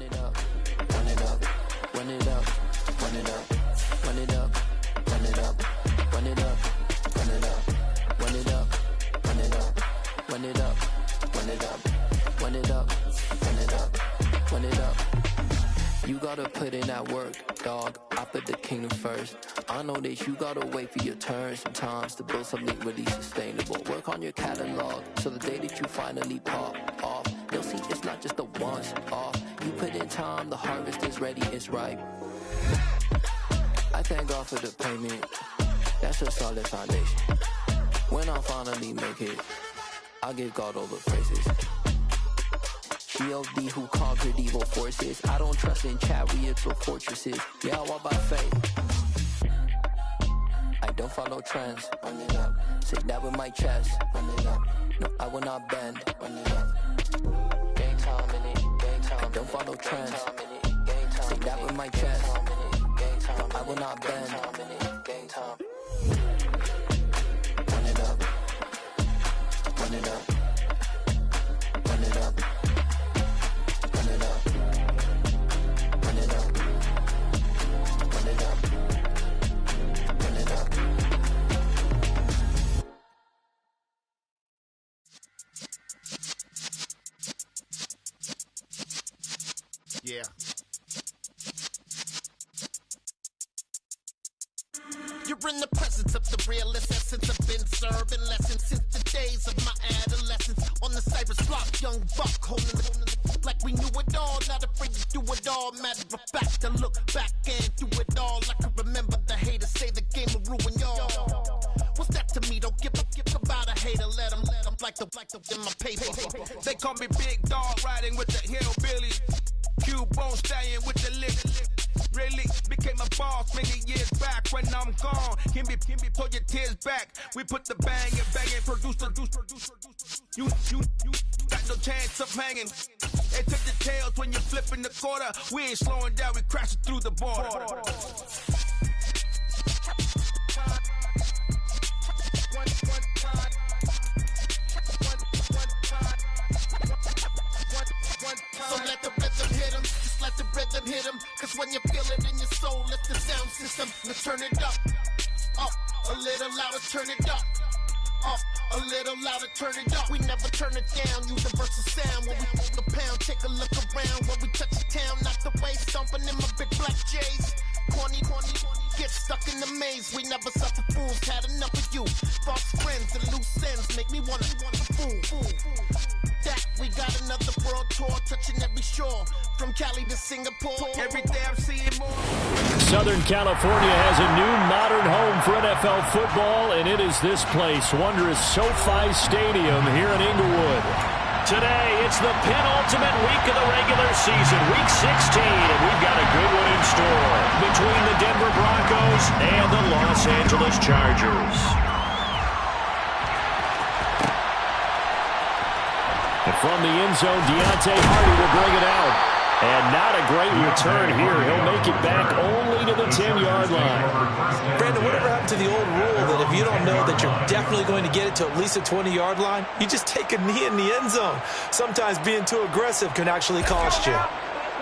it up, run it up, run it up, run it up, run it up, run it up, run it up, run it up, run it up, run it up, run it up, run it up, run it up, run it up, run it up. You gotta put in that work, dog. I put the kingdom first. I know that you gotta wait for your turn sometimes to build something really sustainable. Work on your catalog, so the day that you finally pop off, you'll see it's not just a once off. You put in time, the harvest is ready, it's ripe. I thank God for the payment. That's a solid foundation. When I finally make it, I'll give God all the praises. G.O.D. who conquered evil forces. I don't trust in chariots or fortresses. Yeah, I walk by faith. I don't follow trends. Run it up. Say that with my chest. Run it up. No, I will not bend. Run it up. Game time in it. Game time. I don't follow trends. Say that with my chest. No, I will not bend. Game time. Run it up. Run it up. Run it up. Run it up. Run it up. Run it up. Run it up. Yeah. You're in the presence of the realest essence. I've been serving lessons since the days of my adolescence. On the Cyrus block, young buck holding the like we knew it all. Not afraid to do it all. Matter of fact, to look back and do it all. I can remember the haters say the game will ruin y'all. What's that to me? Don't give about a hater. Let them like the in my paper. They call me Big Dog, riding with the hillbilly. Cubone staying with the lick. Really became a boss many years back. When I'm gone, can be pull your tears back. We put the bang and produce. You got no chance of hanging. They took the tails when you're flipping the quarter. We ain't slowing down, we crashing through the border. So let the rhythm hit 'em, just let the rhythm hit 'em. Cause when you feel it in your soul, it's the sound system. Let's turn it up, a little louder, turn it up, a little louder, turn it up. We never turn it down, universal sound. When we move the pound, take a look around. When we touch the town, knock the way, stomping in my big black J's. Corny, get stuck in the maze. We never suffer fools, had enough of you. False friends and loose ends make me wanna fool. That we got another world tour, touching every shore, from Cali to Singapore. Every day I'm seeing more. Southern California has a new modern home for NFL football, and it is this place, wondrous SoFi Stadium here in Inglewood. Today, it's the penultimate week of the regular season, week 16, and we've got a good one in store between the Denver Broncos and the Los Angeles Chargers. And from the end zone, Deontay Hardy will bring it out. And not a great return here. He'll make it back only to the 10-yard line. Brandon, whatever happened to the old rule that if you don't know that you're definitely going to get it to at least a 20-yard line, you just take a knee in the end zone. Sometimes being too aggressive can actually cost you.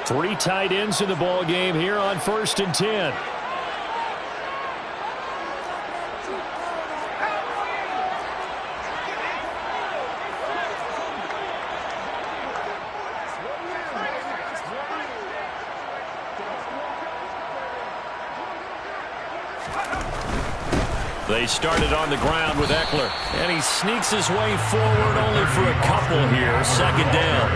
3 tight ends in the ball game here on 1st and 10. They started on the ground with Eckler, and he sneaks his way forward only for a couple here. 2nd down.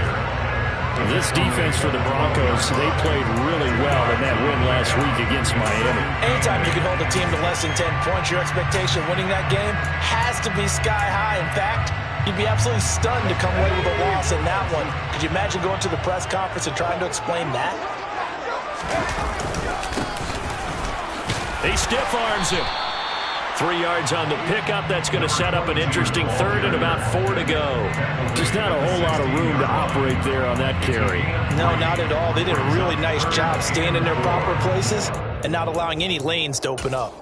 This defense for the Broncos, they played really well in that win last week against Miami. Anytime you can hold a team to less than 10 points, your expectation of winning that game has to be sky high. In fact, you'd be absolutely stunned to come away with a loss in that one. Could you imagine going to the press conference and trying to explain that? He stiff arms him. 3 yards on the pickup. That's going to set up an interesting 3rd and about 4 to go. Just not a whole lot of room to operate there on that carry. No, not at all. They did a really nice job staying in their proper places and not allowing any lanes to open up.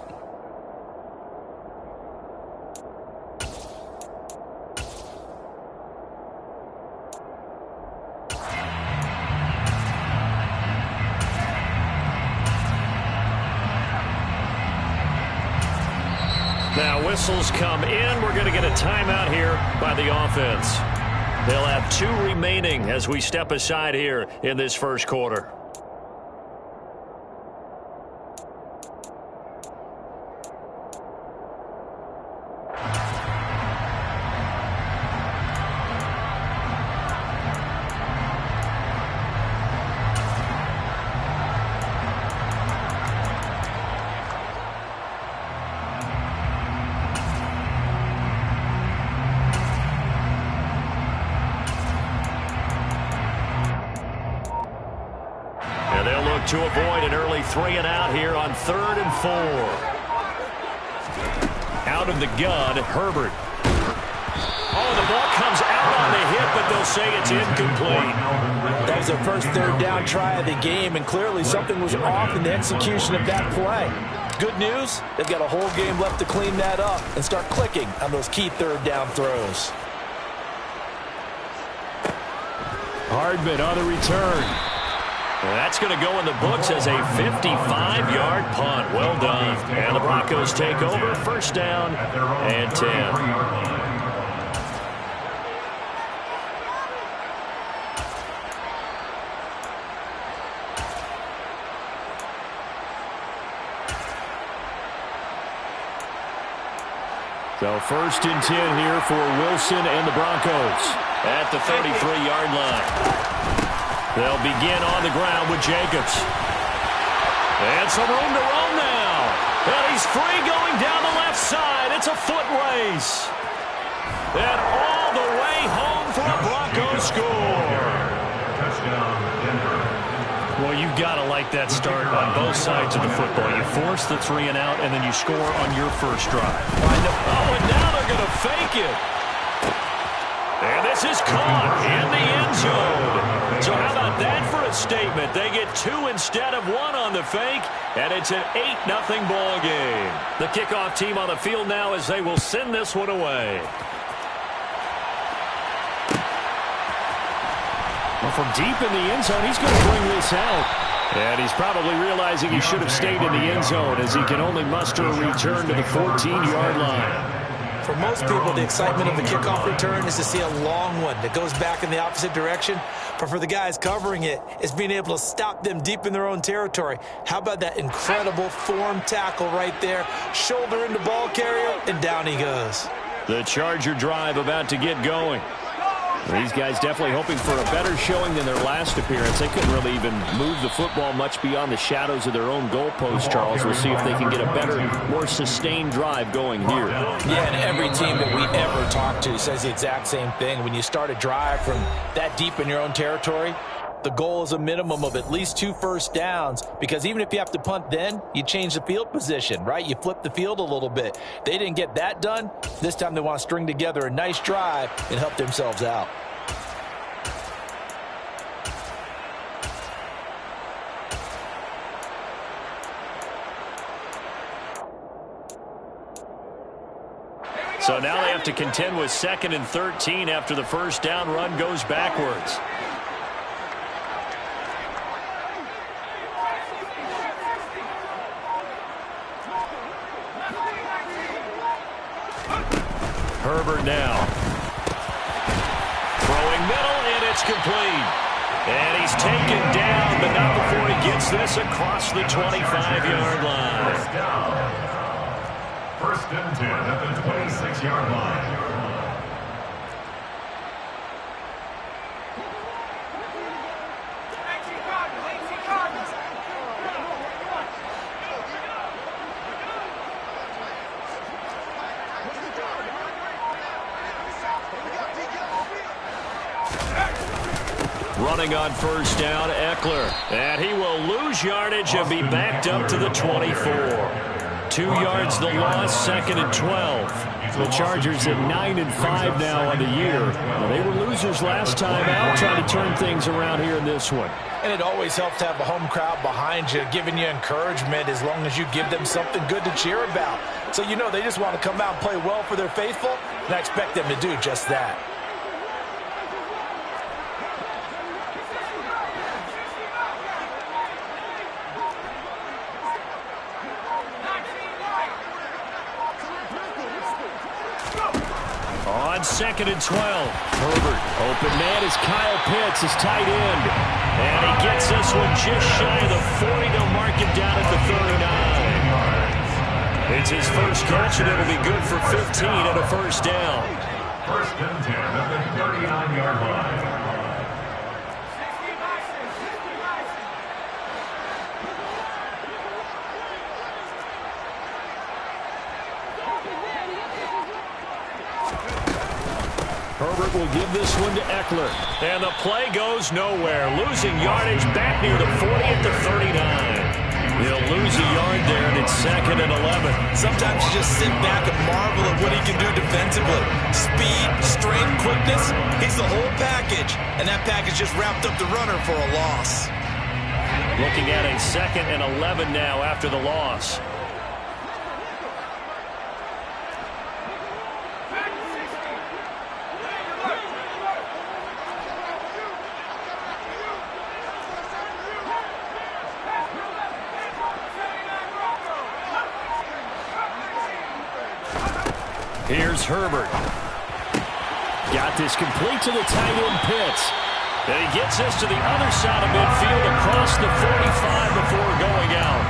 Now whistles come in. We're going to get a timeout here by the offense. They'll have 2 remaining as we step aside here in this first quarter. To avoid an early 3-and-out here on 3rd and 4. Out of the gun, Herbert. Oh, the ball comes out on the hit, but they'll say it's incomplete. That was their first 3rd down try of the game, and clearly something was off in the execution of that play. Good news, they've got a whole game left to clean that up and start clicking on those key 3rd down throws. Hardman on the return. That's going to go in the books as a 55-yard punt. Well done. And the Broncos take over. First down and 10. So first and 10 here for Wilson and the Broncos at the 33-yard line. They'll begin on the ground with Jacobs. And some room to roam now. And he's free going down the left side. It's a foot race. And all the way home for a Broncos score. Well, you've got to like that start on both sides of the football. You force the 3-and-out, and then you score on your first drive. Oh, and now they're going to fake it. And this is caught in the end zone. So how about that for a statement? They get 2 instead of 1 on the fake, and it's an 8-0 ball game. The kickoff team on the field now as they will send this one away. Well, from deep in the end zone, he's going to bring this out. And he's probably realizing he should have stayed in the end zone as he can only muster a return to the 14-yard line. For most people, the excitement of the kickoff return is to see a long one that goes back in the opposite direction. But for the guys covering it, it's being able to stop them deep in their own territory. How about that incredible form tackle right there? Shoulder into ball carrier, and down he goes. The Charger drive about to get going. These guys definitely hoping for a better showing than their last appearance. They couldn't really even move the football much beyond the shadows of their own goalpost, Charles. We'll see if they can get a better, more sustained drive going here. Yeah, and every team that we ever talk to says the exact same thing. When you start a drive from that deep in your own territory, the goal is a minimum of at least 2 first downs, because even if you have to punt then, you change the field position, right? You flip the field a little bit. They didn't get that done. This time they want to string together a nice drive and help themselves out. So now they have to contend with 2nd and 13 after the first down run goes backwards. Herbert now. Throwing middle, and it's complete. And he's taken down, but not before he gets this across the 25-yard line. First and 10 at the 26-yard line. Running on first down, Eckler. And he will lose yardage and be backed up to the 24. 2 yards the loss, 2nd and 12. The Chargers at 9-5 now on the year. Well, they were losers last time out, trying to turn things around here in this one. And it always helps to have a home crowd behind you, giving you encouragement as long as you give them something good to cheer about. So you know they just want to come out and play well for their faithful, and I expect them to do just that. on 2nd and 12. Herbert, open man is Kyle Pitts, his tight end. And he gets this one just shy of the 40. They'll mark him down at the 39. It's his first catch, and it'll be good for 15 and a first down. First and 10 at the 39-yard line. Herbert will give this one to Eckler. And the play goes nowhere. Losing yardage back near the 40 at the 39. He'll lose a yard there, and it's 2nd and 11. Sometimes you just sit back and marvel at what he can do defensively. Speed, strength, quickness. He's the whole package. And that package just wrapped up the runner for a loss. Looking at a 2nd and 11 now after the loss. Here's Herbert. Got this complete to the tight end Pitts. And he gets this to the other side of midfield across the 45 before going out.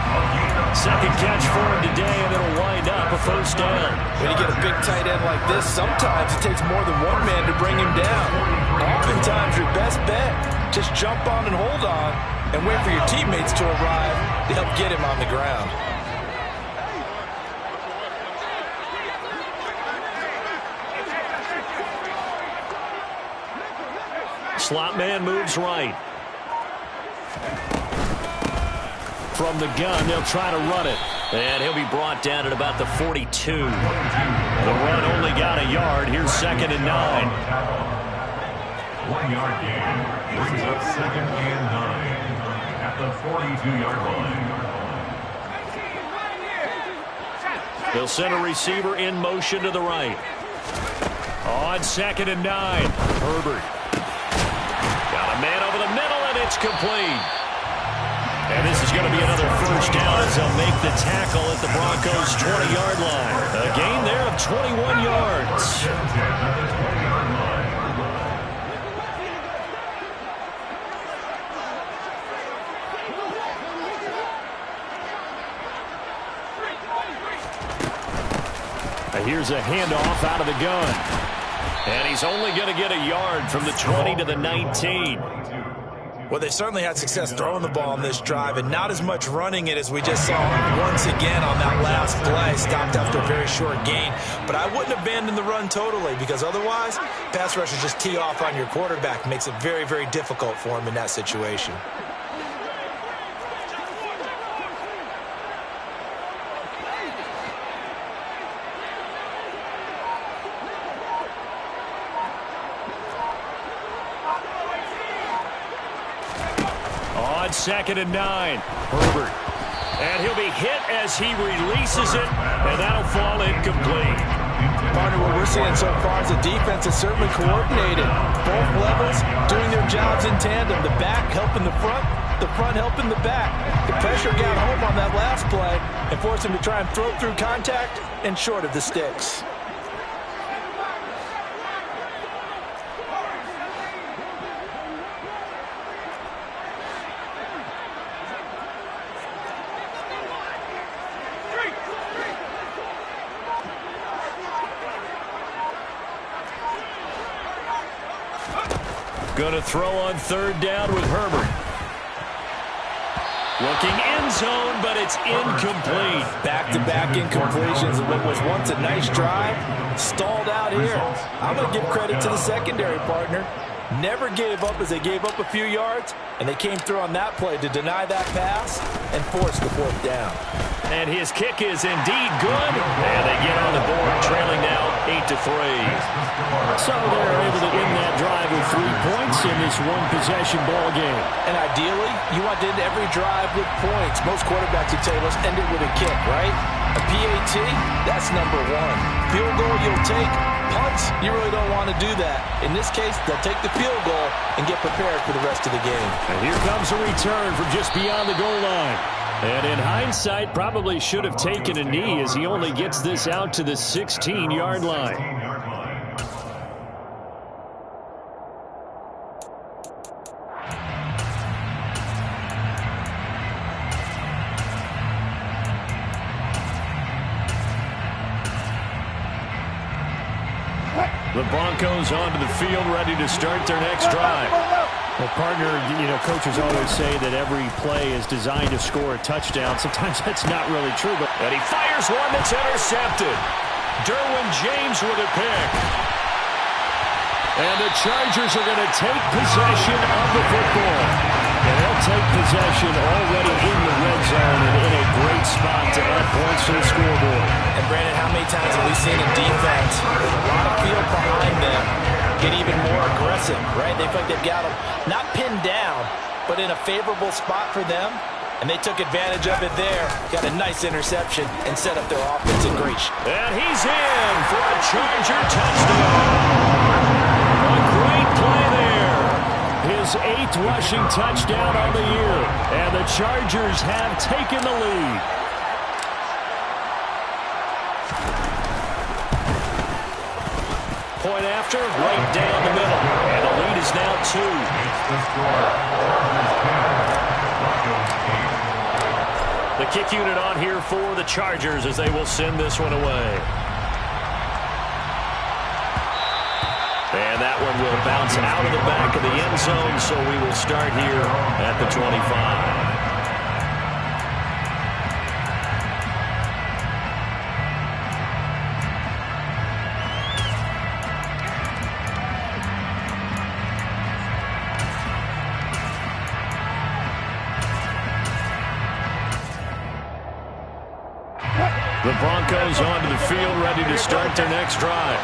Second catch for him today, and it'll wind up a first down. When you get a big tight end like this, sometimes it takes more than one man to bring him down. Oftentimes your best bet, just jump on and hold on and wait for your teammates to arrive to help get him on the ground. Slot man moves right. From the gun, they'll try to run it. And he'll be brought down at about the 42. The run only got a yard. Here's 2nd and 9. 1 yard gain brings up 2nd and 9 at the 42-yard line. They'll send a receiver in motion to the right. On 2nd and 9, Herbert. Got a man over the middle, and it's complete. And this is going to be another first down as they'll make the tackle at the Broncos' 20-yard line. A gain there of 21 yards. Here's a handoff out of the gun. And he's only going to get a yard from the 20 to the 19. Well, they certainly had success throwing the ball on this drive, and not as much running it as we just saw once again on that last play. Stopped after a very short gain. But I wouldn't abandon the run totally, because otherwise, pass rushers just tee off on your quarterback. Makes it very, very difficult for him in that situation. On 2nd and 9, Herbert. And he'll be hit as he releases it, and that'll fall incomplete. Partner, what we're seeing so far is the defense is certainly coordinated. Both levels doing their jobs in tandem. The back helping the front helping the back. The pressure got home on that last play and forced him to try and throw through contact and short of the sticks. Going to throw on 3rd down with Herbert. Looking end zone, but it's incomplete. Back-to-back incompletions of what was once a nice drive. Stalled out here. I'm going to give credit to the secondary partner. Never gave up as they gave up a few yards, and they came through on that play to deny that pass and force the 4th down. And his kick is indeed good. And they get on the board, trailing now 8-3. So they're able to end that drive with 3 points in this one-possession ball game. And ideally, you want to end every drive with points. Most quarterbacks would say, let's end it with a kick, right? A PAT, that's number 1. Field goal you'll take. Punts, you really don't want to do that. In this case, they'll take the field goal and get prepared for the rest of the game. And here comes a return from just beyond the goal line. And in hindsight, probably should have taken a knee as he only gets this out to the 16-yard line. The Broncos onto the field, ready to start their next drive. Well, partner, coaches always say that every play is designed to score a touchdown. Sometimes that's not really true. And he fires one that's intercepted. Derwin James with a pick. And the Chargers are going to take possession of the football. And they'll take possession already in the red zone and in a great spot to add points to the scoreboard. And Brandon, how many times have we seen a defense with a lot of field behind them get even more aggressive, right? They feel like they've got them not pinned down, but in a favorable spot for them. And they took advantage of it there. Got a nice interception and set up their offense in great shape. And he's in for a Charger touchdown. A great play there. His 8th rushing touchdown on the year. And the Chargers have taken the lead. Point after, right down the middle. And the lead is now 2. It's the score. Broncos 8. The kick unit on here for the Chargers as they will send this one away. And that one will bounce out of the back of the end zone, so we will start here at the 25. The Broncos onto the field, ready to start their next drive.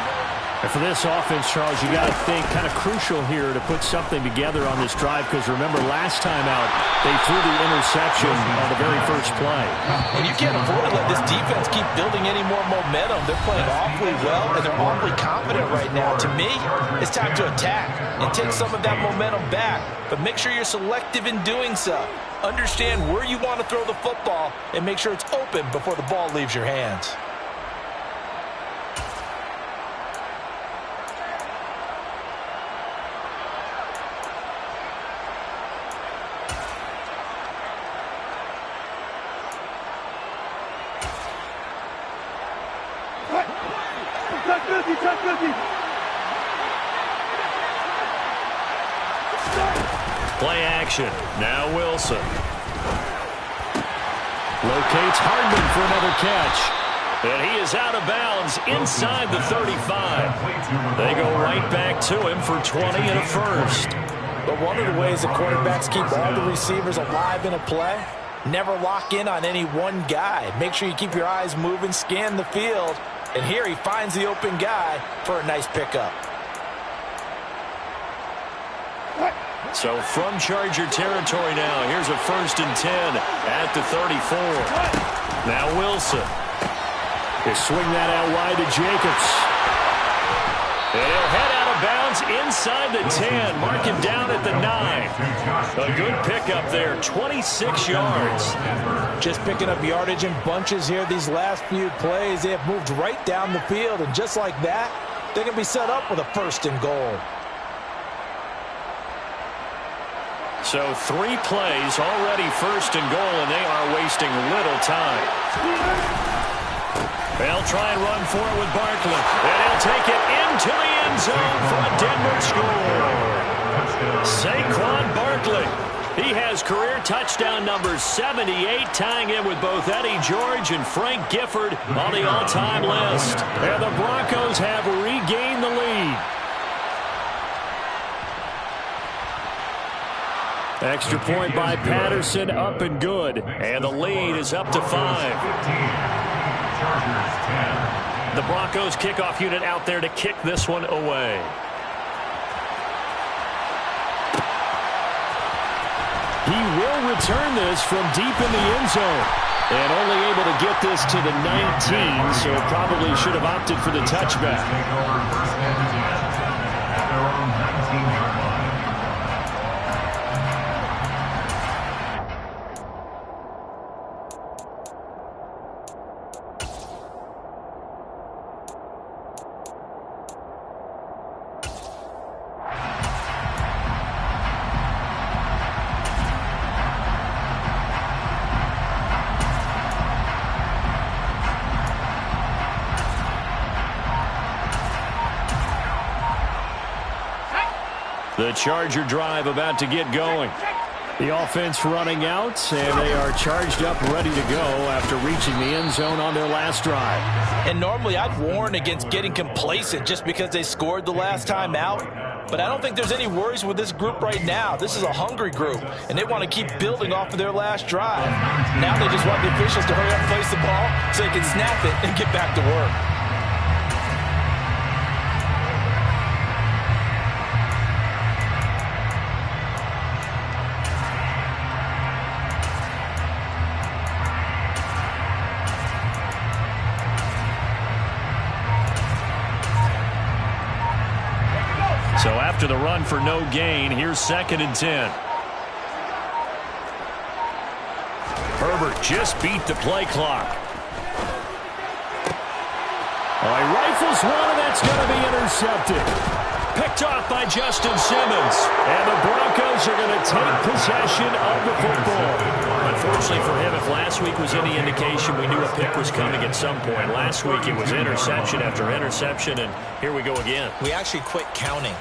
And for this offense, Charles, you got to think kind of crucial here to put something together on this drive, because remember last time out they threw the interception on the very first play. And you can't afford to let this defense keep building any more momentum. They're playing awfully well, and they're awfully confident right now. To me, it's time to attack and take some of that momentum back, but make sure you're selective in doing so. Understand where you want to throw the football and make sure it's open before the ball leaves your hands. Play action. Now Wilson. Locates Hardman for another catch. And he is out of bounds inside the 35. They go right back to him for 20 and a first. But one of the ways the quarterbacks keep all the receivers alive in a play, never lock in on any one guy. Make sure you keep your eyes moving, scan the field. And here he finds the open guy for a nice pickup. So from Charger territory now, here's a 1st and 10 at the 34. Now Wilson. They swing that out wide to Jacobs. And he'll head out of bounds inside the 10. Mark him down at the 9. A good pickup there, 26 yards. Just picking up yardage in bunches here these last few plays. They have moved right down the field, and just like that, they can be set up with a 1st and goal. So 3 plays, already 1st and goal, and they are wasting little time. They'll try and run for it with Barkley. And he'll take it into the end zone for a Denver score. Saquon Barkley. He has career touchdown number 78, tying in with both Eddie George and Frank Gifford on the all-time list. And the Broncos have regained the lead. Extra point by Patterson, up and good. And the lead is up to 5. The Broncos kickoff unit out there to kick this one away. He will return this from deep in the end zone. And only able to get this to the 19, so probably should have opted for the touchback. The Charger drive about to get going. The offense running out, and they are charged up, ready to go after reaching the end zone on their last drive. And normally I'd warn against getting complacent just because they scored the last time out. But I don't think there's any worries with this group right now. This is a hungry group, and they want to keep building off of their last drive. Now they just want the officials to hurry up and place the ball so they can snap it and get back to work. So after the run for no gain, here's 2nd and 10. Herbert just beat the play clock. Oh, he rifles one, and that's going to be intercepted. Picked off by Justin Simmons. And the Broncos are going to take possession of the football. Unfortunately for him, if last week was any indication, we knew a pick was coming at some point. Last week it was interception after interception, and here we go again. We actually quit counting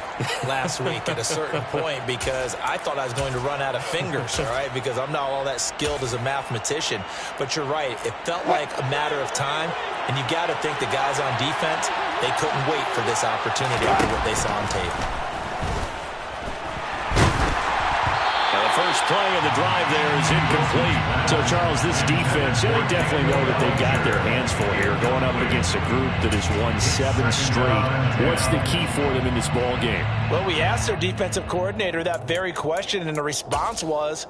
last week at a certain point because I thought I was going to run out of fingers, all right, because I'm not all that skilled as a mathematician. But you're right. It felt like a matter of time, and you got to think the guys on defense, they couldn't wait for this opportunity after what they saw on tape. First play of the drive there is incomplete. So, Charles, this defense, they definitely know that they've got their hands full here, going up against a group that has won 7 straight. What's the key for them in this ball game? Well, we asked their defensive coordinator that very question, and the response was,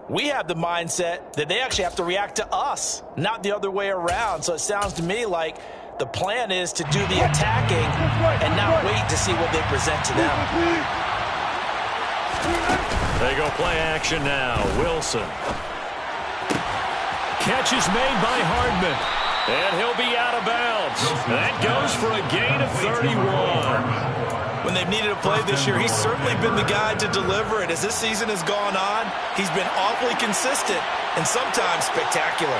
we have the mindset that they actually have to react to us, not the other way around. So it sounds to me like the plan is to do the attacking and not wait to see what they present to them. They go play action now. Wilson. Catch is made by Hardman. And he'll be out of bounds. That goes for a gain of 31. When they've needed a play this year, he's certainly been the guy to deliver it. As this season has gone on, he's been awfully consistent and sometimes spectacular.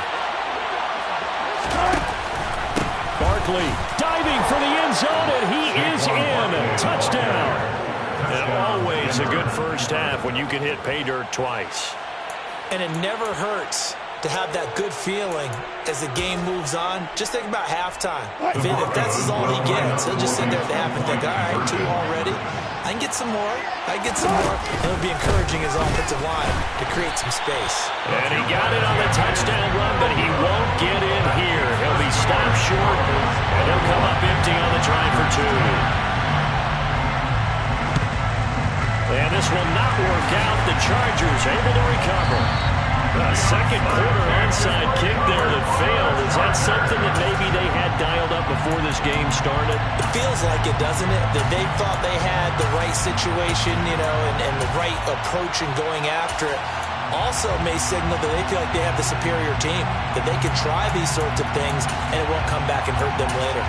Barkley diving for the end zone, and he is in. Touchdown. And always a good first half when you can hit pay dirt twice. And it never hurts to have that good feeling as the game moves on. Just think about halftime. If that's all he gets, he'll just sit there at the half and think, all right, 2 already. I can get some more. I can get some more. And it'll be encouraging his offensive line to create some space. And he got it on the touchdown run, but he won't get in here. He'll be stopped short, and he'll come up empty on the try for 2. And this will not work out. The Chargers able to recover. A second quarter onside kick there that failed. Is that something that maybe they had dialed up before this game started? It feels like it, doesn't it? That they thought they had the right situation, you know, and the right approach in going after it. Also may signal that they feel like they have the superior team, that they can try these sorts of things and it won't come back and hurt them later.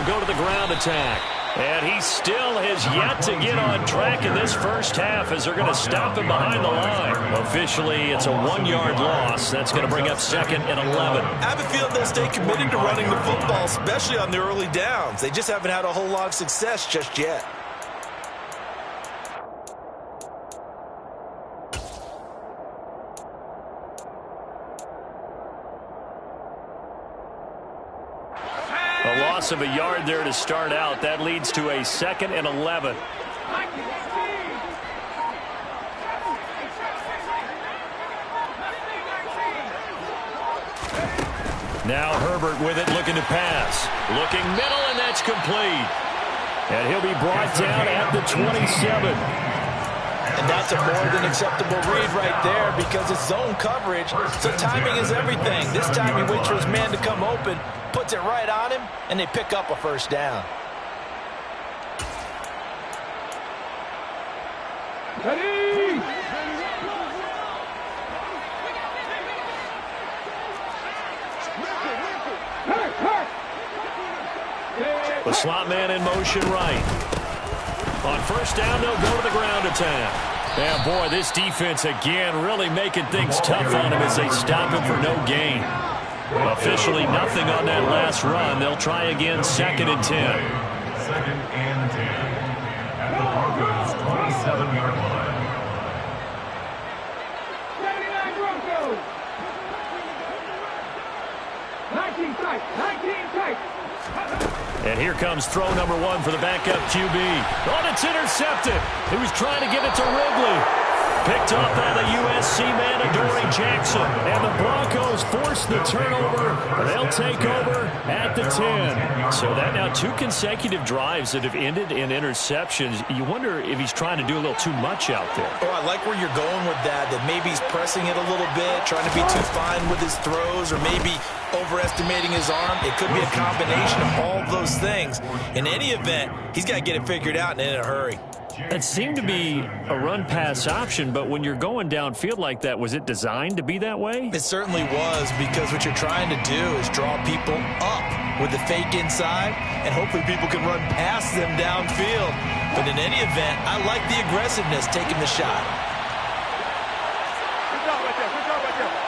Go to the ground attack. And he still has yet to get on track in this first half as they're going to stop him behind the line. Officially, it's a 1-yard loss. That's going to bring up 2nd and 11. I have a feeling they'll stay committed to running the football, especially on the early downs. They just haven't had a whole lot of success just yet. A loss of a yard there to start out. That leads to a 2nd and 11. Now Herbert with it, looking to pass. Looking middle, and that's complete. And he'll be brought down at the 27. And that's a more than acceptable read right there because it's zone coverage, so timing is everything. This time he waits for his man to come open, puts it right on him, and they pick up a first down. Ready! Hey! The slot man in motion right. On first down, they'll go to the ground attack. Yeah, boy, this defense again really making things tough on him as they stop him for no gain. Officially nothing on that last run. They'll try again, 2nd and 10. 2nd and 10 at the Broncos' 27-yard line. 79 Broncos. 19 tight. 19 tight. And here comes throw number 1 for the backup QB. Oh, it's intercepted. He was trying to get it to Ridley. Picked up by the USC man, Adoree Jackson. And the Broncos force the turnover. They'll take over at the 10. So that now 2 consecutive drives that have ended in interceptions. You wonder if he's trying to do a little too much out there. Oh, I like where you're going with that maybe he's pressing it a little bit, trying to be too fine with his throws, or maybe overestimating his arm. It could be a combination of all of those things. In any event, he's got to get it figured out and in a hurry. It seemed to be a run-pass option, but when you're going downfield like that, was it designed to be that way? It certainly was, because what you're trying to do is draw people up with the fake inside, and hopefully people can run past them downfield. But in any event, I like the aggressiveness taking the shot. Good job right there. Good job right there.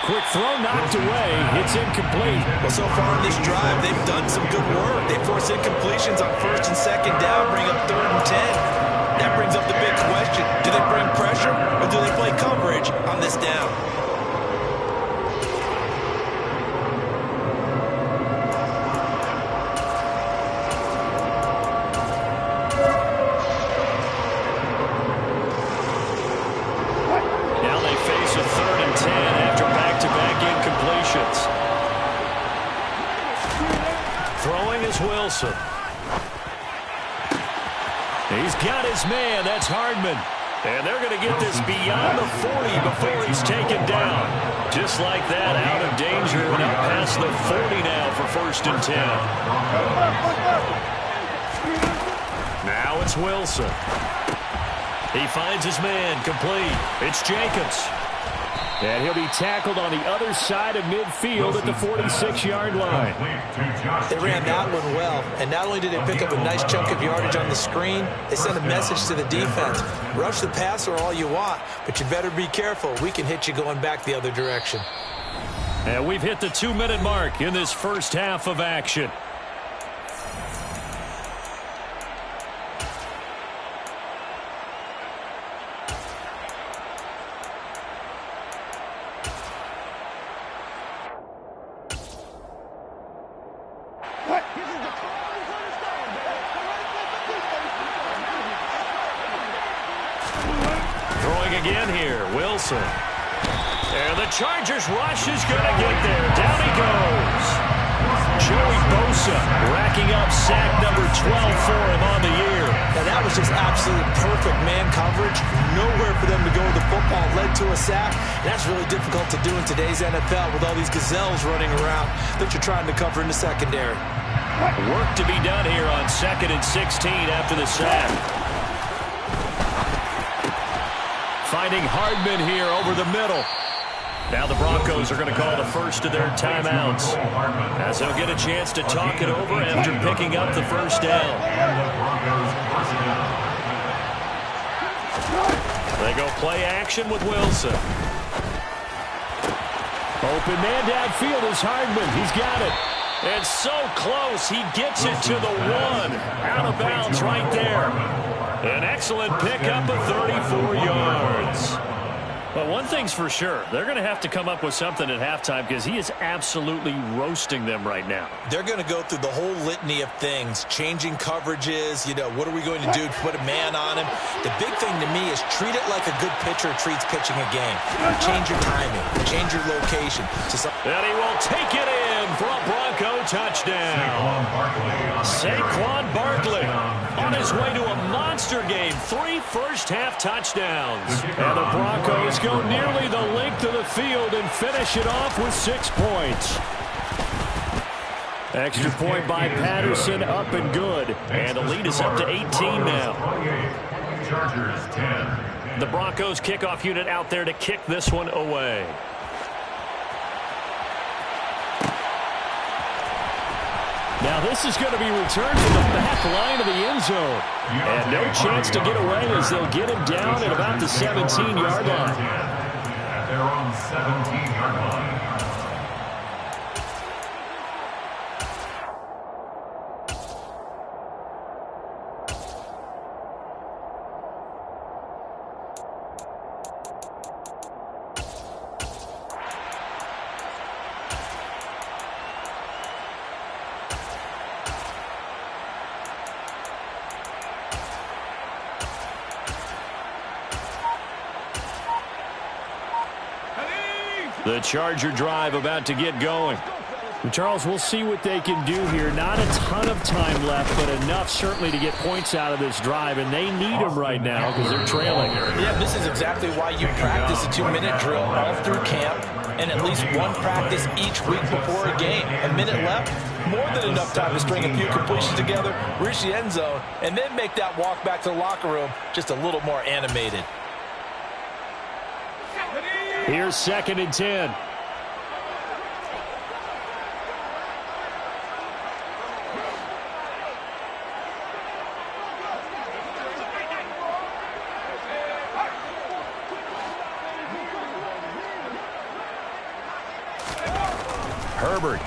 Quick throw knocked away. It's incomplete. Well, so far in this drive, they've done some good work. They force incompletions on 1st and 2nd down, bring up 3rd and 10. That brings up the big question. Do they bring pressure, or do they play coverage on this down? Now they face a 3rd and 10 after back-to-back incompletions. Throwing is Wilson. He's got his man. That's Hardman. And they're going to get this beyond the 40 before he's taken down. Just like that, out of danger and up past the 40 now for 1st and 10. Now it's Wilson. He finds his man, complete. It's Jacobs. And he'll be tackled on the other side of midfield at the 46-yard line. They ran that one well, and not only did they pick up a nice chunk of yardage on the screen, they sent a message to the defense. Rush the passer all you want, but you better be careful. We can hit you going back the other direction. And we've hit the 2-minute mark in this first half of action. Again here, Wilson. And the Chargers rush is going to get there. Down he goes. Joey Bosa racking up sack number 12 for him on the year. Now that was just absolute perfect man coverage. Nowhere for them to go with the football. Led to a sack. And that's really difficult to do in today's NFL with all these gazelles running around that you're trying to cover in the secondary. Work to be done here on 2nd and 16 after the sack. Finding Hardman here over the middle. Now the Broncos are going to call the first of their timeouts, as they'll get a chance to talk it over after picking up the first down. They go play action with Wilson. Open man downfield is Hardman. He's got it. And so close, he gets it to the 1. Out of bounds right there. An excellent pickup of 34 yards. But one thing's for sure, they're going to have to come up with something at halftime because he is absolutely roasting them right now. They're going to go through the whole litany of things, changing coverages, what are we going to do to put a man on him? The big thing to me is treat it like a good pitcher treats pitching a game. Change your timing, change your location. And he will take it in for a Bronco touchdown. Saquon Barkley on his way to a monster game. 3 first-half touchdowns. And the Broncos go nearly the length of the field and finish it off with 6 points. Extra point by Patterson, up and good. And the lead is up to 18 now. Chargers 10. The Broncos kickoff unit out there to kick this one away. Now this is going to be returned to the back line of the end zone. And no chance to get away as they'll get him down at about the 17-yard line. At their own 17-yard line. The Charger drive about to get going. And Charles, we'll see what they can do here. Not a ton of time left, but enough certainly to get points out of this drive, and they need them right now because they're trailing. Yeah, this is exactly why you practice a 2-minute drill all through camp and at least one practice each week before a game. A minute left, more than enough time to string a few completions together, reach the end zone, and then make that walk back to the locker room just a little more animated. Here's 2nd and 10. Herbert.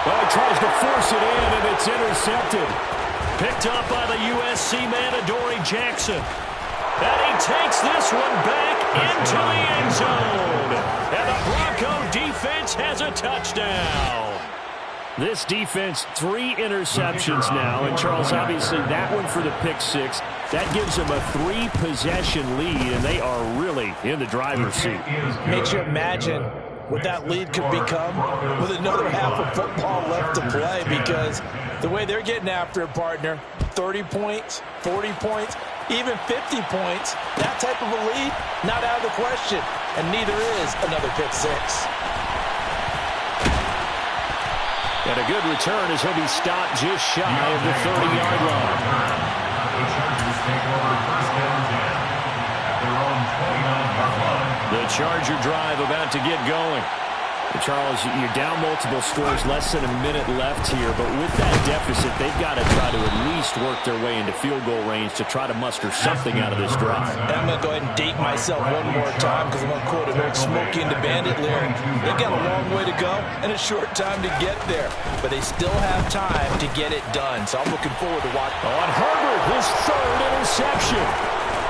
Well, he tries to force it in, and it's intercepted. Picked up by the USC man, Adoree Jackson. And he takes this one back into the end zone. And the Bronco defense has a touchdown. This defense, 3 interceptions now. And, Charles, obviously that one for the pick 6. That gives them a 3-possession lead, and they are really in the driver's seat. Makes you imagine what that lead could become with another half of football left to play, because the way they're getting after it, partner, 30 points, 40 points, even 50 points, that type of a lead, not out of the question. And neither is another pick 6. And a good return as he'll be stopped just shy of the 30-yard line. The Chargers take over 1st and 10 at their own 29-yard line. The Charger drive about to get going. Charles, you're down multiple scores, less than a minute left here, but with that deficit, they've got to try to at least work their way into field goal range to try to muster something out of this drive. And I'm going to go ahead and date myself one more time because I'm going to quote an old Smokey and the Bandit lyric. They've got a long way to go and a short time to get there, but they still have time to get it done, so I'm looking forward to watching. On Herbert, his 3rd interception.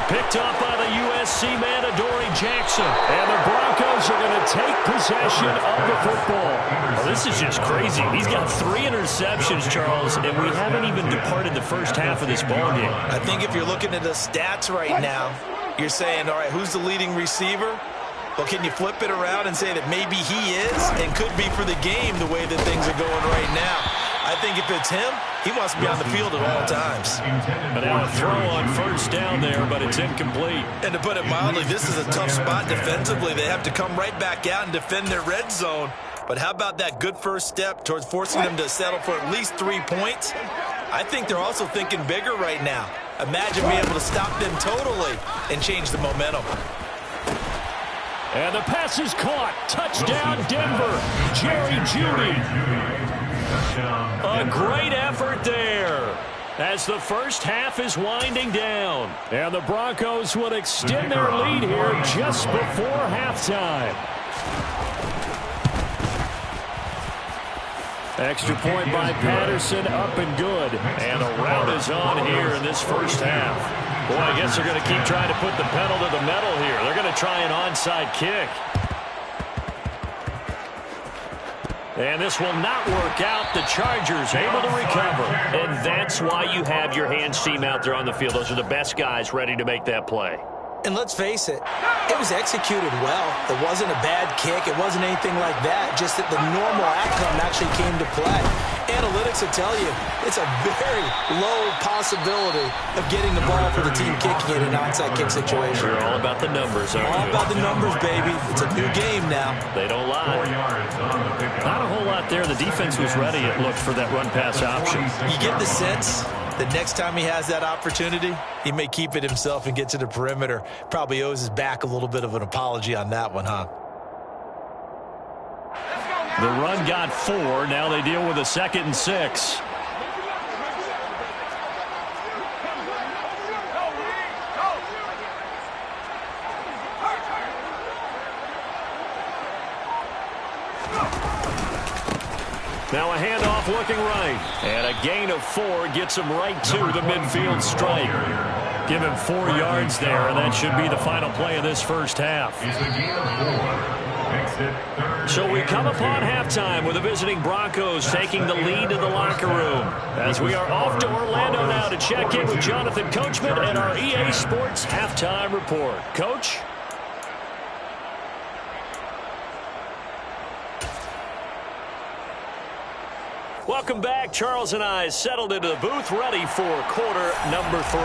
Picked up by the USC man, Adoree Jackson. And the Broncos are going to take possession of the football. Well, this is just crazy. He's got 3 interceptions, Charles, and we haven't even departed the first half of this ballgame. I think if you're looking at the stats right now, you're saying, all right, who's the leading receiver? Well, can you flip it around and say that maybe he is and could be for the game the way that things are going right now? I think if it's him, he wants to be on the field at all times. But now a throw on 1st down there, but it's incomplete. And to put it mildly, this is a tough spot defensively. They have to come right back out and defend their red zone. But how about that good first step towards forcing them to settle for at least 3 points? I think they're also thinking bigger right now. Imagine being able to stop them totally and change the momentum. And the pass is caught. Touchdown, Denver. Jerry Jeudy. A great effort there as the first half is winding down. And the Broncos will extend their lead here just before halftime. Extra point by Patterson, up and good. And a rout is on here in this first half. Boy, I guess they're going to keep trying to put the pedal to the metal here. They're going to try an onside kick. And this will not work out. The Chargers able to recover. And that's why you have your hands team out there on the field. Those are the best guys ready to make that play. And let's face it, it was executed well. It wasn't a bad kick. It wasn't anything like that. Just that the normal outcome actually came to play. Analytics will tell you it's a very low possibility of getting the ball for the team kicking in an onside kick situation. You're all about the numbers, aren't you? All about the numbers, baby. It's a new game now. They don't lie. Not a whole lot there. The defense was ready, it looked, for that run-pass option. You get the sense The next time he has that opportunity, he may keep it himself and get to the perimeter. Probably owes his back a little bit of an apology on that one, huh? The run got 4. Now they deal with a 2nd and 6. Now a handoff looking right. And a gain of 4 gets him right to the midfield stripe. Give him 4 yards there, and that should be the final play of this first half. It's a gain of 4. So we come upon halftime with the visiting Broncos taking the lead to the locker room. As we are off to Orlando now to check in with Jonathan Coachman and our EA Sports Halftime Report. Coach? Welcome back. Charles and I settled into the booth ready for quarter number 3.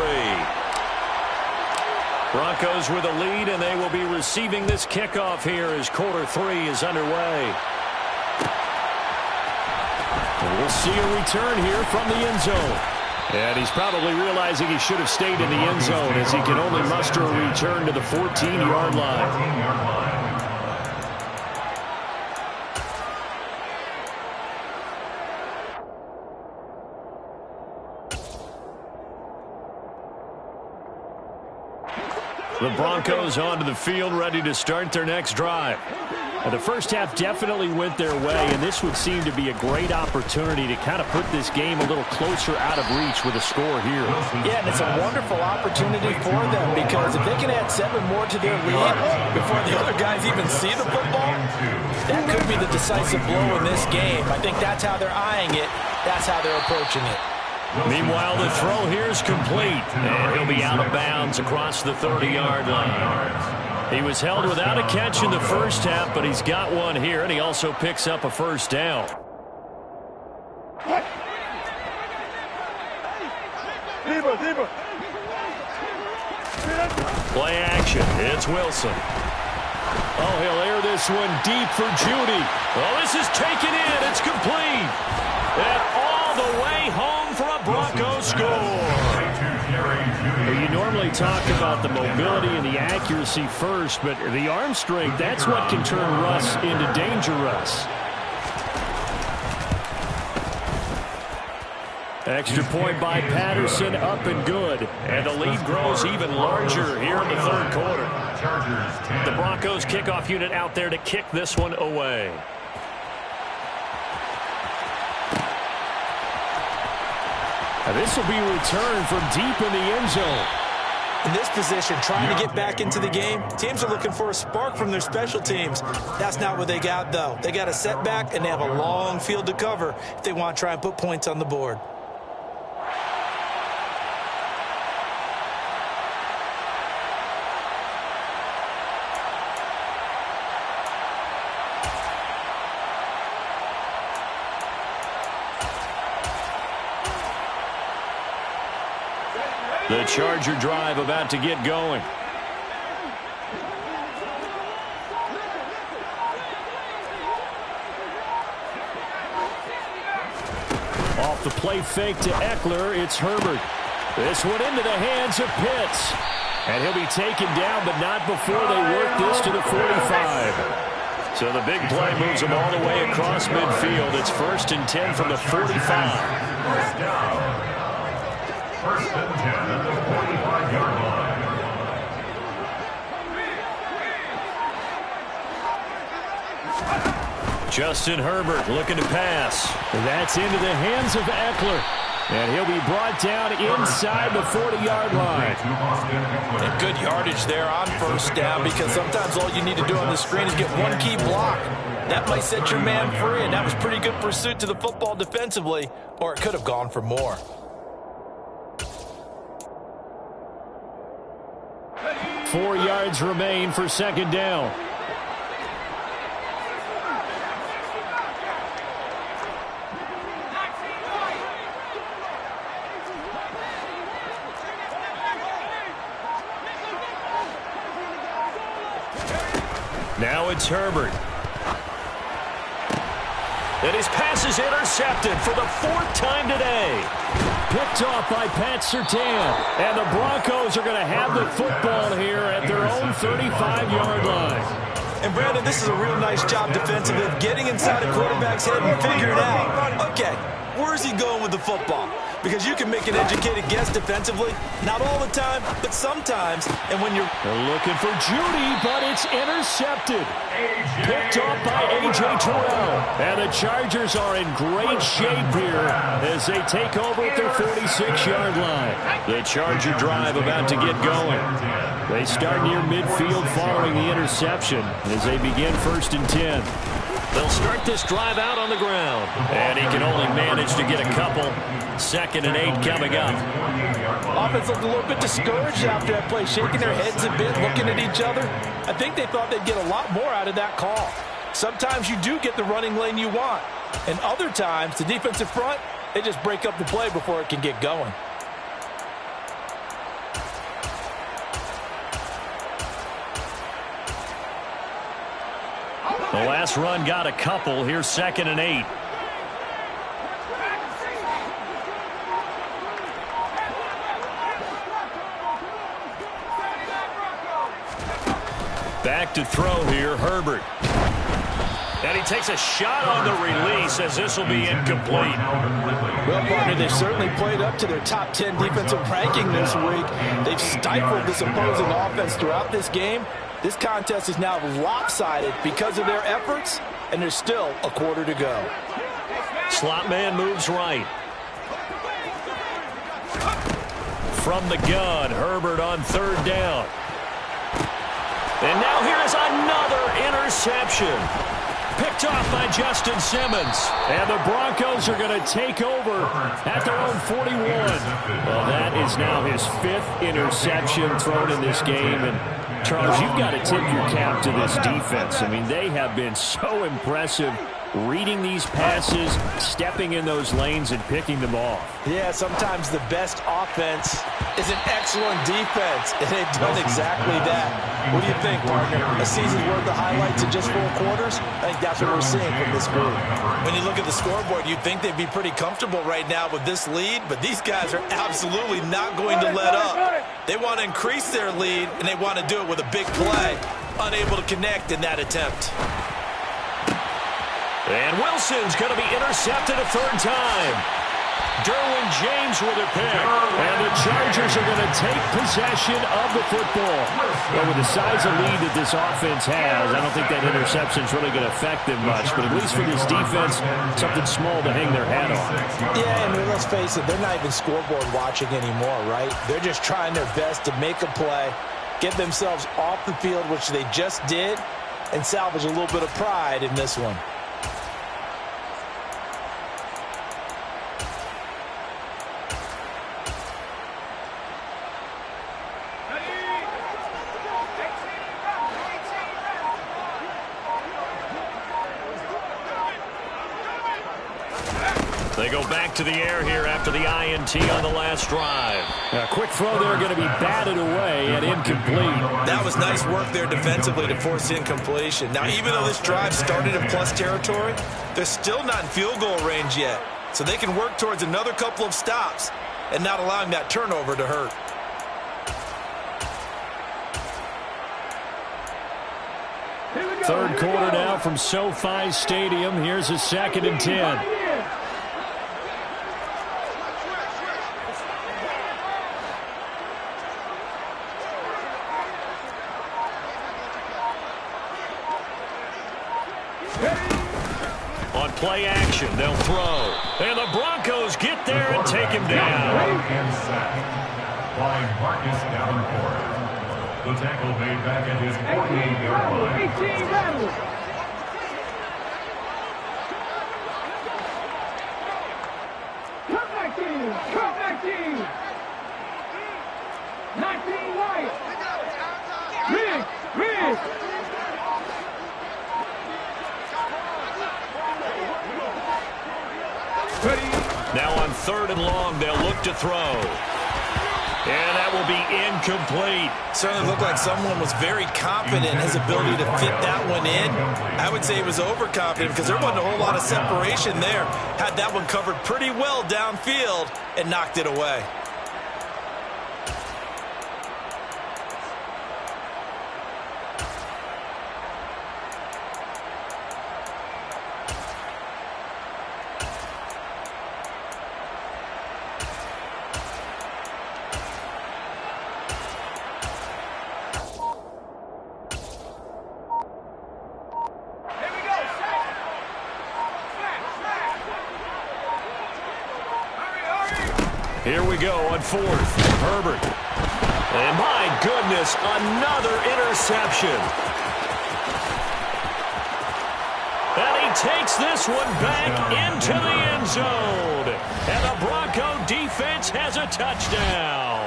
Broncos with a lead, and they will be receiving this kickoff here as quarter 3 is underway. And we'll see a return here from the end zone. And he's probably realizing he should have stayed in the end zone as he can only muster a return to the 14-yard line. The Broncos onto the field, ready to start their next drive. Now, the first half definitely went their way, and this would seem to be a great opportunity to kind of put this game a little closer out of reach with a score here. Yeah, and it's a wonderful opportunity for them because if they can add 7 more to their lead before the other guys even see the football, that could be the decisive blow in this game. I think that's how they're eyeing it. That's how they're approaching it. Meanwhile, the throw here is complete, and he'll be out of bounds across the 30-yard line. He was held without a catch in the first half, but he's got one here, and he also picks up a first down. Play action. It's Wilson. Oh, he'll air this one deep for Judy. Oh, this is taken in. It's complete. And all the way home for a Broncos score. You normally talk about the mobility and the accuracy first, but the arm strength, that's what can turn Russ into danger Russ. Extra point by Patterson, up and good. And the lead grows even larger here in the third quarter. The Broncos kickoff unit out there to kick this one away. Now this will be returned from deep in the end zone. In this position, trying to get back into the game, teams are looking for a spark from their special teams. That's not what they got, though. They got a setback, and they have a long field to cover if they want to try and put points on the board. The Charger drive about to get going. Off the play fake to Eckler, it's Herbert. This one into the hands of Pitts. And he'll be taken down, but not before they work this to the 45. So the big play moves him all the way across midfield. It's 1st and 10 from the 45. First down. 1st and 10 at the 45-yard line. Justin Herbert looking to pass. That's into the hands of Eckler. And he'll be brought down inside the 40-yard line. And good yardage there on 1st down because sometimes all you need to do on the screen is get one key block. That might set your man free, and that was pretty good pursuit to the football defensively, or it could have gone for more. 4 yards remain for 2nd down. Now it's Herbert. And his pass is intercepted for the 4th time today. Picked off by Pat Surtain. And the Broncos are going to have the football here at their own 35-yard line. And, Brandon, this is a real nice job defensively of getting inside a quarterback's head and figuring out, okay, where's he going with the football? Because you can make an educated guess defensively. Not all the time, but sometimes. And when you're looking for Judy, but it's intercepted. Picked off by A.J. Terrell. And the Chargers are in great shape here as they take over at their 46-yard line. The Charger drive about to get going. They start near midfield following the interception as they begin 1st and 10. They'll start this drive out on the ground. And he can only manage to get a couple. 2nd and 8 coming up. Offense looked a little bit discouraged after that play, shaking their heads a bit, looking at each other. I think they thought they'd get a lot more out of that call. Sometimes you do get the running lane you want. And other times, the defensive front, they just break up the play before it can get going. The last run got a couple. Here's 2nd and 8. Back to throw here, Herbert. And he takes a shot on the release as this will be incomplete. Well, partner, they've certainly played up to their top 10 defensive ranking this week. They've stifled this opposing offense throughout this game. This contest is now lopsided because of their efforts, and there's still a quarter to go. Slot man moves right. From the gun, Herbert on 3rd down. And now here is another interception. Picked off by Justin Simmons. And the Broncos are going to take over at their own 41. Well, that is now his 5th interception thrown in this game. And Charles, you've got to tip your cap to this defense. I mean, they have been so impressive reading these passes, stepping in those lanes, and picking them off. Yeah, sometimes the best offense is an excellent defense, and they've done exactly that. What do you think, partner? A season's worth of highlights in just 4 quarters? I think that's what we're seeing from this group. When you look at the scoreboard, you'd think they'd be pretty comfortable right now with this lead, but these guys are absolutely not going to let up. They want to increase their lead, and they want to do it with a big play. Unable to connect in that attempt. And Wilson's going to be intercepted a 3rd time. Derwin James with a pick. And the Chargers are going to take possession of the football. Well, with the size of lead that this offense has, I don't think that interception is really going to affect them much. But at least for this defense, something small to hang their hat on. Yeah, I mean, let's face it, they're not even scoreboard watching anymore, right? They're just trying their best to make a play, get themselves off the field, which they just did, and salvage a little bit of pride in this one. They go back to the air here after the INT on the last drive. A quick throw there going to be batted away and incomplete. That was nice work there defensively to force incompletion. Now, even though this drive started in plus territory, they're still not in field goal range yet. So they can work towards another couple of stops and not allowing that turnover to hurt. Third quarter now from SoFi Stadium. Here's a 2nd and 10. On play action, they'll throw. And the Broncos get there and take him down. And sack by Marcus Davenport. The tackle made back at his 48-yard line. 18 Rebels. Come back team. 19 White. Riggs. Now on 3rd and long, they'll look to throw. And that will be incomplete. Certainly looked like someone was very confident in his ability to fit that one in. I would say he was overconfident because there wasn't a whole lot of separation there. Had that one covered pretty well downfield and knocked it away. Here we go on fourth. Herbert. And my goodness, another interception. And he takes this one back into the end zone. And the Bronco defense has a touchdown.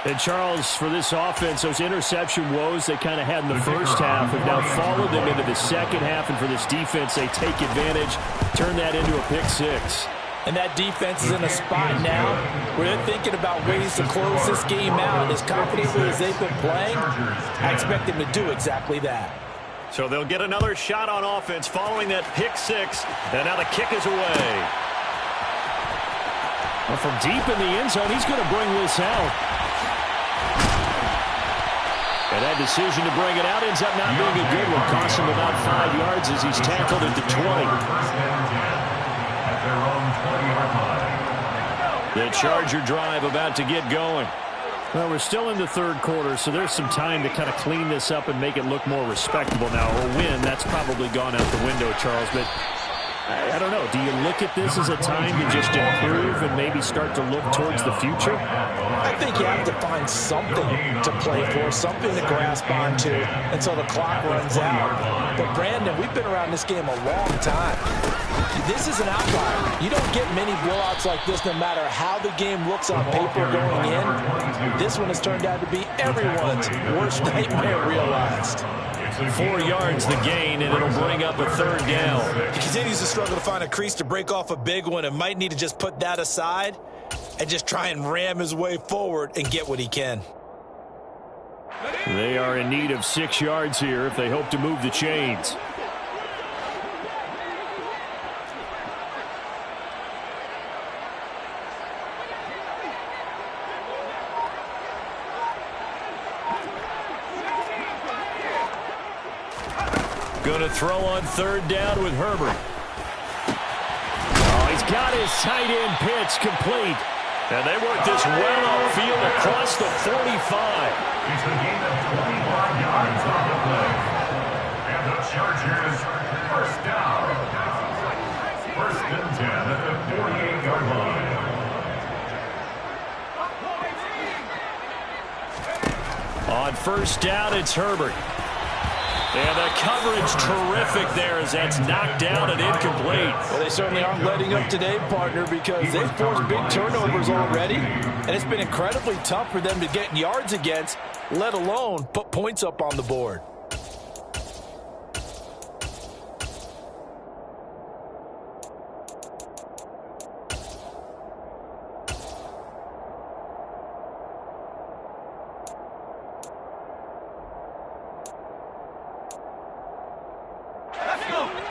And Charles, for this offense, those interception woes they kind of had in the first half have now followed them into the second half. And for this defense, they take advantage, turn that into a pick six. And that defense is in a spot now where they're thinking about ways to close this game out. As confidently as they've been playing, I expect them to do exactly that. So they'll get another shot on offense following that pick six. And now the kick is away. Well, from deep in the end zone, he's going to bring this out. And that decision to bring it out ends up not being a good one. Costs him about 5 yards as he's tackled at the 20. The Charger drive about to get going. Well, we're still in the third quarter, so there's some time to kind of clean this up and make it look more respectable now. A win, that's probably gone out the window, Charles, but I don't know. Do you look at this as a time to just improve and maybe start to look towards the future? I think you have to find something to play for, something to grasp onto until the clock runs out. But, Brandon, we've been around this game a long time. This is an outlier. You don't get many blowouts like this no matter how the game looks on paper going in. This one has turned out to be everyone's worst nightmare realized. 4 yards the gain, and it'll bring up a third down. He continues to struggle to find a crease to break off a big one and might need to just put that aside and just try and ram his way forward and get what he can. They are in need of 6 yards here if they hope to move the chains. Going to throw on third down with Herbert. Oh, he's got his tight end pitch complete. And they work this well upfield across the 45. It's a gain of 25 yards on the play. And the Chargers, first down. First and 10 at the 48-yard line. On first down, it's Herbert. And the coverage terrific there as that's knocked down and incomplete. Well, they certainly aren't letting up today, partner, because they've forced big turnovers already, and it's been incredibly tough for them to get yards against, let alone put points up on the board.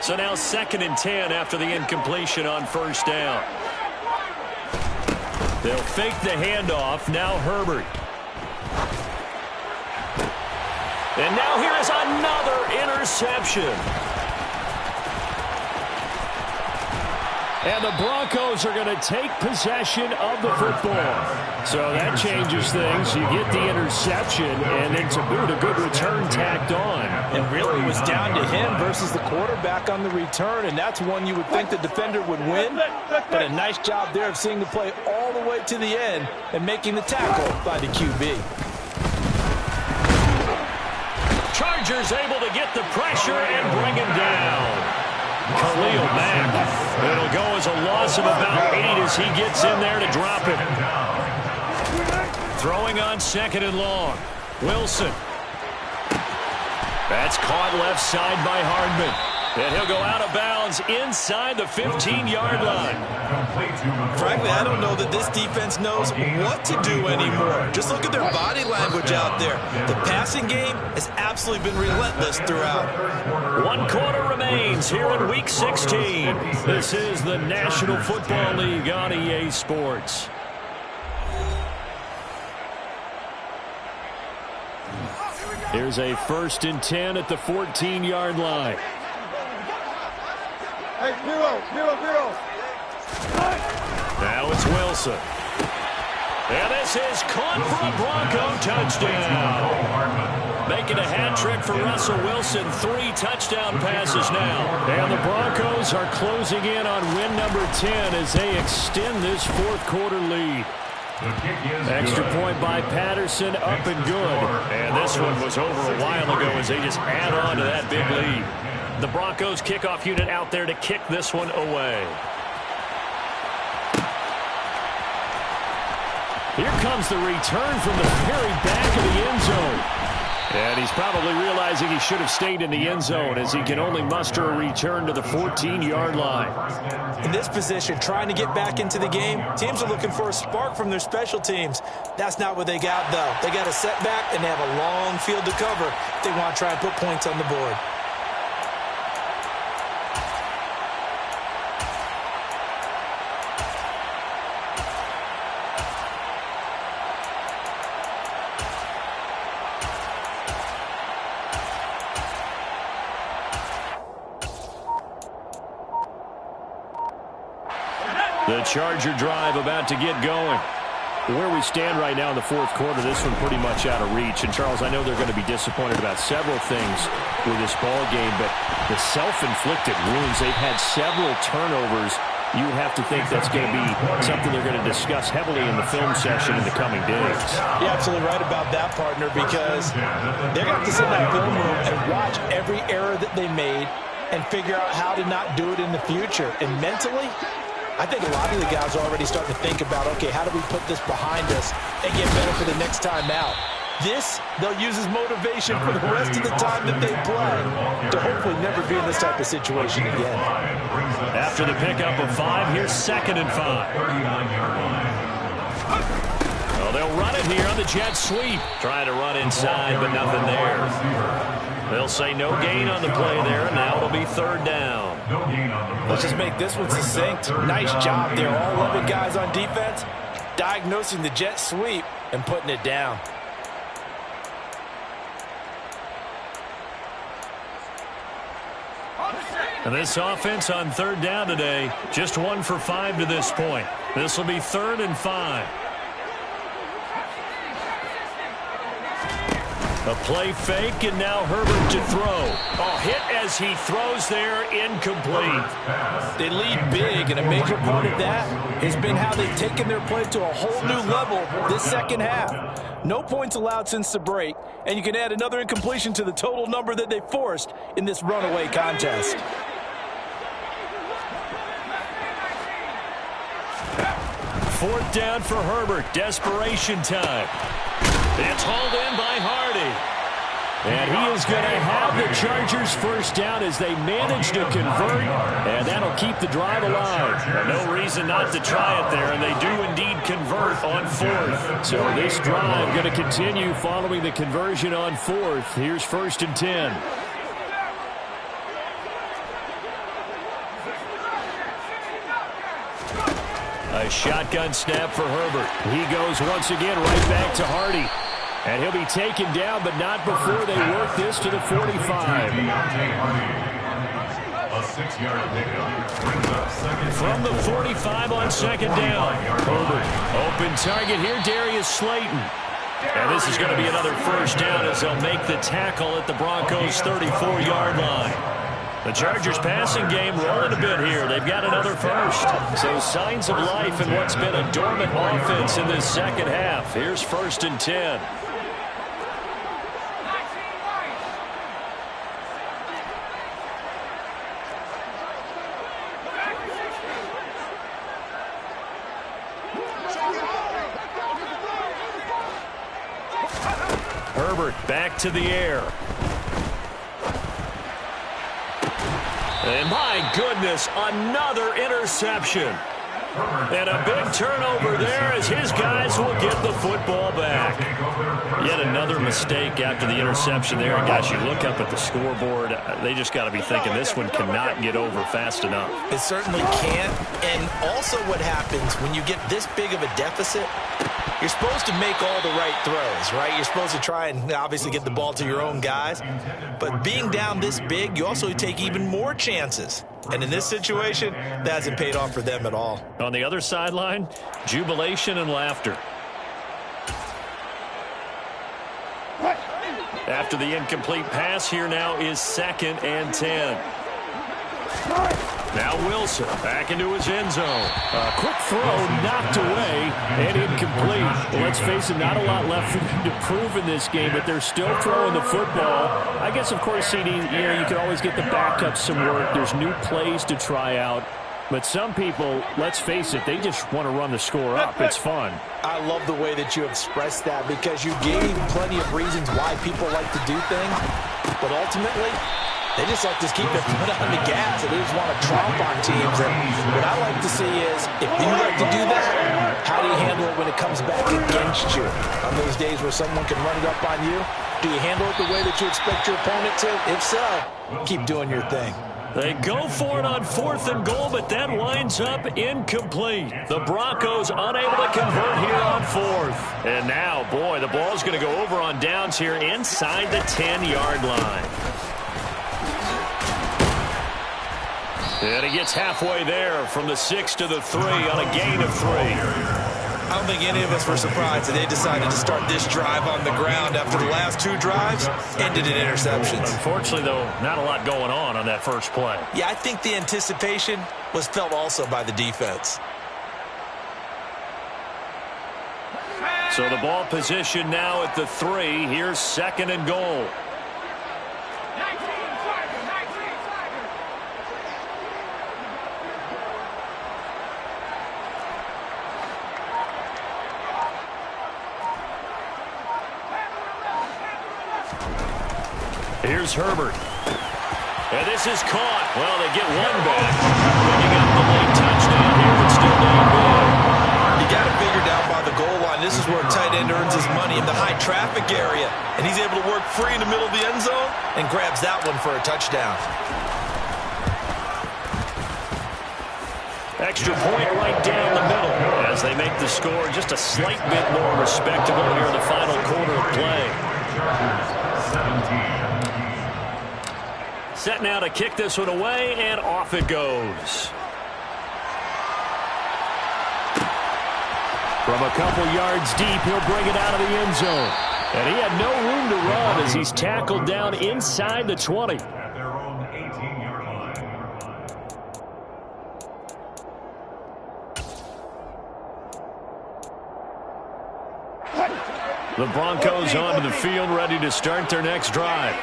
So now 2nd and 10 after the incompletion on first down. They'll fake the handoff. Now Herbert. And now here is another interception. And the Broncos are going to take possession of the football. So that changes things. You get the interception, and then to boot, a good return tacked on. And really it was down to him versus the quarterback on the return, and that's one you would think the defender would win. But a nice job there of seeing the play all the way to the end and making the tackle by the QB. Chargers able to get the pressure and bring him down. Khalil Mack. It'll go as a loss of about 8 as he gets in there to drop it. Throwing on 2nd and long. Wilson. That's caught left side by Hardman. And he'll go out of bounds inside the 15-yard line. Frankly, I don't know that this defense knows what to do anymore. Just look at their body language out there. The passing game has absolutely been relentless throughout. 1 quarter remains here in Week 16. This is the National Football League on EA Sports. Here's a 1st and 10 at the 14-yard line. Hey, zero. Now it's Wilson. And this is caught for a Bronco touchdown. Making a hat trick for Russell Wilson. 3 touchdown passes now. And the Broncos are closing in on win number 10 as they extend this 4th quarter lead. Extra point by Patterson, up and good. And this one was over a while ago as they just add on to that big lead. The Broncos kickoff unit out there to kick this one away. Here comes the return from the very back of the end zone. And he's probably realizing he should have stayed in the end zone as he can only muster a return to the 14-yard line. In this position, trying to get back into the game, teams are looking for a spark from their special teams. That's not what they got, though. They got a setback, and they have a long field to cover if they want to try and put points on the board. The Charger drive about to get going. Where we stand right now in the 4th quarter, this one pretty much out of reach. And, Charles, I know they're going to be disappointed about several things with this ball game, but the self-inflicted wounds, they've had several turnovers. You have to think that's going to be something they're going to discuss heavily in the film session in the coming days. You're absolutely right about that, partner, because they're going to have to sit in that film room and watch every error that they made and figure out how to not do it in the future. And mentally, I think a lot of the guys are already starting to think about, okay, how do we put this behind us and get better for the next time out? This, they'll use as motivation for the rest of the time that they play to hopefully never be in this type of situation again. After the pickup of 5, here's 2nd and 5. Well, they'll run it here on the jet sweep. Trying to run inside, but nothing there. They'll say no gain on the play there, and now it'll be 3rd down. Let's just make this one succinct. Nice job there. All 11 guys on defense diagnosing the jet sweep and putting it down. And this offense on 3rd down today, just 1 for 5 to this point. This will be 3rd and 5. A play fake, and now Herbert to throw. Oh, hit as he throws there, incomplete. They lead big, and a major part of that has been how they've taken their play to a whole new level this 2nd half. No points allowed since the break, and you can add another incompletion to the total number that they forced in this runaway contest. Fourth down for Herbert. Desperation time. It's hauled in by Hardy. And he is going to have the Chargers first down as they manage to convert, and that'll keep the drive alive. No reason not to try it there, and they do indeed convert on 4th. So this drive going to continue following the conversion on 4th. Here's 1st and 10. A shotgun snap for Herbert. He goes once again right back to Hardy. And he'll be taken down, but not before they work this to the 45. A 6-yard pickup brings up 2nd. From the 45 on 2nd down. Herbert, open target here, Darius Slayton. And this is going to be another first down as they'll make the tackle at the Broncos' 34-yard line. The Chargers passing game rolling a bit here. They've got another first. So signs of life in what's been a dormant offense in this 2nd half. Here's 1st and 10. Herbert back to the air. my goodness, another interception. And a big turnover there as his guys will get the football back. Yet another mistake after the interception there. And guys, you look up at the scoreboard, they just got to be thinking this one cannot get over fast enough. It certainly can't. And also what happens when you get this big of a deficit, you're supposed to make all the right throws, right? You're supposed to try and obviously get the ball to your own guys. But being down this big, you also take even more chances. And in this situation, that hasn't paid off for them at all. On the other sideline, jubilation and laughter. After the incomplete pass, here now is 2nd and 10. Now Wilson back into his end zone. A quick throw knocked away and incomplete. Well, let's face it, not a lot left for them to prove in this game, but they're still throwing the football. I guess, of course, CD, you can always get the backups some work. There's new plays to try out. But some people, let's face it, they just want to run the score up. It's fun. I love the way that you expressed that because you gave plenty of reasons why people like to do things. But ultimately, they just like to keep their foot on the gas, and they just want to tromp on teams. And what I like to see is, if you like to do that, how do you handle it when it comes back against you? On those days where someone can run it up on you, do you handle it the way that you expect your opponent to? If so, keep doing your thing. They go for it on 4th and goal, but that winds up incomplete. The Broncos unable to convert here on 4th. And now, boy, the ball's going to go over on downs here inside the 10-yard line. And he gets halfway there from the 6 to the 3 on a gain of 3. I don't think any of us were surprised that they decided to start this drive on the ground after the last 2 drives ended in interceptions. Unfortunately, though, not a lot going on that first play. Yeah, I think the anticipation was felt also by the defense. So the ball position now at the 3. Here's 2nd and goal. Here's Herbert. And this is caught. Well, they get one back. Picking up the late touchdown here, but still down big. You got to figure down by the goal line. This is where a tight end earns his money, in the high traffic area. And he's able to work free in the middle of the end zone and grabs that one for a touchdown. Extra point right down the middle as they make the score just a slight bit more respectable here in the final quarter of play. 17. Set now to kick this one away, and off it goes. From a couple yards deep, he'll bring it out of the end zone. And he had no room to run as he's tackled down inside the 20. At their own 18-yard line. The Broncos onto the field, ready to start their next drive.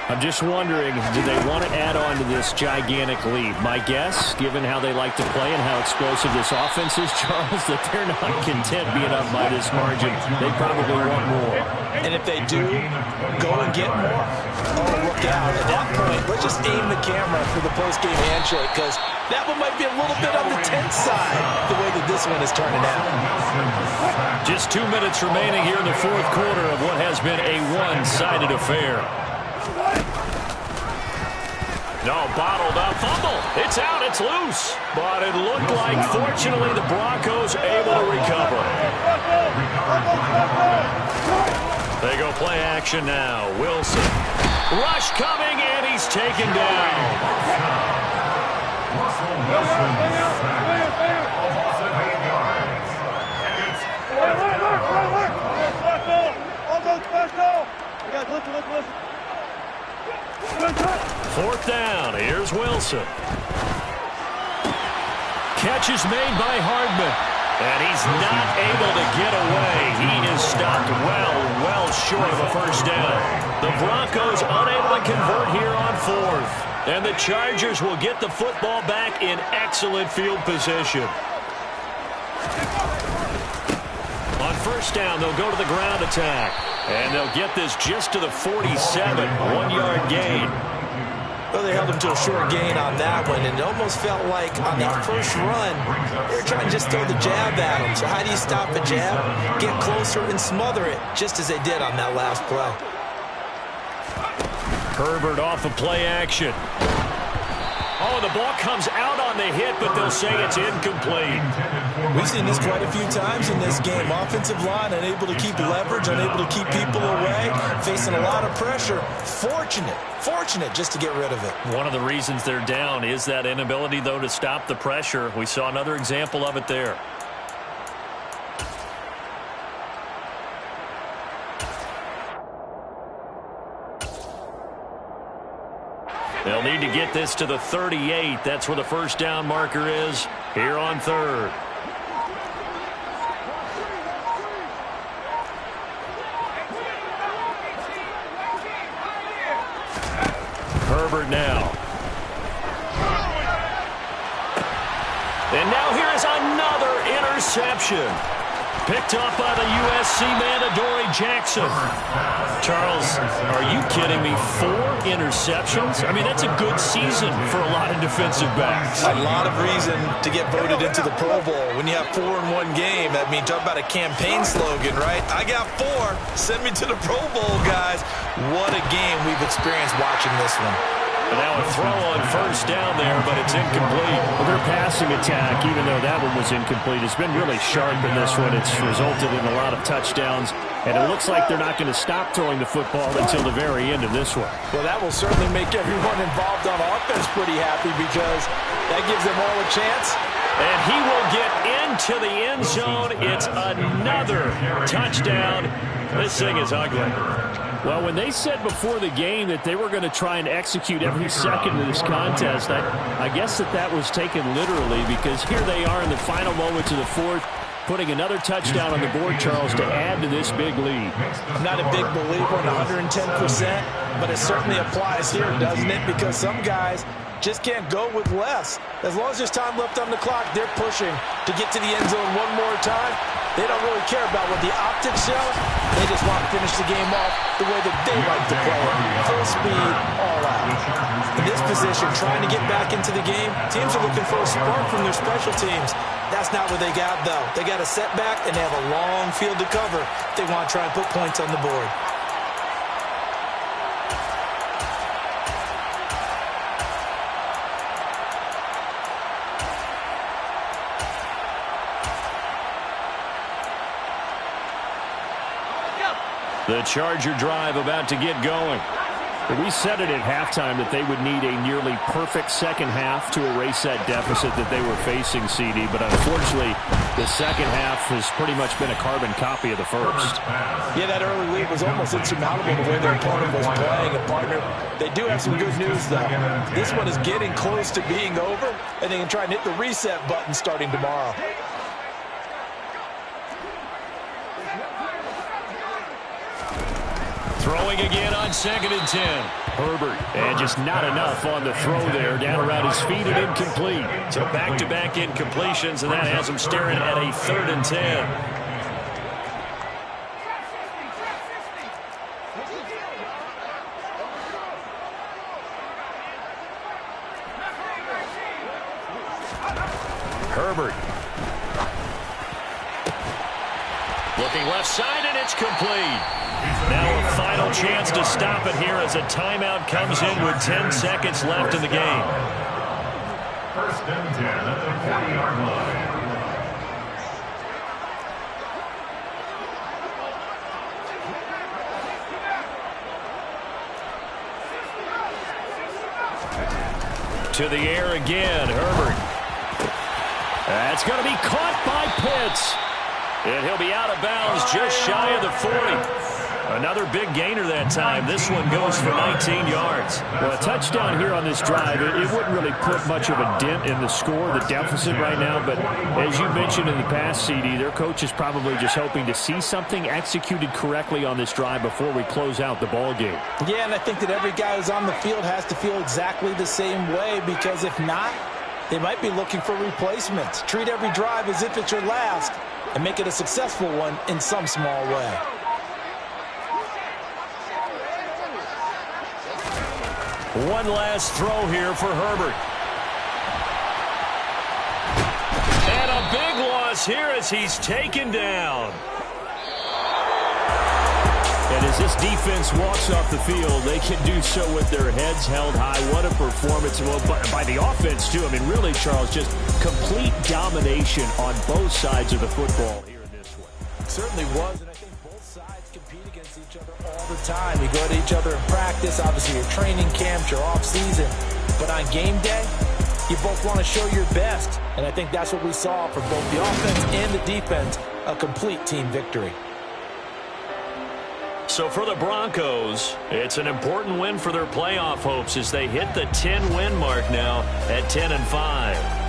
I'm just wondering, do they want to add on to this gigantic lead? My guess, given how they like to play and how explosive this offense is, Charles, that they're not content being up by this margin. They probably want more. And if they do go and get more, oh, look out. At that point, let's just aim the camera for the post-game handshake, because that one might be a little bit on the tense side, the way that this one is turning out. Just 2 minutes remaining here in the 4th quarter of what has been a one-sided affair. No, bottled up fumble. It's out, it's loose. But it looked like, fortunately, the Broncos able to recover. They go play action now. Wilson. Rush coming, and he's taken down. Russell Wilson sacked. Offensive 8 yards. And it's 4th down. Here's Wilson. Catch is made by Hardman. And he's not able to get away. He is stopped well short of a first down. The Broncos unable to convert here on 4th. And the Chargers will get the football back in excellent field position. On first down, they'll go to the ground attack. And they'll get this just to the 47, 1-yard gain. Well, they held him to a short gain on that one, and it almost felt like on that first run, they were trying to just throw the jab at him. So how do you stop a jab? Get closer and smother it, just as they did on that last play. Herbert off of play action. Oh, the ball comes out on the hit, but they'll say it's incomplete. We've seen this quite a few times in this game. Offensive line unable to keep leverage, unable to keep people away, facing a lot of pressure. Fortunate just to get rid of it. One of the reasons they're down is that inability, though, to stop the pressure. We saw another example of it there. They'll need to get this to the 38. That's where the first down marker is here on third. Herbert now. And now here is another interception. Picked up by the USC man, Adoree Jackson. Charles, are you kidding me? 4 interceptions? I mean, that's a good season for a lot of defensive backs. A lot of reason to get voted into the Pro Bowl. When you have 4 in one game, I mean, talk about a campaign slogan, right? I got 4. Send me to the Pro Bowl, guys. What a game we've experienced watching this one. And now a throw on first down there, but it's incomplete. Well, their passing attack, even though that one was incomplete, has been really sharp in this one. It's resulted in a lot of touchdowns, and it looks like they're not going to stop throwing the football until the very end of this one. Well, that will certainly make everyone involved on offense pretty happy because that gives them all a chance. And he will get into the end zone. It's another touchdown. This thing is ugly. Well, when they said before the game that they were going to try and execute every second of this contest, I guess that was taken literally, because here they are in the final moments of the fourth, putting another touchdown on the board, Charles, to add to this big lead. I'm not a big believer in 110%, but it certainly applies here, doesn't it? Because some guys just can't go with less. As long as there's time left on the clock, they're pushing to get to the end zone one more time. They don't really care about what the optics show. They just want to finish the game off the way that they like to play it. Full speed, all out. In this position, trying to get back into the game, teams are looking for a spark from their special teams. That's not what they got, though. They got a setback, and they have a long field to cover if they want to try and put points on the board. The Charger drive about to get going. We said it at halftime that they would need a nearly perfect second half to erase that deficit that they were facing, CD. But unfortunately, the second half has pretty much been a carbon copy of the first. Yeah, that early lead was almost insurmountable the way their opponent was playing. And partner, they do have some good news, though. This one is getting close to being over, and they can try and hit the reset button starting tomorrow. Throwing again on 2nd and 10. Herbert, and just not enough on the throw there. Down around his feet and incomplete. So back-to-back incompletions, and that has him staring at a 3rd and 10. Herbert. Looking left side, and it's complete. Now a final chance to stop it here as a timeout comes in with 10 seconds left in the game. 1st and 10 at the 40-yard line. To the air again, Herbert. That's going to be caught by Pitts. And he'll be out of bounds just shy of the 40. Another big gainer that time. This one goes for 19 yards. Well, a touchdown here on this drive, it wouldn't really put much of a dent in the score, the deficit right now. But as you mentioned in the past, CD, their coach is probably just hoping to see something executed correctly on this drive before we close out the ball game. Yeah, and I think that every guy who's on the field has to feel exactly the same way, because if not, they might be looking for replacements. Treat every drive as if it's your last and make it a successful one in some small way. One last throw here for Herbert. And a big loss here as he's taken down. And as this defense walks off the field, they can do so with their heads held high. What a performance. Well, by the offense, too. I mean, really, Charles, just complete domination on both sides of the football here in this one. Certainly was, and I think both sides compete against each other all the time. You go to each other in practice, obviously your training camps, your off-season. But on game day, you both want to show your best. And I think that's what we saw from both the offense and the defense, a complete team victory. So for the Broncos, it's an important win for their playoff hopes as they hit the 10-win mark now at 10-5.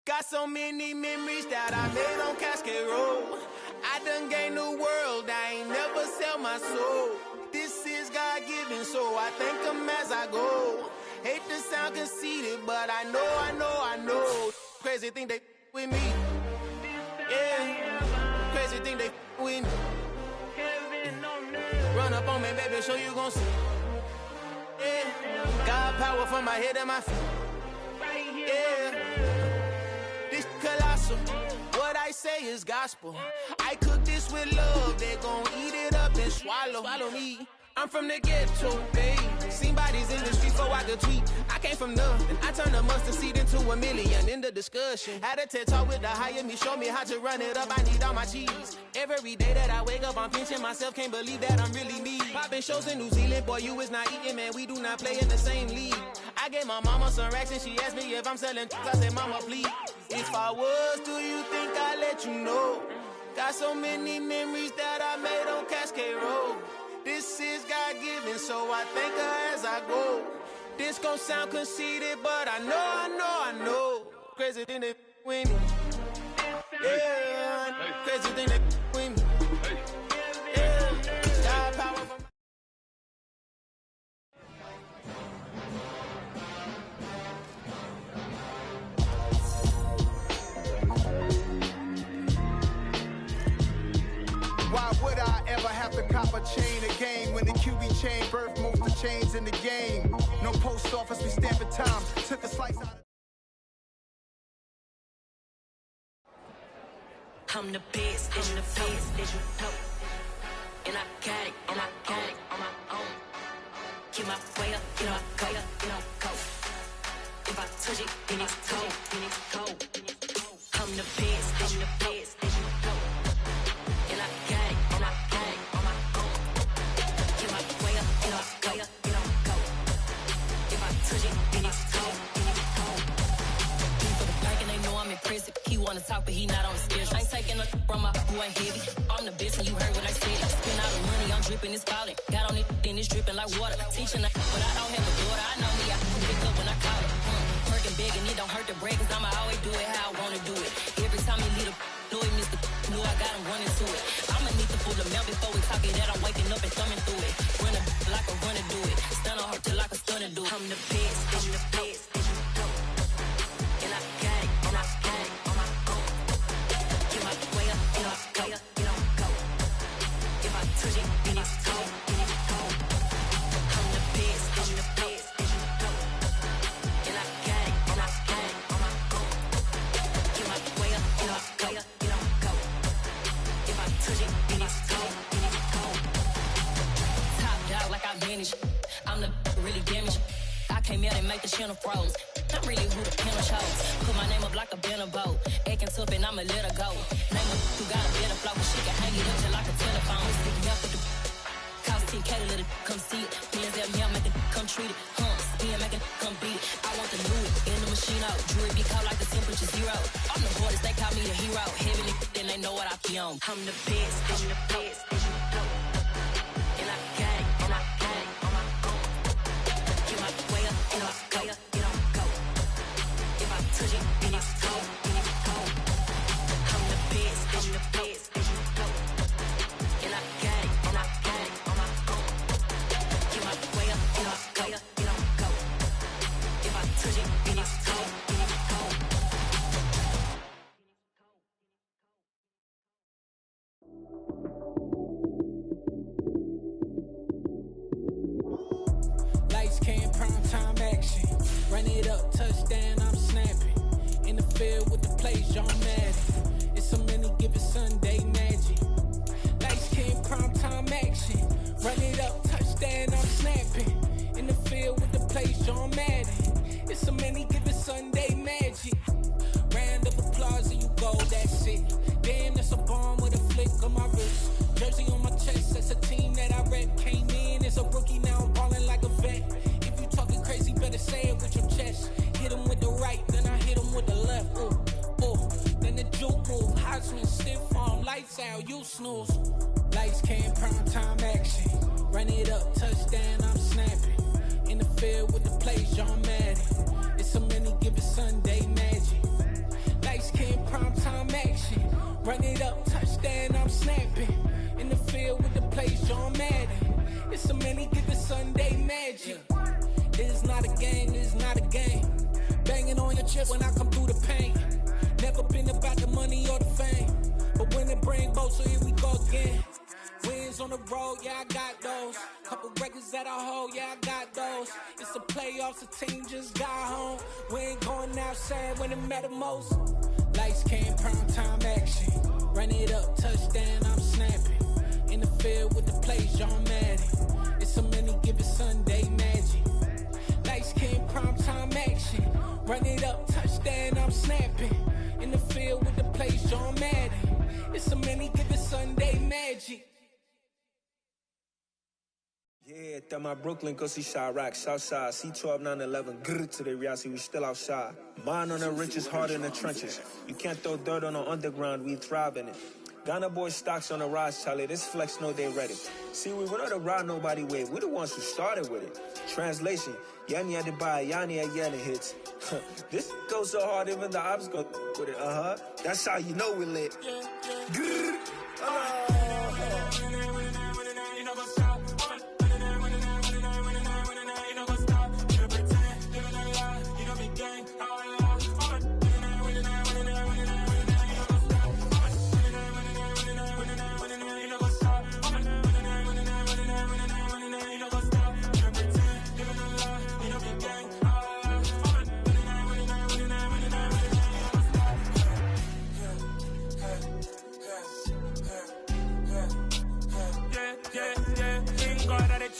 Got so many memories that I made on Cascade Road. I done gained the world, I ain't never sell my soul. This is God-given, so I thank him as I go. Hate to sound conceited, but I know. Crazy thing they with me. Yeah, crazy thing they with me. Run up on me, baby, so you gon' see. Yeah, got power from my head and my feet. Yeah, this colossal. What I say is gospel. I cook this with love. They gon' eat it up and swallow me. I'm from the ghetto, babe. Seen bodies in the streets before I could tweet. I came from nothing. I turned a mustard seed into a million in the discussion. Had a TED talk with the higher me, show me how to run it up. I need all my cheese. Every day that I wake up, I'm pinching myself. Can't believe that I'm really me. Popping shows in New Zealand, boy, you is not eating, man. We do not play in the same league. I gave my mama some racks and she asked me if I'm selling. I said, mama, please. If I was, do you think I'd let you know? Got so many memories that I made on Cascade Road. This is God-given, so I thank her as I go. This gon' sound conceited, but I know. Crazy thing that with me. Yeah, crazy thing that with me. Yeah, God power from Why would I ever have to cop a chain again when the QB chain birthed most of chains in the game? No post office, we stamping time. Took a slice out of... I'm the best, I'm the best, did you know? And I got it on my own. Keep my way up, you know I go. If I touch it, then it's cold. I'm the best, did you know? And I got it on my own. Keep my way up, you know I go. If I touch it, then it's cold. For the bank and they know I'm impressive. He wanna talk, but he not on the schedule. I ain't taking a from my who ain't heavy. I'm the best and you heard what I said. Spend all the money, I'm dripping, it's falling. Got on it, then it's dripping like water. Teaching but I don't have a daughter. I know me, I can pick up when I call it. Working big and it don't hurt to break, cause I'ma always do it how I wanna do it. Every time he lead a know he missed the know I got him running to it. I'ma need to pull the mouth before we talk it that I'm waking up and thumbing through it. Run a like a runner do it. Stun on her till like a stunner do it. I'm the best, did you know? And I got it on my own. Get my way up, you know I go. If I touch it, then it's cold. I'm the best, did you know? And I got it on my own. Get my way up, you know I go. If I touch it, then it's cold. Top dog like I vanished. I'm the really damaged. I came out and make the channel froze. I'm really who the panel chose. Put my name up like a banner boat. Acting tough and I'ma let her go. Name her who got a better flow. She can hang it up just like a telephone. Stick me up with the cost 10K to let it come see it. Hands at me, I'm making come treat it. Spin making come beat it. I want the new in the machine out. Jewelry be cold like the temperature 0. I'm the hardest, they call me the hero. Heavy then they know what I be on. I'm the best, did you know? And I got it on my own. Get my way up, you know I go. If I touch it, then it's cold. I'm the best, did you know? And I got it on my own. Get my way up, you know I go. If I touch it, then it's cold. Lights came, prime time action. Run it up, touchdown, I'm snapping. In the field with the plays, John Madden. It's so many, give it Sunday magic. Lights came, prime time action. Run it up, touchdown, I'm snapping. In the field with the plays, John Madden. It's so many, give it Sunday magic. Round of applause and you go, that's it. Damn, that's a bomb with a flick on my wrist. Jersey on my chest, that's a team that I rep. Came in as a rookie, now I'm ballin' like a vet. If you talking crazy, better say it with your chest. Hit him with the right, then I hit him with the left. Then the juke move, Heisman, stiff arm, lights out, you snooze. Lights came, prime time action. Run it up, touchdown, I'm snapping. In the field with the plays, John Madden. It's so many, give it Sunday magic. Lights came, prime time action. Run it up, touchdown, I'm snapping. In the field with the plays, John Madden. It's so many, give it Sunday magic. This is not a game, this is not a game. Banging on your chest when I come through the pain. Never been about the money or the fame. But when it bring both, so here we go again. Wins on the road, yeah, I got those. Couple records that I hold, yeah, I got those. It's the playoffs, the team just got home. We ain't going out outside when it matter most. Lights came, prime time action. Run it up, touchdown, I'm snapping. In the field with the plays, John Madden. It's so many, give it Sunday magic. Lights came, prime time action. Run it up, touchdown, I'm snapping. In the field with the plays, John Madden. It's so many, give it Sunday magic. Yeah, that my Brooklyn, go see Chirac, Southside, C12, 911, grrr to the reality, we still outside. Mine on the riches, hard in the trenches. You can't throw dirt on the underground, we thrive in it. Ghana boys stocks on the rise, Charlie, this flex know they ready. See, we went on the ride nobody wave, we the ones who started with it. Translation, Yanni had to buy, Yanni had Yanni hits. This goes so hard, even the ops go with it, That's how you know we lit. Grrr,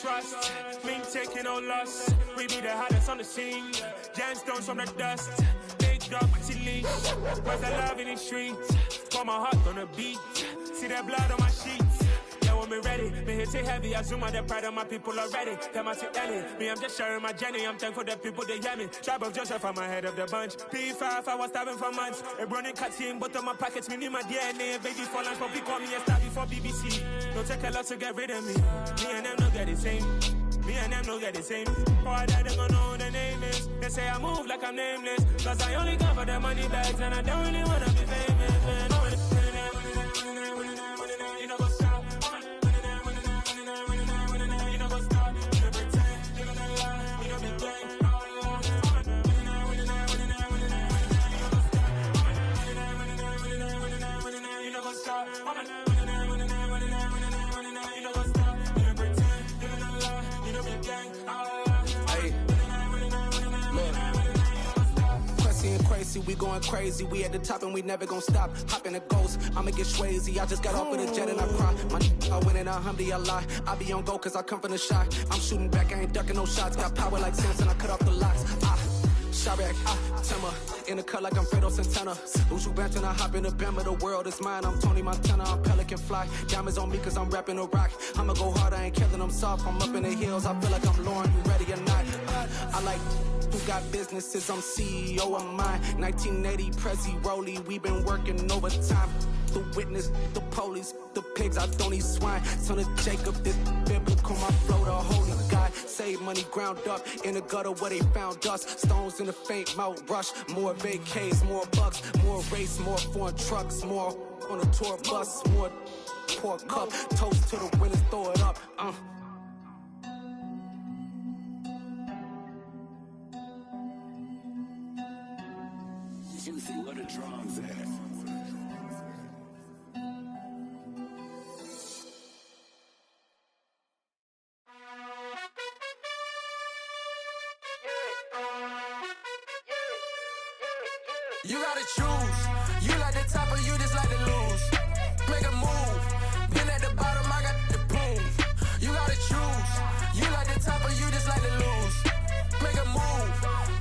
trust, we ain't taking no loss. We be the hottest on the scene. Gemstones from the dust. Big dog, pretty leash. Where's the love in the streets? Got my heart on the beat. See that blood on my sheets. Yeah, when me ready, me hit it heavy. I zoom out the pride of my people already. Them I see Ellie. Me, I'm just sharing my journey. I'm thankful the people they hear me. Tribe of Joseph, I'm ahead of the bunch. P5, I was starving for months. A running cut in, but on my pockets, me need my DNA. Baby for lunch, but call me a star before BBC. Don't take a lot to get rid of me. Me and them no get the same. Me and them no get the same. All that they gonna know the name is. They say I move like I'm nameless. Cause I only come for the money bags and I don't really wanna be famous, man. You know what's up? You know what's up? You pretend, you know lie, you know be gang. You know what's up? Crazy, we going crazy, we at the top and we never gonna stop. Hop in a ghost, I'ma get swayzy. I just got off with a jet and I cry. I win in alhamdulillah. I be on go cause I come from the shot. I'm shooting back, I ain't ducking no shots. Got power like Samson, I cut off the locks. Shabak, Timmer, in the cut like I'm Fredo Santana. Uju Banton, I hop in the Bama, the world is mine. I'm Tony Montana, I'm Pelican Fly. Diamonds on me cause I'm rapping a rock. I'ma go hard, I ain't killing them soft. I'm up in the hills, I feel like I'm Lauren, you ready or not? I like who got businesses, I'm CEO of mine. 1980 Prezi Rolly, we been working overtime. The witness, the police, the pigs, I don't eat swine. Son of Jacob, this biblical, my flow, the holy God. Save money ground up in the gutter where they found us. Stones in the faint mouth rush. More vacays, more bucks, more race, more foreign trucks, more on a tour bus, more pour cup. Toast to the winners, throw it up. You see what a drum's at. You gotta choose. You like the top or you just like to lose. Make a move. Been at the bottom, I got the prove. You gotta choose. You like the top or you just like to lose. Make a move.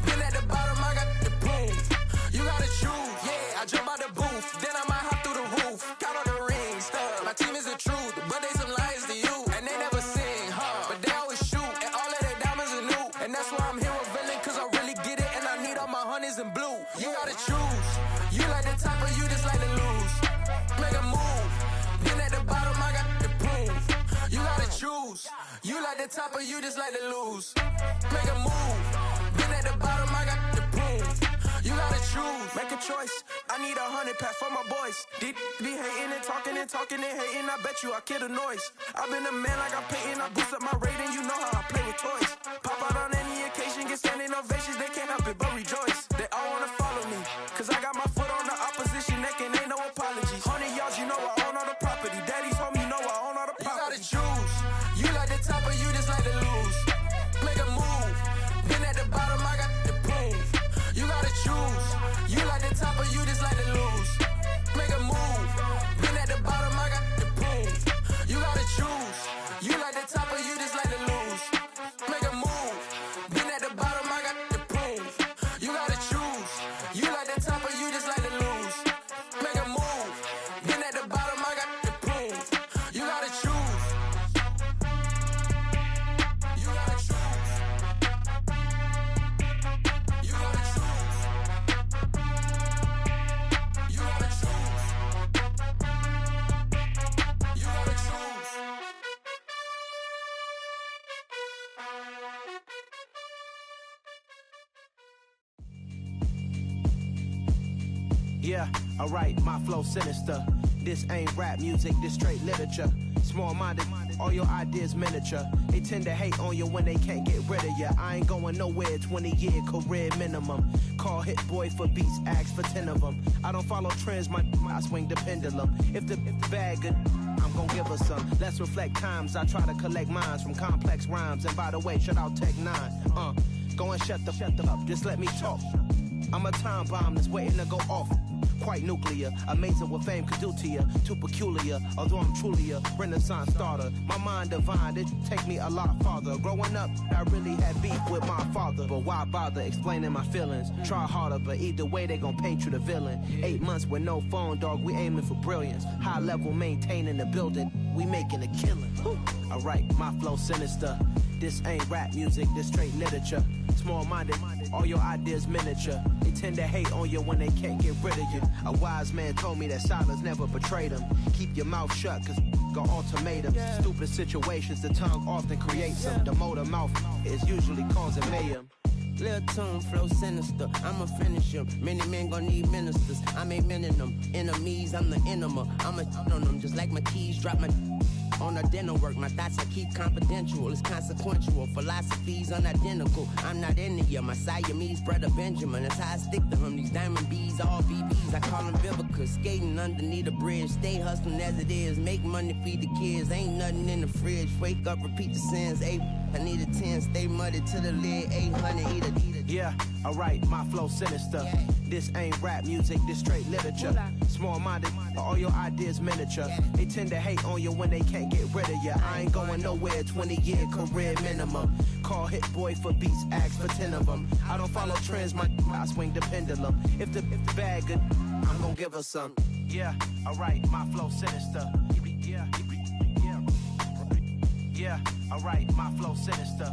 Been at the bottom, I got the prove. You gotta choose. Yeah, I jump out the booth. Then I might hop through the roof. Count on the rings. My team is the truth, but they some liars to you. And they never sing, but they always shoot. And all of their diamonds are new. And that's why I'm here with Villain, cause I really get it. And I need all my honeys in blue. You gotta choose. You like the top or you just like to lose. Make a move. Been at the bottom, I got the proof. You gotta choose. You like the top or you just like to lose. Make a move. Been at the bottom, I got the proof. You gotta choose. Make a choice. I need 100 pack for my boys. Deep be hating and talking and hating. I bet you I kill the noise. I've been a man like I'm Peyton. I boost up my rating. You know how I play with toys. Pop out on any occasion, get standing ovations. They can't help it but rejoice. They all wanna follow me, cause I got my foot on the opposition neck and ain't no apologies. 100 yards, you know I own all the property. Daddy's home, you know I own all the property. You gotta choose. You like the top or you just like to lose. Make a move. Been at the bottom, I got the proof. You gotta choose. Yeah, alright, my flow sinister. This ain't rap music, this straight literature. Small-minded, all your ideas miniature. They tend to hate on you when they can't get rid of you. I ain't going nowhere, 20-year career minimum. Call Hit Boy for beats, ask for 10 of them. I don't follow trends, I swing the pendulum. If the bag good, I'm gon' give her some. Let's reflect times, I try to collect minds from complex rhymes. And by the way, shout out Tech 9. Go and shut the up, just let me talk. I'm a time bomb that's waiting to go off. Quite nuclear, amazing what fame could do to you. Too peculiar, although I'm truly a Renaissance starter. My mind divine, it take me a lot farther. Growing up, I really had beef with my father. But why bother explaining my feelings? Try harder, but either way they gon' paint you the villain. 8 months with no phone, dog, we aiming for brilliance. High level maintaining the building, we making a killing. Alright, my flow sinister. This ain't rap music, this straight literature. Small-minded, all your ideas miniature. They tend to hate on you when they can't get rid of you. A wise man told me that silence never betrayed him. Keep your mouth shut, cause got ultimatums. Stupid situations, the tongue often creates them. The motor mouth is usually causing mayhem. Lil' tune, flow sinister, I'ma finish him. Many men gon' need ministers, I'm a men in them. Enemies, I'm the enema, I'ma on them. Just like my keys, drop my on a dinner work. My thoughts I keep confidential, it's consequential. Philosophies unidentical, I'm not in ya. My Siamese brother Benjamin, that's how I stick to him. These diamond bees, all BBs, I call them Vivica. Skating underneath a bridge, stay hustling as it is. Make money, feed the kids, ain't nothing in the fridge. Wake up, repeat the sins, I need a 10, stay muddy to the lid, 800, eat a. Yeah, alright, my flow sinister. This ain't rap music, this straight literature. Small-minded, all your ideas miniature. They tend to hate on you when they can't get rid of you. I ain't going nowhere, 20-year career minimum. Call Hit Boy for beats, ask for 10 of them. I don't follow trends, I swing the pendulum. If the bag good, I'm gon' give her some. Yeah, alright, my flow sinister. Yeah, alright, my flow sinister.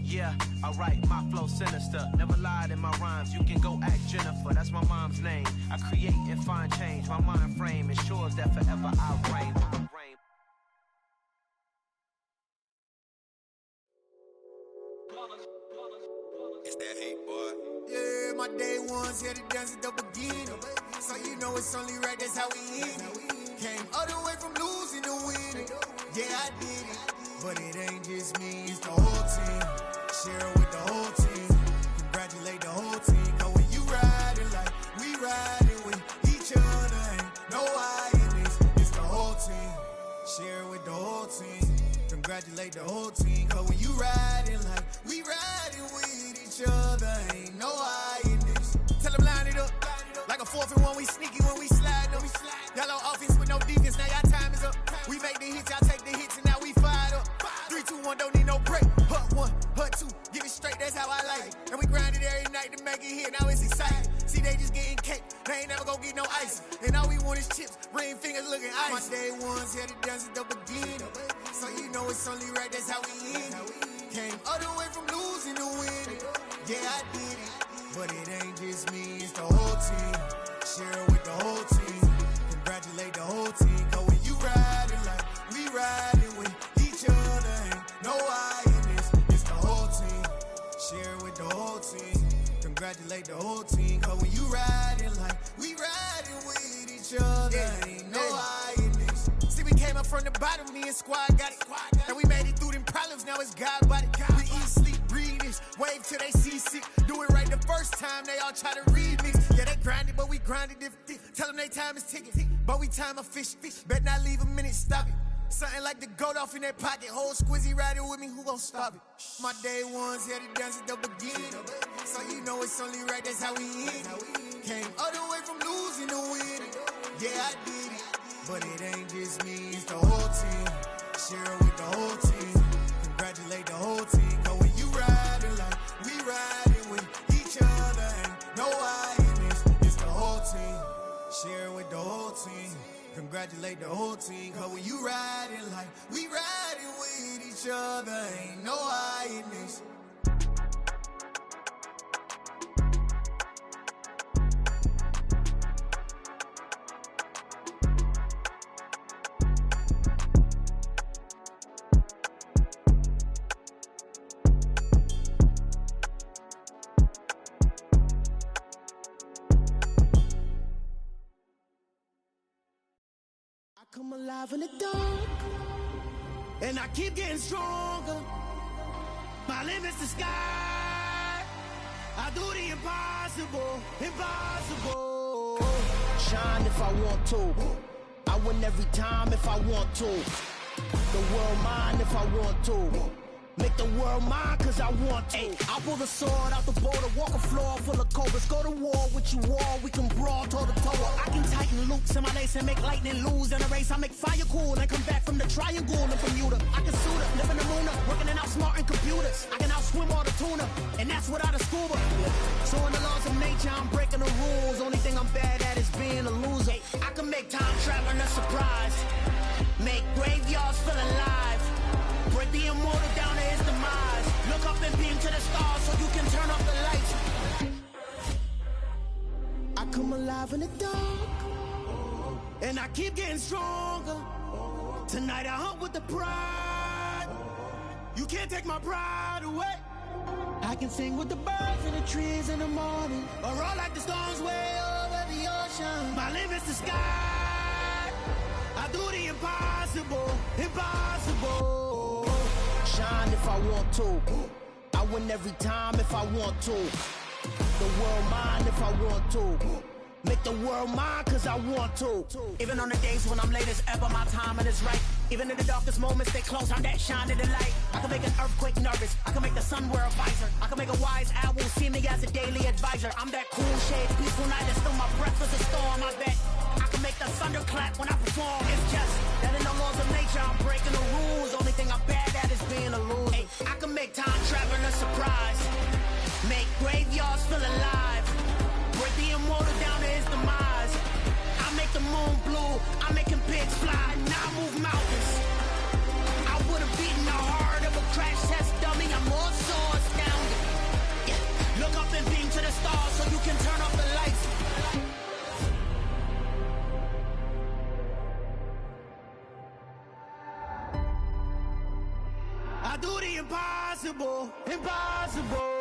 Yeah, alright, my flow sinister. Never lied in my rhymes, you can go ask Jennifer. That's my mom's name. I create and find change. My mind frame ensures that forever I reign. It's that hate, boy. Yeah, my day ones here to dance at the beginning. So you know it's only right, that's how we end it. Came all the way from losing to winning. Yeah, I did it. But it ain't just me, it's the whole team. Share with the whole team. Congratulate the whole team. Cause when you riding like we riding with each other, ain't no I in this. It's the whole team. Share with the whole team. Congratulate the whole team. Cause when you riding like we riding with each other, ain't no I in this. Tell them line it up. Like a 4th and 1, we sneaky when we slide up. Y'all on offense with no defense, now y'all time is up. We make the hits, y'all take the hits, and now we fired up. 3, 2, 1, don't need no break. Hut 1, hut 2, get it straight, that's how I like it. And we grind it every night to make it hit, now it's exciting. See, they just getting cake, they ain't never gonna get no ice. And all we want is chips, ring fingers looking ice. My day ones here to dance at the beginning. So you know it's only right, that's how we end it. Came all the way from losing to winning. Yeah, I did it. But it ain't just me, it's the whole team. Share with the whole team. Congratulate the whole team. Cause when you riding like we riding with each other, ain't no I in this. It's the whole team. Share with the whole team. Congratulate the whole team. Cause when you riding like we riding with each other, ain't no I in this. See, we came up from the bottom, me and squad got it. And we made it through them problems, now it's God body. We eat, sleep, breathe this, wave till they see sick. Do it right the first time, they all try to remix. Yeah, they grinded, but we grinded different. Tell them they time is ticking, but we time a fish. Bet not leave a minute, stop it. Something like the goat off in that pocket. Whole squizzy riding with me, who gon' stop it? My day ones here to dance at the beginning. So you know it's only right, that's how we end it. Came all the way from losing to winning. Yeah, I did it. But it ain't just me, it's the whole team. Share with the whole team. Congratulate the whole team. Cause when you riding like we riding with each other, ain't no I in this. It's the whole team. Share with the whole team. Congratulate the whole team. Cause when you riding like we riding with each other, ain't no I in this. alive in the dark, and I keep getting stronger. My limit's the sky. I do the impossible, impossible. Shine if I want to. I win every time if I want to. The world mine if I want to. Make the world mine cause I want to. I pull the sword out the border, walk a floor full of cobras. Go to war with you all, we can brawl toe to toe. I can tighten loops in my lace and make lightning lose in a race. I make fire cool and come back from the triangle in Bermuda. I can suit up, live in the moon up, working and outsmarting computers. I can outswim all the tuna, and that's without a scuba. So in the laws of nature, I'm breaking the rules. Only thing I'm bad at is being a loser. I can make time traveling a surprise, make graveyards feel alive, break the immortal down to his demise. Look up and beam to the stars so you can turn off the lights. I come alive in the dark, and I keep getting stronger. Tonight I hunt with the pride. You can't take my pride away. I can sing with the birds and the trees in the morning, or roll like the storms way over the ocean. My limit's the sky. I do the impossible, impossible. Shine if I want to. I win every time if I want to. The world mine if I want to. Make the world mine cause I want to. Even on the days when I'm late as ever, my timing is right. Even in the darkest moments, stay close, I'm that shine in the light. I can make an earthquake nervous, I can make the sun wear a visor. I can make a wise owl see me as a daily advisor. I'm that cool shade, peaceful night, and still my breath is a storm, I bet. I can make the thunder clap when I perform. It's just that in the laws of nature, I'm breaking the rules. Only thing I'm bad at is being a loser. I can make time traveling a surprise, make graveyards feel alive, break the immortal down to his demise. I make the moon blue, I'm making pigs fly. Now I move mountains. I would have beaten the heart of a crash test dummy. I'm more so astounded. Yeah. Look up and beam to the stars so you can turn off the lights. I do the impossible, impossible.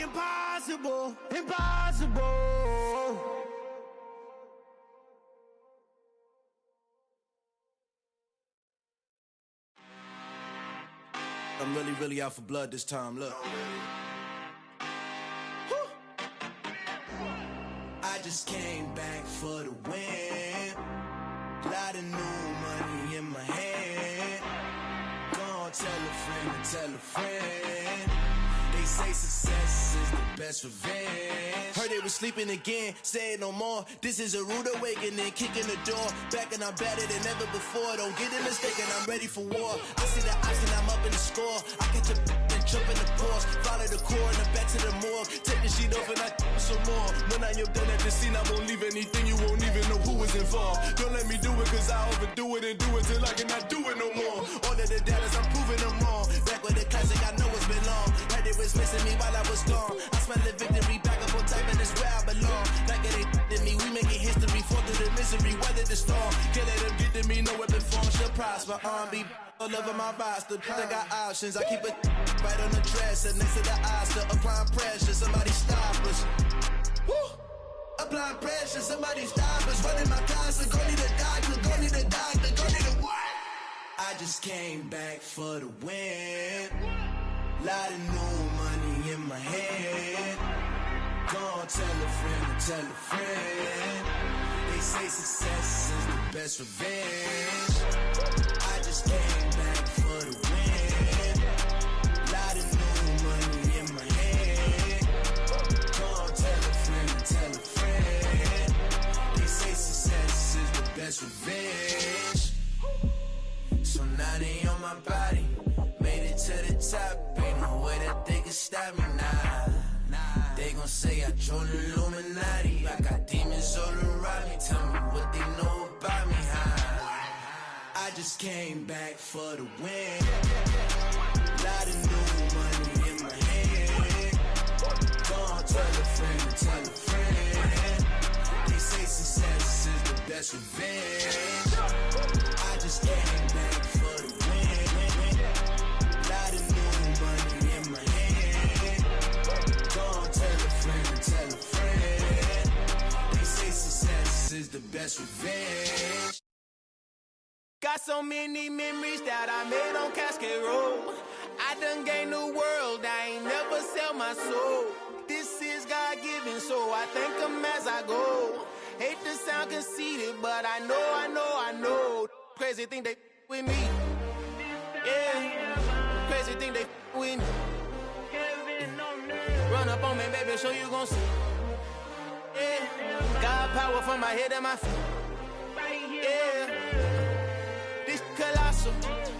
Impossible, impossible. I'm really out for blood this time, look. I just came back for the win. Lot of new money in my hand. Gonna tell a friend and tell a friend. They say success is the best revenge. Heard they was sleeping again, say it no more. This is a rude awakening, kicking the door. Back and I'm better than ever before. Don't get it mistaken, I'm ready for war. I see the option, I'm up in the score. I catch a and jump in the course. Follow the core and then back to the morgue. Take the sheet off and I some more. When I am done at the scene, I won't leave anything. You won't even know who was involved. Don't let me do it cause I overdo it and do it till I cannot do it no more. All of the doubters, I'm proving them wrong. Back with the classic, I know it's been long. Heard it was missing me while I was gone. I smell the victory back up on top and it's where I belong. Like it ain't to me, we making history. Fall through the misery, weather the storm. Can't let them get to me, no weapon form shall prosper. Be all over my roster, I got options. I keep it right on the dresser, next to the Oscar. Applying pressure, somebody stop us. Woo! Applying pressure, somebody stop us. Running my closet, go need a doctor, go need a doctor, go need a what? I just came back for the win. Lot of new money in my hand. Gonna tell a friend and tell a friend. They say success is the best revenge. I just came back for the win. Lot of new money in my hand. Gonna tell a friend and tell a friend. They say success is the best revenge. So now they on my body. Made it to the top. Ain't no way that they can stop me now. They gon' say I joined the Illuminati. I got demons all around me. Tell me what they know about me, huh? I just came back for the win. is the best revenge. Got so many memories that I made on Cascade Road. I done gained the world, I ain't never sell my soul. This is God-given, so I thank him as I go. Hate to sound conceited, but I know. Crazy thing they with me. Yeah, crazy thing they with me. Run up on me, baby, show you gon' see. Yeah, God power from my head and my feet. Yeah, this colossal.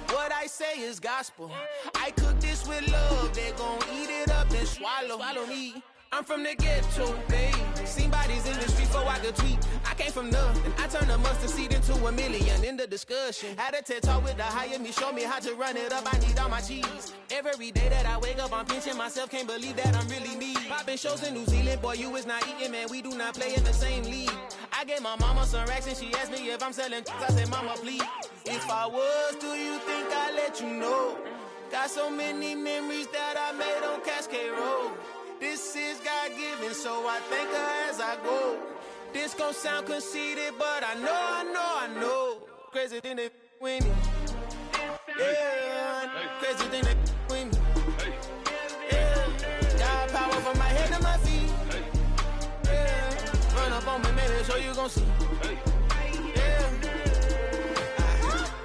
What I say is gospel. I cook this with love. They gon' eat it up and swallow me. I'm from the ghetto, babe. Seen bodies in the street before I could tweet. I came from nothing. I turned a mustard seed into $1 million in the discussion. Had a TED talk with the hire me, show me how to run it up. I need all my cheese. Every day that I wake up, I'm pinching myself. Can't believe that I'm really me. Popping shows in New Zealand, boy, you is not eating, man. We do not play in the same league. I gave my mama some racks and she asked me if I'm selling. I said, mama, please. If I was, do you think I'd let you know? Got so many memories that I made on Cascade Road. This is God-given, so I thank her as I go. This gon' sound conceited, but I know. Crazy thing they with me. Yeah, crazy thing they with me. Yeah, got power from my head to my feet. Yeah, run up on me, maybe so you gon' see. Yeah.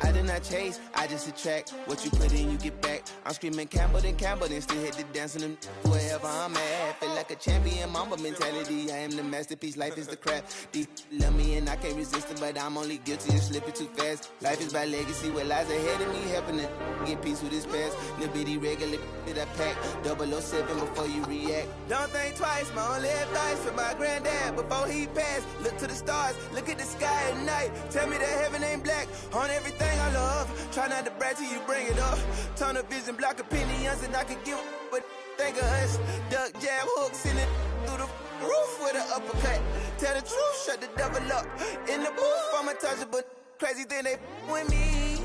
I did not chase, I just attract. What you put in, you get back. I'm screaming Campbell, then still hit the dance and wherever I'm at. Feel like a champion, mamba mentality. I am the masterpiece, life is the crap. Deep love me and I can't resist it, but I'm only guilty of slipping too fast. Life is by legacy, what lies ahead of me, helping to get peace with this past. Little bitty regular that I pack, 007 before you react. Don't think twice, my only advice for my granddad before he passed. Look to the stars, look at the sky at night. Tell me that heaven ain't black on everything I love. Try not to brag till you bring it up. Tunnel vision, block opinions, and I could give but think of us. Duck, jab, hooks in it through the roof with an uppercut. Tell the truth, shut the devil up. In the booth, I'm untouchable. Crazy thing they with me.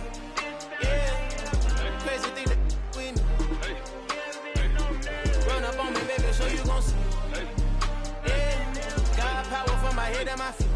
Yeah, crazy thing they with me. Run up on me, baby, so you gon' see. Yeah, got power from my head and my feet.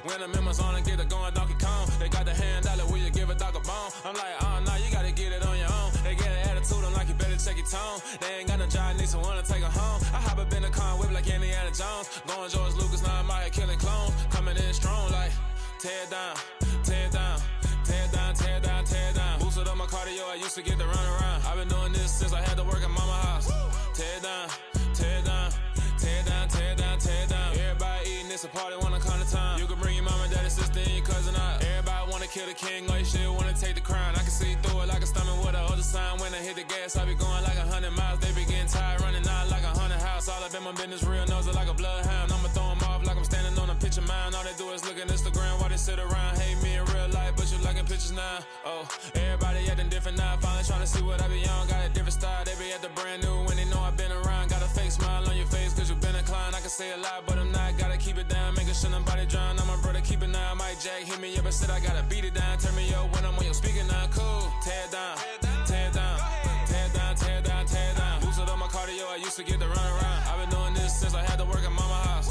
When the members on and get it going Donkey Kong, they got the hand dollar, will you give a dog a bone? I'm like, oh no, you gotta get it on your own. They get an attitude, I'm like, you better check your tone. They ain't got no job, need someone to take her home. I hop up in the car, whip like Indiana Jones. Going George Lucas, now I'm out here killing clones. Coming in strong like, tear down, tear down, tear down, tear down, tear down. Boosted up my cardio, I used to get to run around. I've been doing this since I had to work at mama house. Tear down, tear down, tear down, tear down, tear down. Everybody eating, it's a party, wanna come to time. You can bring your mama, daddy, sister, and your cousin out. Everybody wanna kill the king, or you shit wanna take the crown. I can see through it like a stomach with a other sign. When I hit the gas, I be going like 100 miles. They be getting tired, running out like 100 house. All up in my business, real nose it like a bloodhound. I'ma throw 'em off like I'm standing on a picture mound. All they do is look at Instagram while they sit around. Hate me in real life, but you liking pictures now. Oh, everybody acting different now. Finally trying to see what I be on. Got a different style, they be at the brand new when they know I've been around. Got a fake smile on your face, cause you been inclined. I can say a lot, but I'm not. Gotta keep it down, making sure nobody drown. I'm a brother, keep it now. Mike Jack hit me up and said I gotta beat it down. Turn me up when I'm on your speaker now. Cool, tear down, tear down, tear down, tear down, tear down. Boosted up my cardio, I used to get to run around. I've been doing this since I had to work at mama house.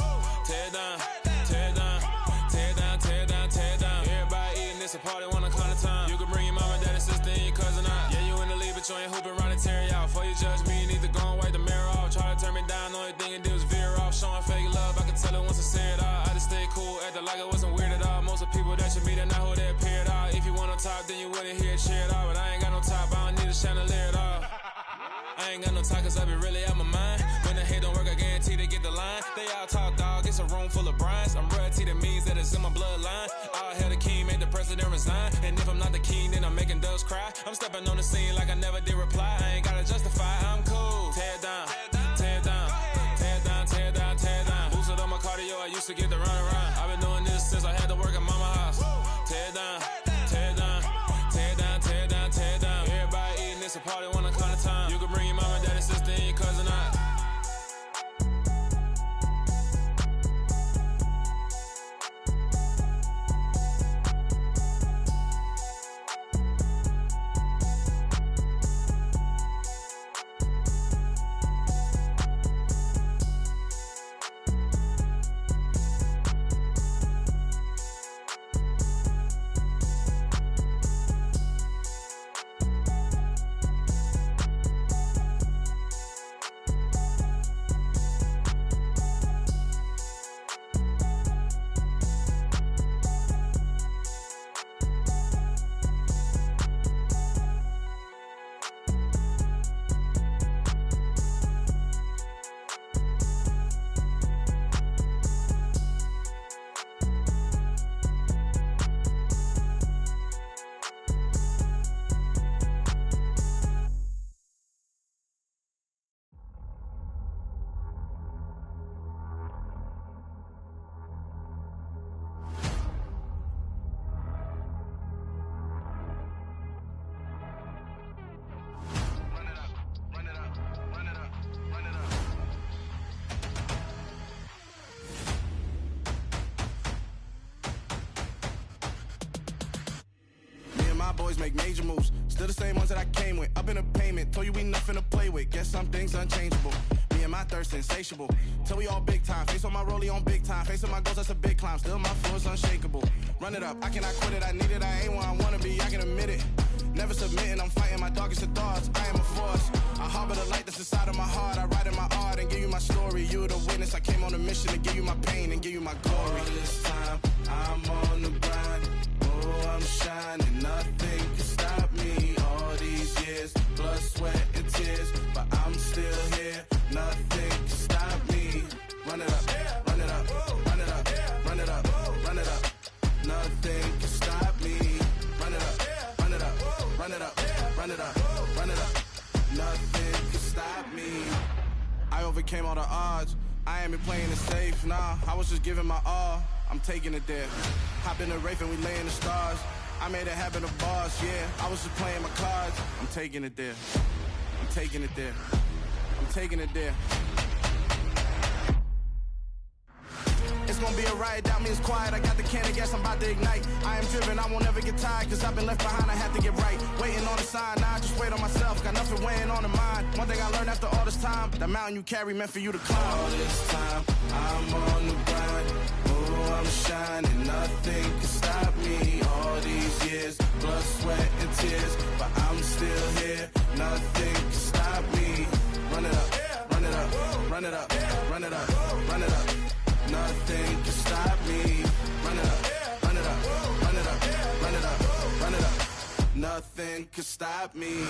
Tear down, tear down, tear down, tear down, tear down. Everybody eating, it's a party, wanna come to time. You can bring your mama, daddy, sister, and your cousin out. Yeah, you in the league, but you ain't hooping around and tear you out. Before you judge me, you need to go and wipe the mirror off. Try to turn me down, only thing it did was veer off. Showing fake love, I can tell it once I say it all. I just stay cool, acting like it wasn't weird at all. Most of the people that you meet are not who they appear at all. If you want on top, then you wouldn't hear it cheer at all. But I ain't got no top, I don't need a chandelier at all. I ain't got no time, cause I be really out my mind. When the hate don't work, I guarantee they get the line. They all talk, dog, it's a room full of brines. I'm royalty, that means that it's in my bloodline. All hell the king, made the president resign. And if I'm not the king, then I'm making doves cry. I'm stepping on the scene like I never did reply. I ain't gotta justify, I'm cool. Tear down, tear down. my boys make major moves. Still the same ones that I came with. Up in a payment, told you we nothing to play with. Guess some things unchangeable. Me and my thirst insatiable. Till we all big time. Face on my rollie on big time. Face on my goals, that's a big climb. Still my flow is unshakable. Run it up, I cannot quit it. I need it, I ain't where I wanna be, I can admit it. Never submitting, I'm fighting my darkest of thoughts. I am a force. I harbor the light that's inside of my heart. I write in my art and give you my story. You the witness. I came on a mission to give you my pain and give you my glory. All this time, I'm on the grind. Oh, I'm shining. Nothing can stop me. All these years, blood, sweat, and tears. But I'm still here. Nothing can stop me. Run it up, run it up, run it up, run it up, run it up. Nothing can stop me. Run it up, run it up, run it up, run it up, run it up. Nothing can stop me. I overcame all the odds. I ain't been playing it safe, nah. I was just giving my all. I'm taking it there. Hop in the Wraith and we lay in the stars. I made it happen to boss, yeah. I was just playing my cards. I'm taking it there. I'm taking it there. I'm taking it there. It's gonna be a riot, doubt me it's quiet. I got the can of gas, I'm about to ignite. I am driven, I won't ever get tired, cause I've been left behind, I have to get right. Waiting on the sign, now I just wait on myself. Got nothing weighing on the mind. One thing I learned after all this time, the mountain you carry meant for you to climb. All this time, I'm on the grind. Oh, I'm shining, nothing can stop me. All these years, blood, sweat, and tears. But I'm still here, nothing can stop me. Run it up, run it up, run it up, run it up, run it up. Nothing can stop me. Run it up, run it up, run it up, run it up, run it up. Nothing can stop me.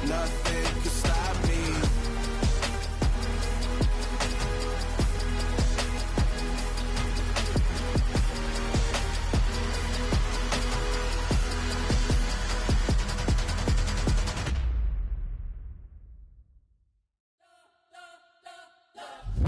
Nothing can stop me.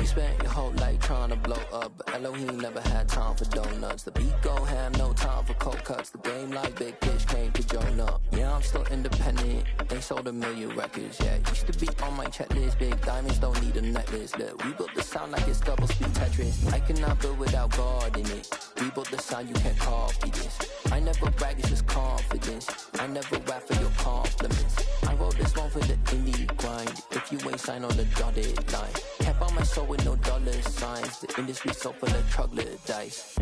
Spent your whole life trying to blow up, but Elohim never had time for donuts. The beat go ham, no time for cold cuts. The game like Big Fish came to Jonah. Yeah, I'm still independent. They sold 1 million records. Yeah, used to be on my checklist. Big diamonds don't need a necklace. Look, we built the sound like it's double speed Tetris. I cannot build without God in it. We built the sound, you can't copy this. I never brag, it's just confidence. I never rap for your compliments. I wrote this one for the indie grind. If you ain't signed on the dotted line, can't buy my soul with no dollar signs. The industry so full of troglodytes.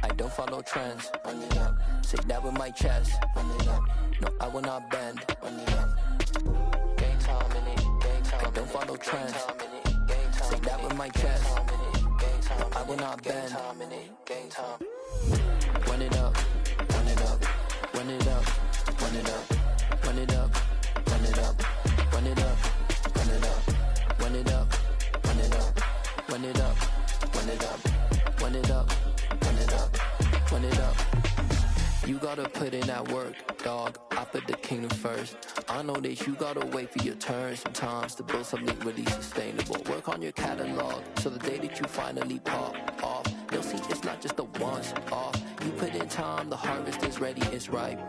I don't follow trends. Run it up. Say that with my chest. Run it up. No, I will not bend. Run it up. Game time in it. Game time. I don't follow trends. Say that with my chest. No, I will not bend. Game time. Run it up. Run it up. Run it up. Run it up. Run it up. Run it up. Run it up. Run it up. Run it up. Run it up. Run it up. Run it up. Run it up. Run it up. Run it up. You gotta put in that work, dog. I put the kingdom first. I know that you gotta wait for your turn sometimes to build something really sustainable. Work on your catalog, so the day that you finally pop off, you'll see it's not just a once off. You put in time, the harvest is ready, it's ripe.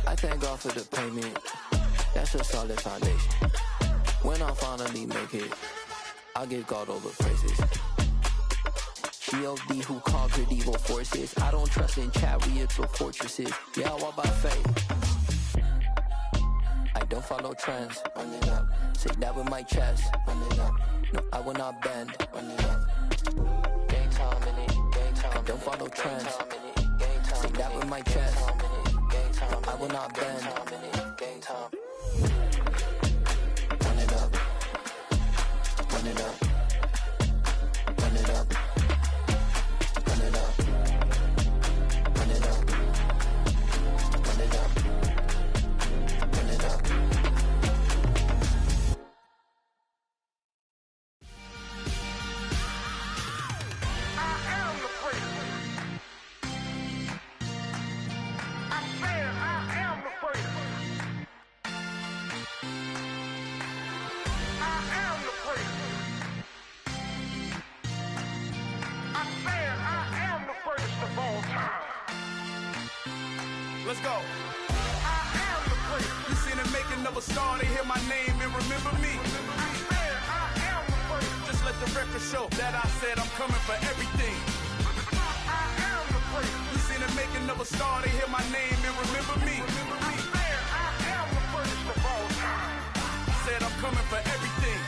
I thank God for the payment. That's a solid foundation. When I finally make it, I'll give God all the praises. G.O.D. who conquered evil forces. I don't trust in chariots or fortresses. Yeah, I walk by faith. I don't follow trends. Run it up. Say that with my chest. Run it up. No, I will not bend. Run it up. Game time in it. Game time. I don't follow trends. Say that with my chest. No, I will not bend. Game time. Run it up. Run it up. Run it up. Run it up. Run it up. Run it up. Run it up. I am the prince. I said I am the prince. I am the prince. I said I am the greatest of all time. Let's go. I am the prince. You seen it making of a star, they hear my name and remember me. Just let the record show that I said I'm coming for everything. You seen the making of a star, they hear my name and remember me. Said I'm coming for everything.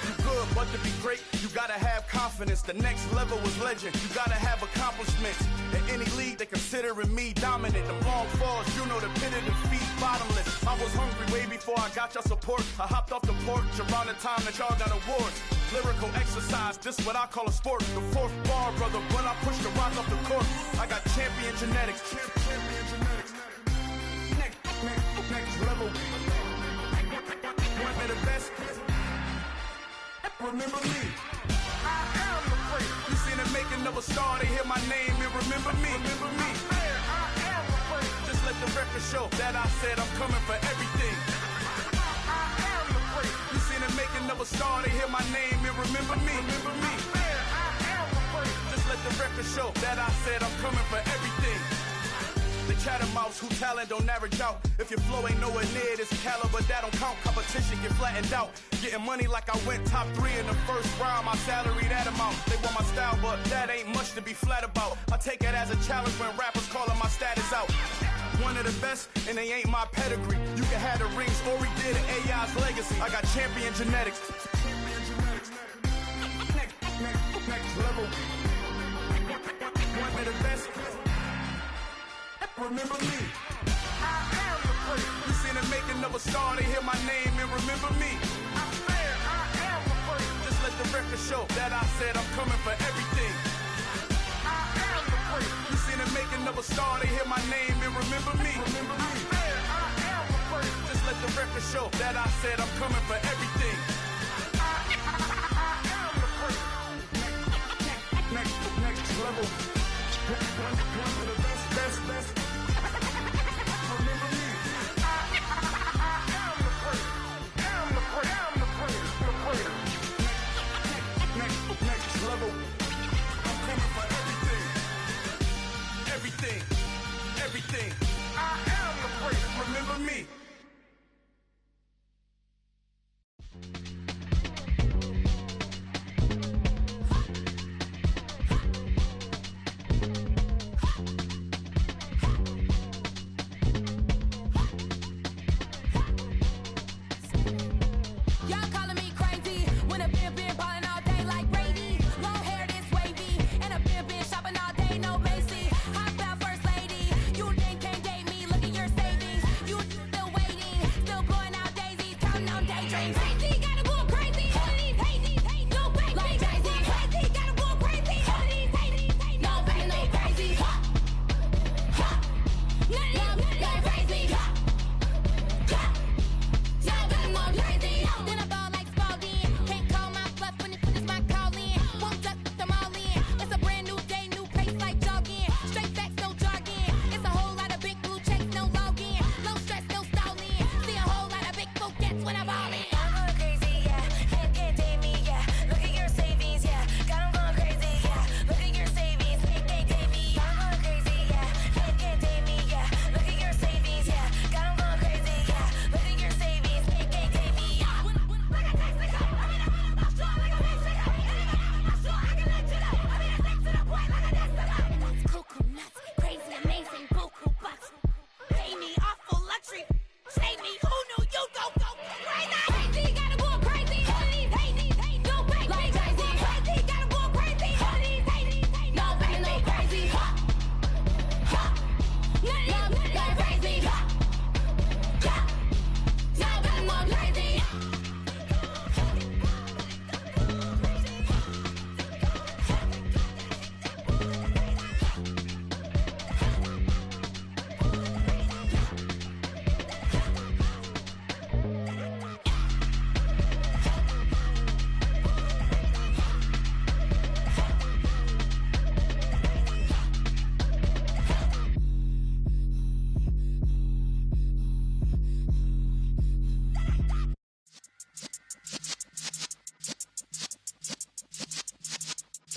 You good, but to be great, you gotta have confidence. The next level was legend. You gotta have accomplishments. In any league, they considering me dominant. The long falls, you know the pit of defeat, bottomless. I was hungry way before I got your support. I hopped off the porch around the time that y'all got awards. Lyrical exercise, this what I call a sport. The fourth bar, brother, when I push the rock off the court. I got champion genetics. Next level. One of the best. Remember me. You seen the making of a star, they hear my name and remember me. Just let the record show that I said I'm coming for everything. You seen the making of a star, they hear my name and remember me. Just let the record show that I said I'm coming for everything. The chattermouths who talent don't average out. If your flow ain't nowhere near this caliber, that don't count. Competition get flattened out. Getting money like I went top 3 in the first round. My salary that amount. They want my style, but that ain't much to be flat about. I take it as a challenge when rappers calling my status out. One of the best, and they ain't my pedigree. You can have the rings, or we did an AI's legacy. I got champion genetics. Next level. One of the best. Remember me. You seen the making of a star, they hear my name and remember me. Just let the record show that I said I'm coming for everything. You seen the making of a star, they hear my name and remember me. Just let the record show that I said I'm coming for everything. Next level. One of the best. Next level. I'm coming for everything. I am the greatest. Remember me.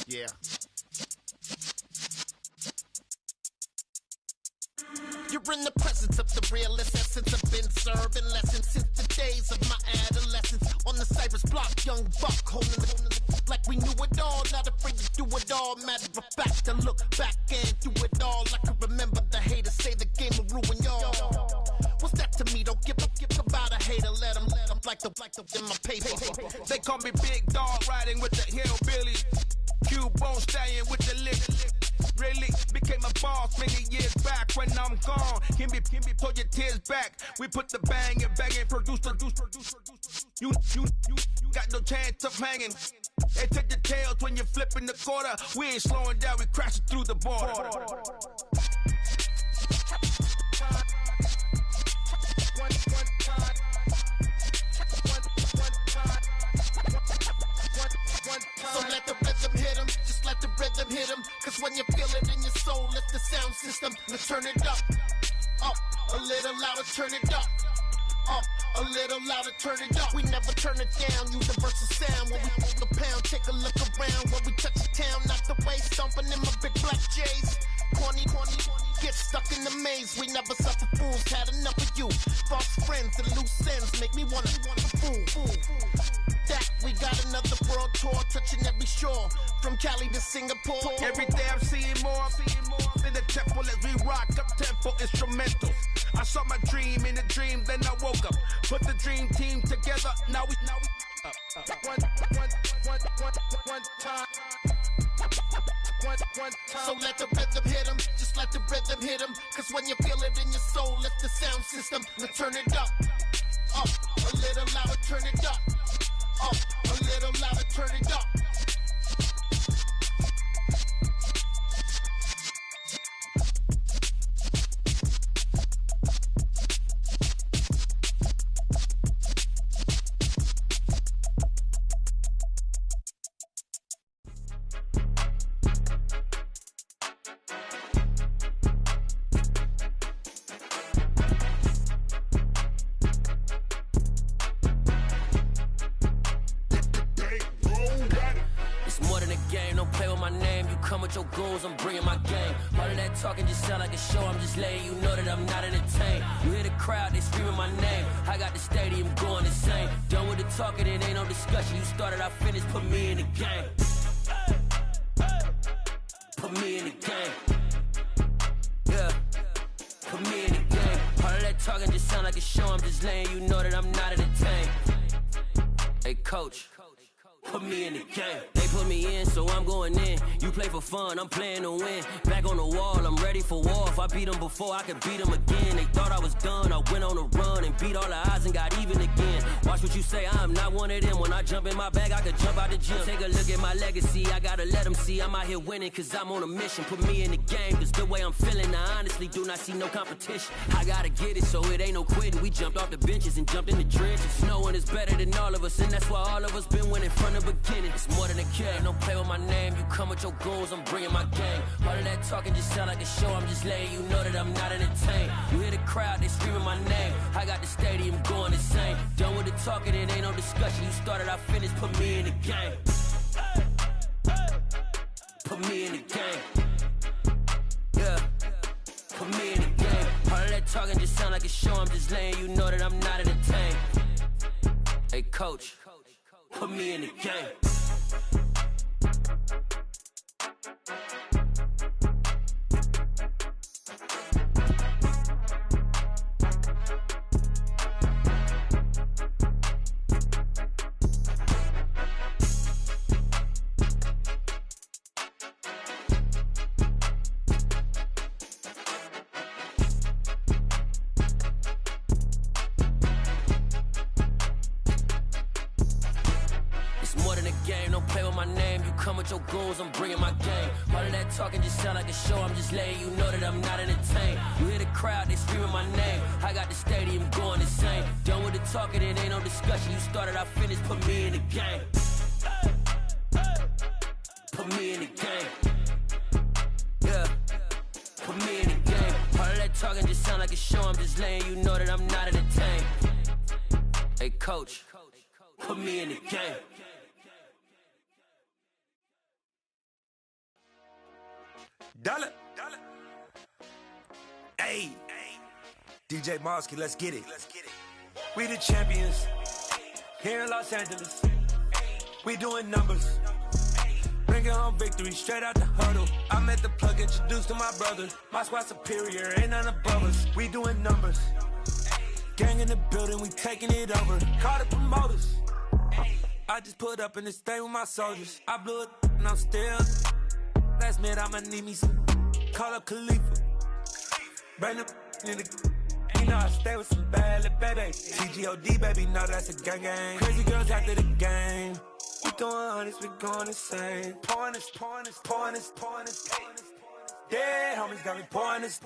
Yeah. You're in the presence of the realest essence of been serving lessons since the days of my adolescence. On the Cypress block, young buck holding it like we knew it all. Not afraid to do it all. Matter of fact, to look back and do it all. I can remember the haters say the game will ruin y'all. What's that to me? Don't give about a hater. Let them like the in my paper. They call me Big Dog, riding with the hillbillies. Q-Bone stallion with the lick. Really became a boss many years back. When I'm gone, can be pull your tears back. We put the bang and produce. You got no chance of hanging. They take the tails when you're flipping the quarter. We ain't slowing down, we crashing through the border. So let the rhythm hit him, just let the rhythm hit him. Cause when you feel it in your soul, lift the sound system. Let's turn it up, a little louder, turn it up. A little louder, turn it up. We never turn it down, universal sound. When we move the pound, take a look around. When we touch the town, knock the way, stomping in my big black J's. Corny, get stuck in the maze. We never suffer fools, had enough of you. False friends and loose ends make me wanna fool. That we got another world tour, touching every shore, from Cali to Singapore. Every day I'm seeing more in the temple as we rock up tempo instrumentals. I saw my dream in a dream, then I woke up. Put the dream team together, now we up. One time. So let the rhythm hit him, just let the rhythm hit him. Cause when you feel it in your soul, lift the sound system. Now turn it up, a little louder, turn it up, a little louder, turn it up. Your goals, I'm bringing my game. All of that talking just sound like a show. I'm just letting you know that I'm not entertained. You hear the crowd, they screaming my name. I got the stadium going insane. Done with the talking, it ain't no discussion. You started, I finished, put me in the game. Put me in the game. Yeah, put me in the game. All of that talking just sound like a show. I'm just letting you know that I'm not entertained. Hey, coach, put me in the game. They put me in, so I'm going in. You play for fun, I'm playing to win. Back on the wall, I'm ready for war. If I beat them before, I could beat them again. They thought I was done, I went on a run and beat all the odds and got even again. Watch what you say, I'm not one of them. When I jump in my bag, I could jump out the gym. Take a look at my legacy, I gotta let them see I'm out here winning, cause I'm on a mission. Put me in the game, cause the way I'm feeling, I honestly do not see no competition. I gotta get it, so it ain't no quitting. We jumped off the benches and jumped in the trenches. No one is better than all of us, and that's why all of us been winning from the beginning. It's more than a kid, don't play with my name. You come with your goals, I'm bringing my game. All of that talking just sound like a show. I'm just letting you know that I'm not entertained. You hear the crowd, they screaming my name. I got the stadium going insane. Done with the talking, it ain't no discussion. You started, I finished, put me in the game. Put me in the game. Yeah, put me in the game. All of that talking just sound like a show. I'm just letting you know that I'm not entertained. Hey, coach, put me in the game. Your goals, I'm bringing my game. All of that talking just sound like a show. I'm just letting you know that I'm not entertained. You hear the crowd, they screaming my name. I got the stadium going insane. Done with the talking, it ain't no discussion. You started, I finished, put me in the game. Put me in the game. Yeah, put me in the game. All of that talking just sound like a show. I'm just letting you know that I'm not entertained. Hey, coach, put me in the game. Dollar. Hey, DJ Mosky, let's get it. We the champions here in Los Angeles. We doing numbers. Bringing home victory straight out the huddle. I'm at the plug, introduced to my brother. My squad superior, ain't none above us. We doing numbers. Gang in the building, we taking it over. Call the promoters. I just put up in this thing with my soldiers. I blew it and I'm still. Last minute I'ma need me some. Call up Khalifa. Bring them in the. You know I stay with some bad little baby. TGOD baby, know that's a gang gang. Crazy girls after the game. We throwing hundreds, we going insane. Pouring this. Yeah, homies got me pouring this.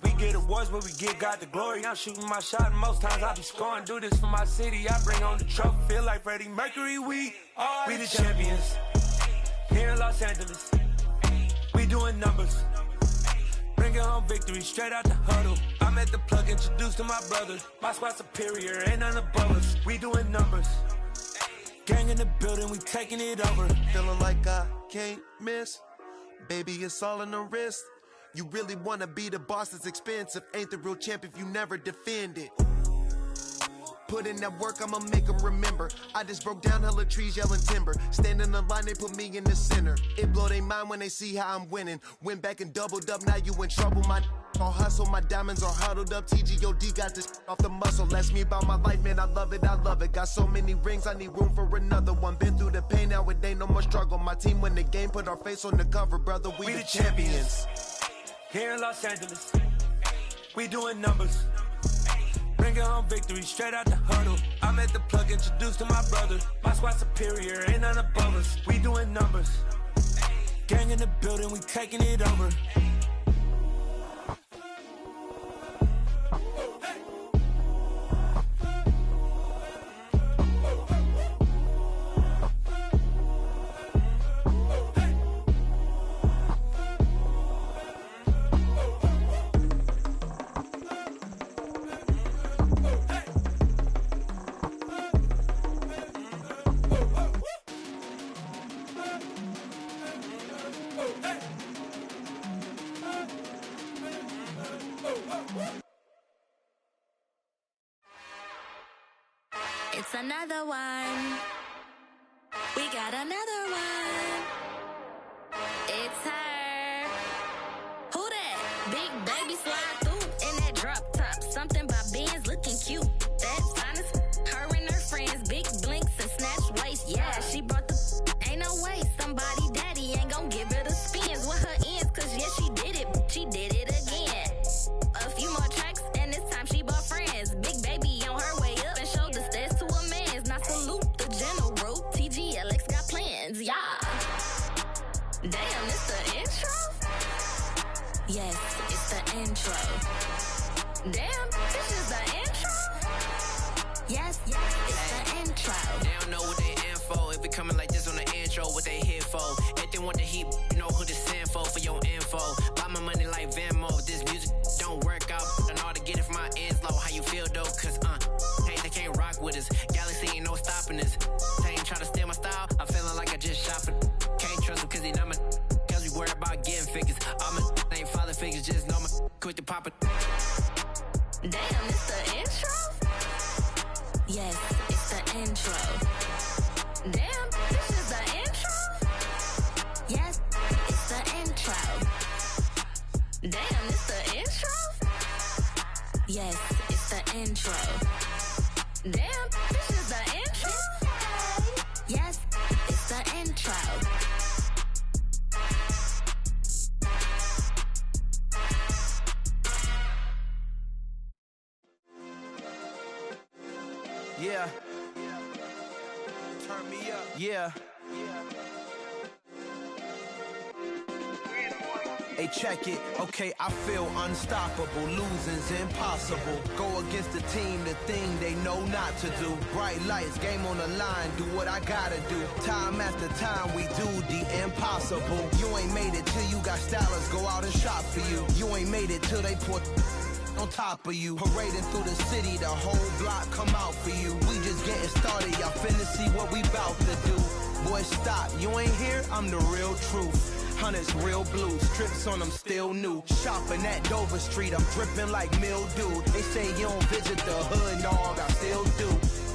We get awards, but we give God the glory. I'm shooting my shot, and most times I be scoring. Do this for my city, I bring on the trophy. Feel like Freddie Mercury, we the champions here in Los Angeles. We doing numbers. Bringing home victory straight out the huddle. I'm at the plug, introduced to my brother. My squad superior, ain't none above us. We doing numbers. Gang in the building, we taking it over. Feeling like I can't miss. Baby, it's all in the wrist. You really wanna be the boss, it's expensive. Ain't the real champ if you never defend it. Put in that work, I'ma make them remember. I just broke down hella trees, yelling timber. Stand in the line, they put me in the center. It blow their mind when they see how I'm winning. Went back and doubled up, now you in trouble. My all hustle, my diamonds are huddled up. TGOD got this off the muscle. Ask me about my life, man, I love it. Got so many rings, I need room for another one. Been through the pain, now it ain't no more struggle. My team win the game, put our face on the cover, brother. We the champions here in Los Angeles. We doing numbers. Bringing home victory straight out the huddle. I'm at the plug, introduced to my brother. My squad superior, ain't none above us. We doing numbers. Gang in the building, we taking it over. It's another one. We got another one. It's her. Who that? Big baby slide through in that drop top. Something by Benz looking cute. That's honest. Her and her friends, big blinks and snatch waist. Yeah, she brought the. Ain't no way somebody daddy ain't gon' give her the spins with her ends. Cause yeah, she did it. She did it again. A few more tracks and this time she bought friends. Big baby on her way up and showed the stairs to a man's. Now salute the general. TGLX got plans, yeah. Damn, it's the intro? Yes, it's the intro. Damn, this is the intro? Yes, it's the intro. They don't know what they in for. If it coming like this on the intro, what they here for? If they want the heat, you know who to send for your info. Buy my money like Venmo. If this music don't work out, I know how to get it from my ends low. How you feel though? Cause hey, they can't rock with us. Galaxy ain't no stopping us. They ain't trying to steal my style. I'm feeling like I just shot for. Can't trust them cause they not my. Cause we worried about getting figures. All my ain't father figures, just know my quick to pop it. Damn, it's the intro? Yes, it's the intro. Damn, this is the intro? Yes, it's the intro. Damn, it's the intro? Yes, it's the intro. Damn, this is the intro? Yes, it's the intro. Yeah. Turn me up. Yeah. Hey, check it. Okay, I feel unstoppable. Losing's impossible. Go against the team, the thing they know not to do. Bright lights, game on the line. Do what I gotta do. Time after time, we do the impossible. You ain't made it till you got stylers go out and shop for you. You ain't made it till they put on top of you. Parading through the city, the whole block come out for you. We just getting started, y'all finna see what we bout to do. Boy, stop, you ain't here, I'm the real truth. hundreds, real blue. Strips on them still new. Shopping at Dover Street, I'm dripping like mildew. They say you don't visit the hood, dog, I still do.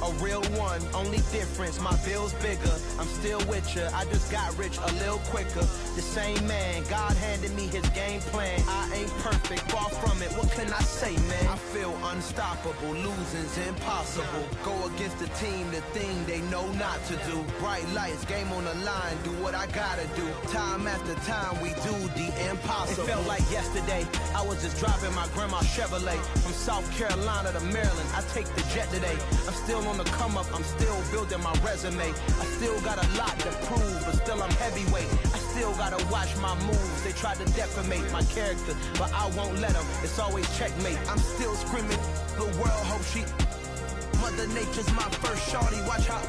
A real one, only difference, my bill's bigger. I'm still with ya, I just got rich a little quicker. The same man, God handed me his game plan. I ain't perfect, far from it, what can I say, man? I feel unstoppable, losing's impossible. Go against the team, the thing they know not to do. Bright lights, game on the line, do what I gotta do. Time after time, we do the impossible. It felt like yesterday, I was just driving my grandma's Chevrolet. From South Carolina to Maryland, I take the jet today. I'm still on the come up, I'm still building my resume. I still got a lot to prove, but still I'm heavyweight. I still gotta watch my moves. They tried to defamate my character, but I won't let them. It's always checkmate. I'm still screaming, the world hope she. Mother Nature's my first shorty, watch how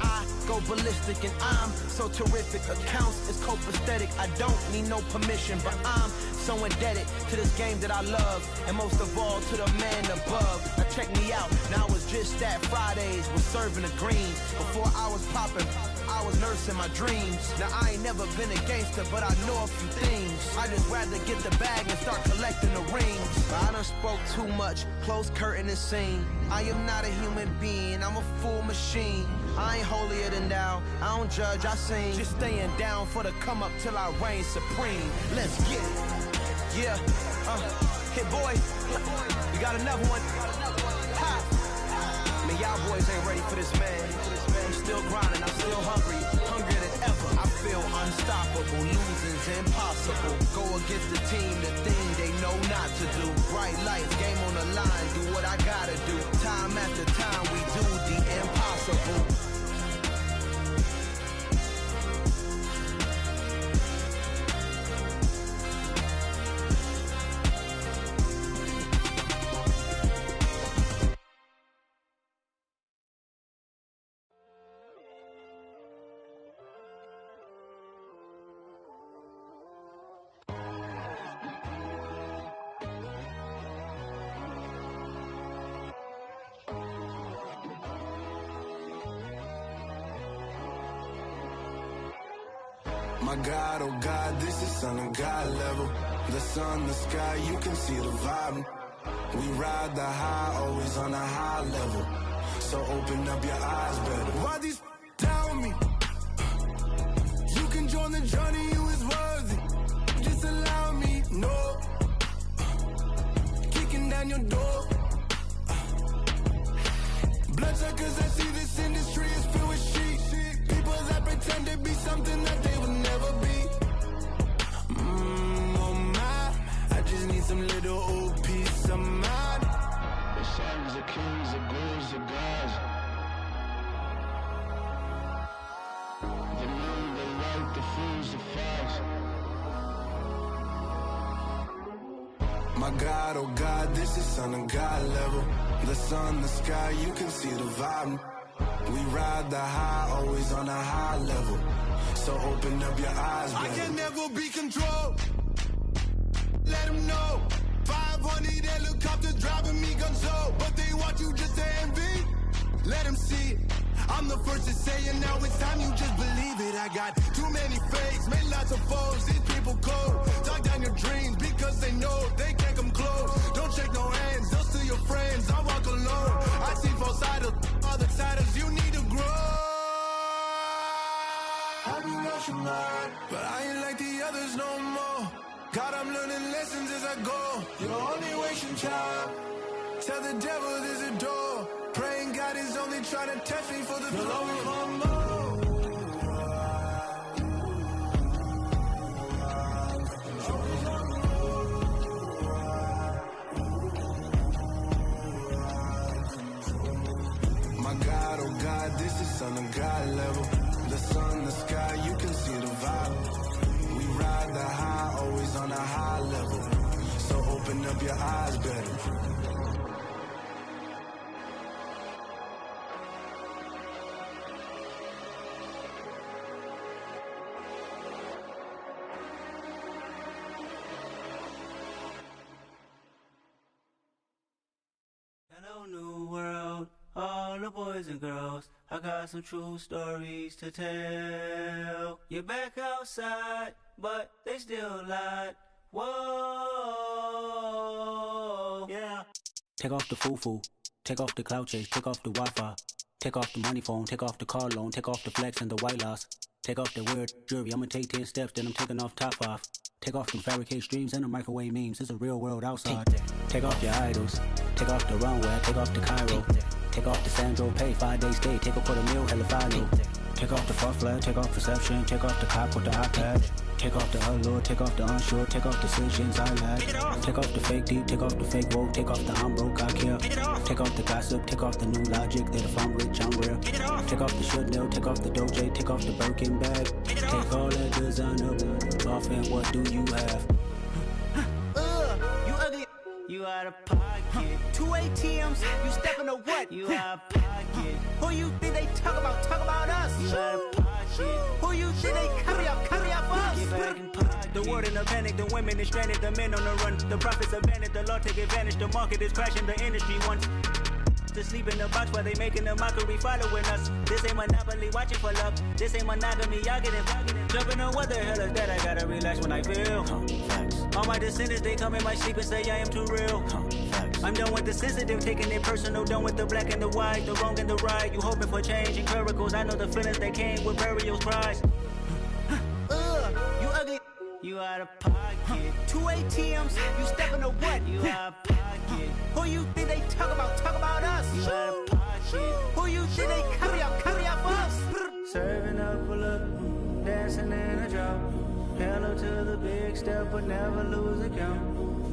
I go ballistic and I'm so terrific. Accounts is copacetic, I don't need no permission, but I'm so indebted to this game that I love, and most of all to the man above. Now check me out, now it's just that Fridays was serving the greens. Before I was popping, I was nursing my dreams. Now I ain't never been a gangster, but I know a few things. I just rather get the bag and start collecting the rings. But I done spoke too much, close curtain and scene. I am not a human being, I'm a full machine. I ain't holier than thou, I don't judge, I sing. Just staying down for the come up till I reign supreme. Let's get it. Yeah, hey boy, we got another one. Ha! Man, y'all boys ain't ready for this, man. I'm still grinding, I'm still hungry, hungrier than ever. I feel unstoppable, losing's impossible. Go against the team, the thing they know not to do. Bright lights, game on the line, do what I gotta do. Time after time, we do the impossible. My God, oh God, this is Son of God level. The sun, the sky, you can see the vibe. We ride the high, always on a high level. So open up your eyes better. Why these down me? You can join the journey, you is worthy. Just allow me, no. Kicking down your door. Bloodsuckers, I see this industry is filled with shit. People that pretend to be something that they would never be. Oh my, I just need some little old peace of mind. The sons, the kings, the ghouls, the gods. The moon, the light, the fools, the facts. My God, oh God, this is Son of God level. The sun, the sky, you can see the vibe. We ride the high, always on a high level. So open up your eyes, baby. I can never be controlled. Let them know. 500 helicopters driving me gonzo. But they want you just to envy. Let them see it. I'm the first to say it, now it's time you just believe it. I got too many fakes, made lots of foes. These people cold. Talk down your dreams because they know they can't come close. Don't shake no hands, those to your friends. I walk alone. I see both sides of other siders. You need to grow. I be lost your mind, but I ain't like the others no more. God, I'm learning lessons as I go. You're only wasting time. Tell the devil there's a door. Praying God is only trying to test me for the glory of my mom. My God, oh God, this is Son of God level. The sun, the sky, you can see the vibe. We ride the high, always on a high level. So open up your eyes better. Hello, new world, all the boys and girls, I got some true stories to tell. You're back outside, but they still lied. Whoa, yeah. Take off the foo-foo, take off the cloud chase, take off the Wi-Fi. Take off the money phone, take off the car loan, take off the flex and the white loss. Take off the weird jewelry, I'ma take 10 steps, then I'm taking off top 5. Take off them fabricated streams and the microwave memes, it's a real world outside. Take off your idols, take off the runway, take off the Cairo. Take off the Sandro pay, 5-day stay, take a $250,000, hella final. Take off the far flag, take off perception, take off the cop with the iPad. Take off the allure, take off the unsure, take off decisions I lack. Take off the fake deep, take off the fake woke, take off the I'm broke, I care. Take off the gossip, take off the new logic that if I'm rich, I'm rare. Take off the Chanel, take off the Doja, take off the Birkin bag. Take all that designer off and what do you have? You ugly. You out of pocket. 2 ATMs, you stepping to what? You out of pocket. Who you think they talk about? Talk about us. You out of pocket. Who you think they carry up us? Get back in pocket. The world in a panic, the women is stranded, the men on the run. The profits abandoned, the law take advantage. The market is crashing, the industry wants to sleep in the box while they making a mockery following us. This ain't Monopoly, watching for love. This ain't monogamy, y'all get it. Jumping on what the hell is that? I gotta relax when I feel. All my descendants, they come in my sleep and say I am too real. I'm done with the sensitive, taking it personal. Done with the black and the white, the wrong and the right. You hoping for change and miracles. I know the feelings that came with burials, cries. You ugly. You out of pocket. 2 ATMs, you stepping to what? You out of pocket. Who you think they talk about? Talk about us. You out of pocket. Who you think they carry up us? Serving up a look, dancing in a drop. Hello to the big step, but never lose a count.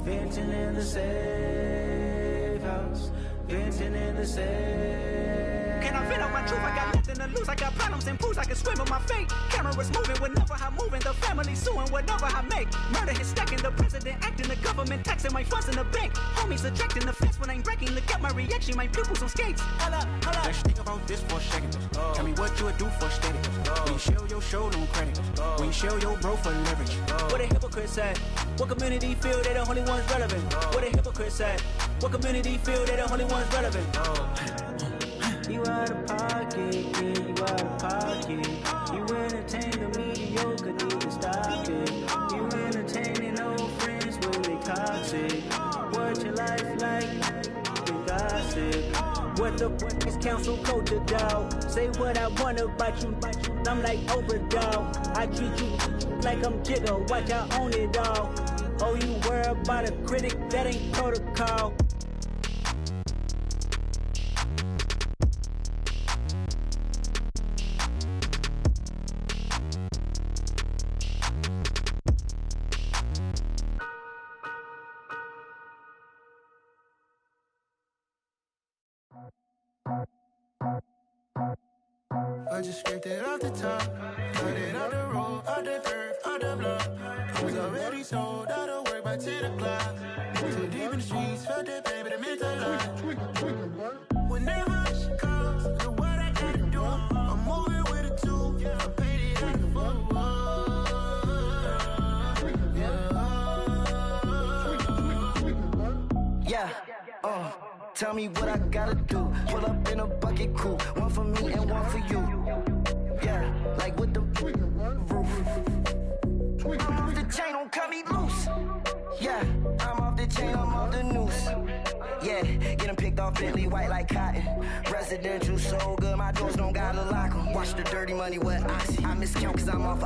Venting in the safe house. Venting in the safe. Can I vent out my truth? I got nothing to lose. I got problems and pools. I can swim with my fate. Cameras moving whenever I'm moving. The family suing whatever I make. Murder is stacking. The president acting. The government taxing my funds in the bank. Homies ejecting the fence when I'm breaking. Look at my reaction. My pupils on skates. Hold up. Let's think about this for a second. Tell me what you would do for steady. When you show your show, no credit. When you show your bro for leverage. What a hypocrite said. What community feel they the only ones relevant? What a hypocrite said. What community feel they the only ones relevant? You out of pocket, yeah, you out of pocket. You entertain the mediocre, need to stop it. You entertaining old friends when they toxic. What your life like? You gossip. What the fuck is council culture, dog? Say what I want about you, I'm like Oprah, dog. I treat you like I'm Jigga, watch I own it all. Oh, you worry about a critic, that ain't protocol. I just scraped it off the top, cut it out the road, out the dirt, out the block. I was already sold, out of work by 10 o'clock. Too deep in the streets, felt that pain, but it meant a lot. Whenever she calls, do what I gotta do. I'm moving with a two, I paid it like a fool. Yeah, tell me what I gotta do. Pull up in a bucket crew, one for me and one for you. Yeah, like with the roof. I'm off the chain, don't cut me loose. Yeah, I'm off the chain, I'm off the noose. Yeah, getting picked off Bentley, white like cotton. Residential so good, my doors don't gotta lock 'em. Watch the dirty money with oxy. I miscount cause I'm off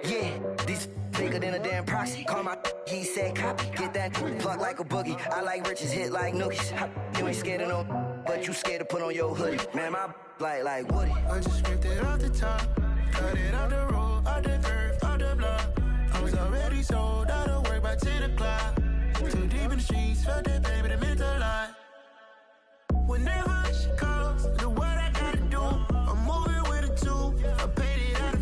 yeah, these bigger than a damn proxy. Call my he said copy. Get that plug like a boogie. I like riches, hit like nookies. You ain't scared of no, but you scared to put on your hoodie. Man, my like Woody. I just scraped it off the top, cut it out the road, out the dirt, out the block. I was already sold, out of work by 10 o'clock. Too deep in the streets, felt that pain, but it meant a lot. Whenever she calls, do what I gotta do. I'm moving with a two, I paid it out of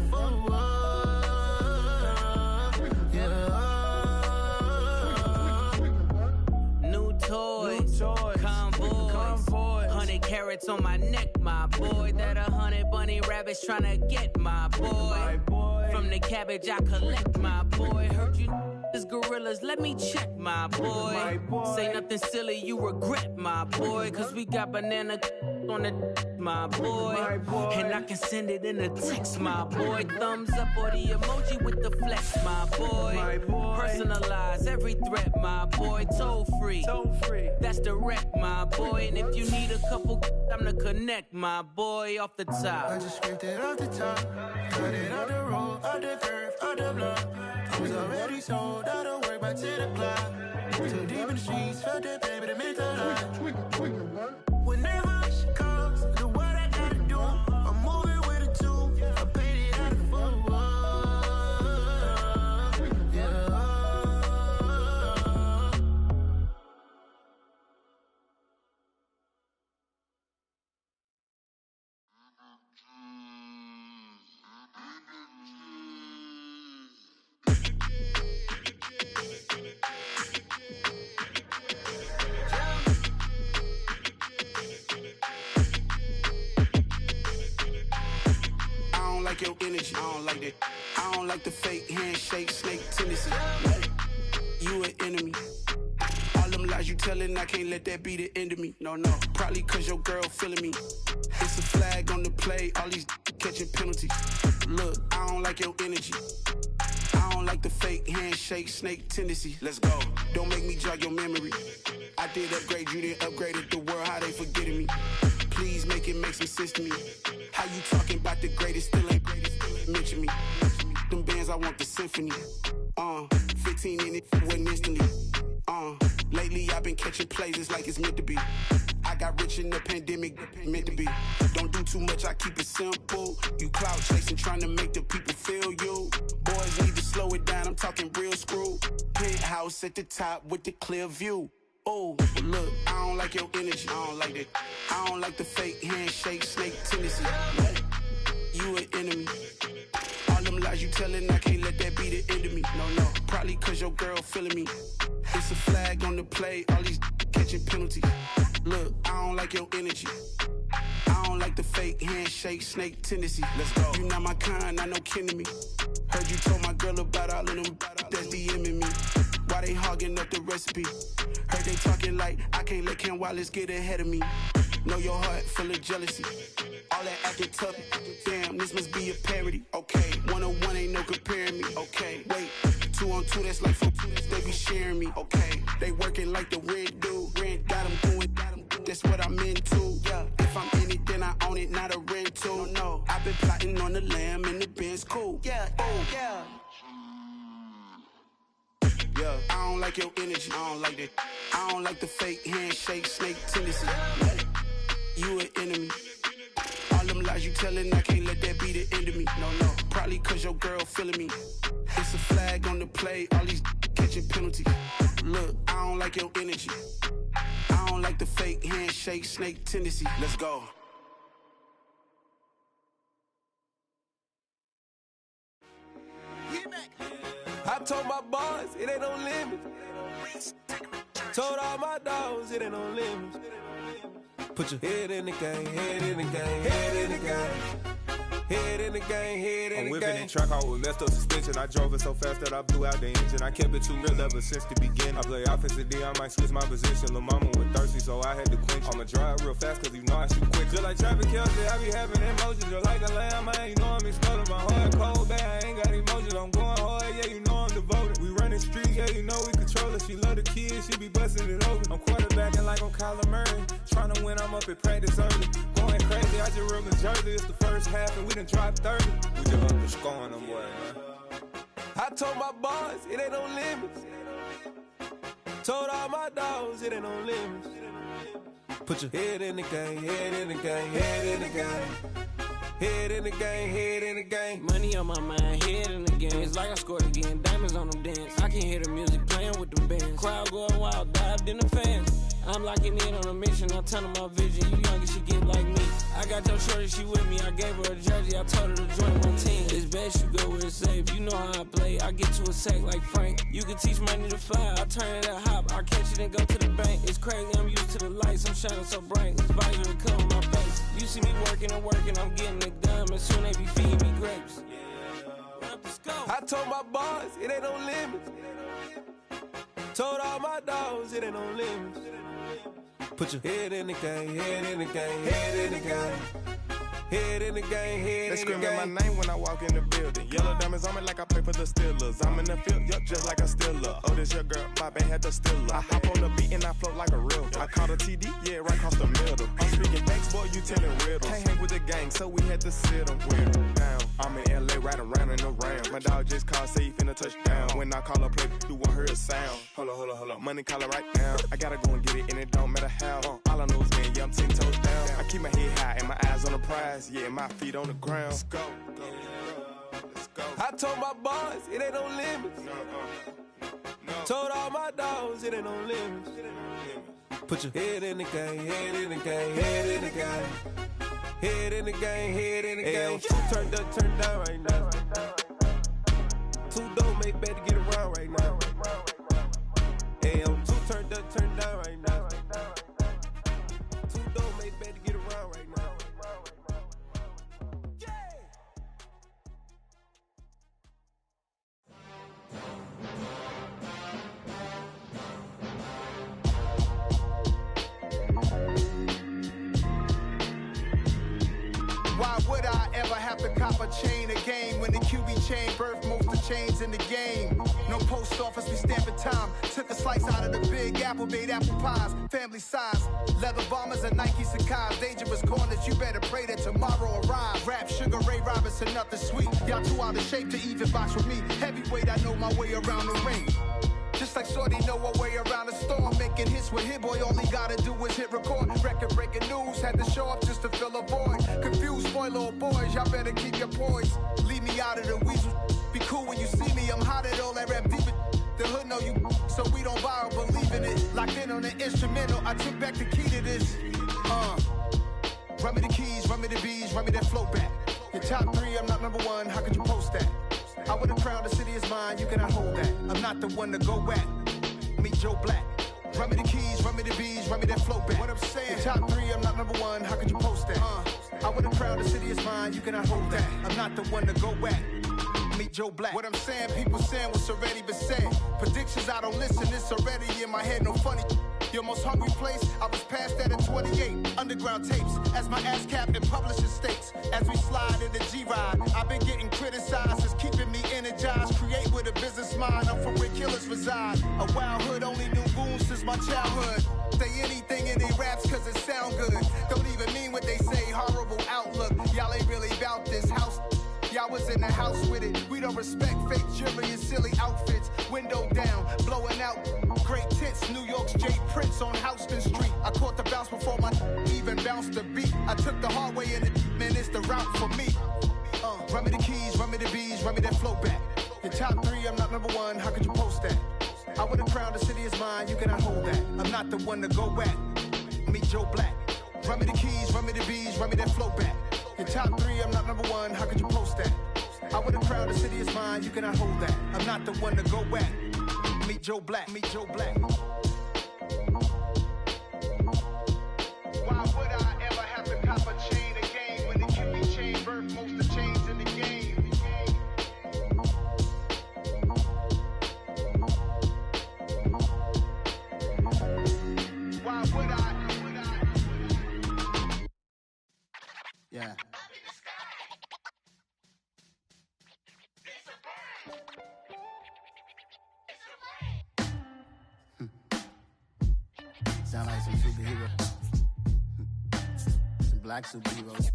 full. Convoy. 100 carats on my neck, my boy. That 100 bunny rabbits tryna get my boy. From the cabbage I collect, my boy. Heard you is gorillas, let me check, my boy. Say nothing silly, you regret, my boy. Cause we got banana on the my boy. And I can send it in a text, my boy. Thumbs up or the emoji with the flex, my boy. Personalize every threat, my boy. Toll free. That's direct, my boy. And if you need a couple, I'm to connect, my boy, off the top. I just scraped it off the top, cut it on the road, on the curve, on the block. I was already sold, I don't work by 10 o'clock. Too deep in the streets, felt that baby to make a lot. Whenever she calls, do what I gotta do. I'm moving with a two, I paid it out of full. Yeah. Like your energy, I don't like that. I don't like the fake handshake, snake tendency. You an enemy. All them lies you telling, I can't let that be the end of me. No, probably cause your girl feeling me. It's a flag on the play, all these catching penalties. Look, I don't like your energy. I don't like the fake handshake, snake tendency. Let's go. Don't make me jog your memory. I did upgrade, you didn't upgrade it. The world, how they forgetting me. Please make it make some sense to me. How you talking about the greatest, still ain't greatest, mention me. Them bands, I want the symphony. 15 in it, wasn't instantly. Lately I've been catching plays, it's like it's meant to be. I got rich in the pandemic, meant to be. Don't do too much, I keep it simple. You clout chasing, trying to make the people feel you. Boys need to slow it down, I'm talking real screw. Penthouse at the top with the clear view. Oh, look, I don't like your energy, I don't like that. I don't like the fake handshake, snake tendency. You an enemy. All them lies you telling, I can't let that be the end of me. No, probably cause your girl feeling me. It's a flag on the play, all these catching penalties. Look, I don't like your energy. I don't like the fake handshake, snake tendency. Let's go. You not my kind, not no kin to me. Heard you told my girl about all of them that's DMing me. Why they hogging up the recipe? Heard they talking like I can't let Ken Wallace get ahead of me. Know your heart full of jealousy. All that acting tough. Damn, this must be a parody. Okay, 1-on-1 ain't no comparing me. Okay, wait, 2-on-2 that's like 4-2. They be sharing me. Okay, they working like the rent do. Rent got them doing. That's what I'm into. Yeah, if I'm in it, then I own it, not a rental. No, I've been plotting on the lamb and the Benz cool. Yeah, yeah. Yeah, I don't like your energy, I don't like that. I don't like the fake handshake, snake tendency. You an enemy. All them lies you telling, I can't let that be the end of me. No, probably cause your girl feeling me. It's a flag on the play, all these catching penalties. Look, I don't like your energy. I don't like the fake handshake, snake tendency. Let's go. I told my boys, it ain't no limit. Told all my dogs, it ain't no limit. Put your head in the game, head in the game, head in the game. Head in the game, head in the game. I'm whipping in track out with messed up suspension. I drove it so fast that I blew out the engine. I kept it too real ever since the beginning. I play offensive D, I might switch my position. Lil' mama was thirsty, so I had to quench. I'ma drive real fast, cause you know I shoot quick. Just like Travis Kelce, I be having emotions. Just like a lamb, man, you know I'm exploding. My heart cold, bad, I ain't got emotions. I'm going hard, yeah, you know I'm devoted. We running street, yeah, you know we control it. She love the kids, she be busting it open. I'm quarterbacking like I'm Kyler Murray. Trying to win, I'm up at practice early. Going crazy, I just rub the jersey. It's the first half, and we done dropped 30. We just up the scoring them, boy, man. I told my boys, it ain't no limits. Told all my dogs, it ain't no limits. Put your head in the game, head in the game, head in the game. Head in the game, head in the game. Money on my mind, head in the game. It's like I scored again, diamonds on them dance. I can hear the music playing with them bands. Crowd going wild, dived in the fans. I'm locking in on a mission, I tell her my vision. You young and she get like me. I got your shorty, she with me. I gave her a jersey, I told her to join my team. It's best you go where it's safe. You know how I play. I get to a sack like Frank. You can teach money to fly. I turn it at hop. I catch it and go to the bank. It's crazy, I'm used to the lights. I'm shining so bright. This visor will cover my face. You see me working and working. I'm getting it done. And soon they be feeding me grapes. Run up the told my boys, it ain't no limits. Told all my dogs, it ain't no limits. Put your head in the game, head in the game, head in the game. Head in the game, head They in the game. screaming my name when I walk in the building. Yellow diamonds on me like I play for the Steelers. I'm in the field, yup, just like a Steeler. Oh, this your girl, my band had the Steeler. I hop on the beat and I float like a real. I caught a TD, yeah, right across the middle. I'm speaking facts, boy, you telling riddles. Can't hang with the gang, so we had to sit them down. I'm in LA, riding around in the round. My dog just called, say he finna touch down. When I call a play, you won't hear a sound. Hold up, money calling right now. I gotta go and get it, and it don't matter how. All I know is when, yeah, I'm 10 toes down. I keep my head high and my eyes on the prize. Yeah, my feet on the ground. Let's go. I told my boys, it ain't no limits. Told all my dogs, it ain't no limits. Put your head in the game, head in the game, head in the game. Head in the game, head in the game. Turned up, turned down right now. Too dope, make better get around right now. Hey, I'm too turned up, turned down right now. Too dope, make better get around right now. Why would I ever have to cop a chain a game when the QB chain birthed most of the chains in the game? No post office, we stamping time. Took a slice out of the big apple, made apple pies, family size. Leather bombers and Nike Sacai's. Dangerous corners, you better pray that tomorrow arrives. Rap, Sugar Ray Robinson, nothing sweet. Y'all too out of shape to even box with me. Heavyweight, I know my way around the ring. Just like Shorty know her way around the storm. Making hits with Hit Boy, all he gotta do is hit record. Record breaking news, had to show up just to fill a void. Confused, spoiled little boys, y'all better keep your poise. Leave me out of the weasel. Be cool when you see me, I'm hot at all that rap deep. The hood know you, so we don't borrow, believe in it. Locked in on the instrumental, I took back the key to this. Run me the keys, run me the bees, run me that flow back. Your top 3, I'm not number 1, how could you post that? I would've crowned the city is mine, you cannot hold that. I'm not the one to go back. Meet Joe Black. Run me the keys, run me the bees, run me that flow back. What I'm saying, your top 3, I'm not number 1, how could you post that? I would've crowned the city is mine, you cannot hold that. I'm not the one to go back. Meet Joe Black. What I'm saying, people saying what's already been said. Predictions, I don't listen, it's already in my head, no funny. Your most hungry place, I was past that at 28. Underground tapes, as my ass capped in publishing states. As we slide in the G-Ride, I've been getting criticized, it's keeping me energized. Create with a business mind, I'm from where killers reside. A wild hood, only knew goons since my childhood. Say anything in they raps cause it sound good. Don't even mean what they say, horrible outlook. Y'all ain't really about this house. Y'all was in the house with it. We don't respect fake jewelry and silly outfits. Window down, blowing out. Great tits, New York's J. Prince on Houston Street. I caught the bounce before my even bounced the beat. I took the hard way in it, man, it's the route for me. Run me the keys, run me the bees, run me that flow back. Your top 3, I'm not number 1, how could you post that? I would've crowned the city is mine, you cannot hold that. I'm not the one to go back. Meet Joe Black. Run me the keys, run me the bees, run me that flow back. Your top 3, I'm not number 1, how could you post that? I would've crowned the city is mine, you cannot hold that. I'm not the one to go back. Meet Joe Black, meet Joe Black. Why would I ever have to cop a chain a game when the QB chain birthed most of the chains in the game? Why would I? Yeah. Sound like some superheroes. Some black superheroes.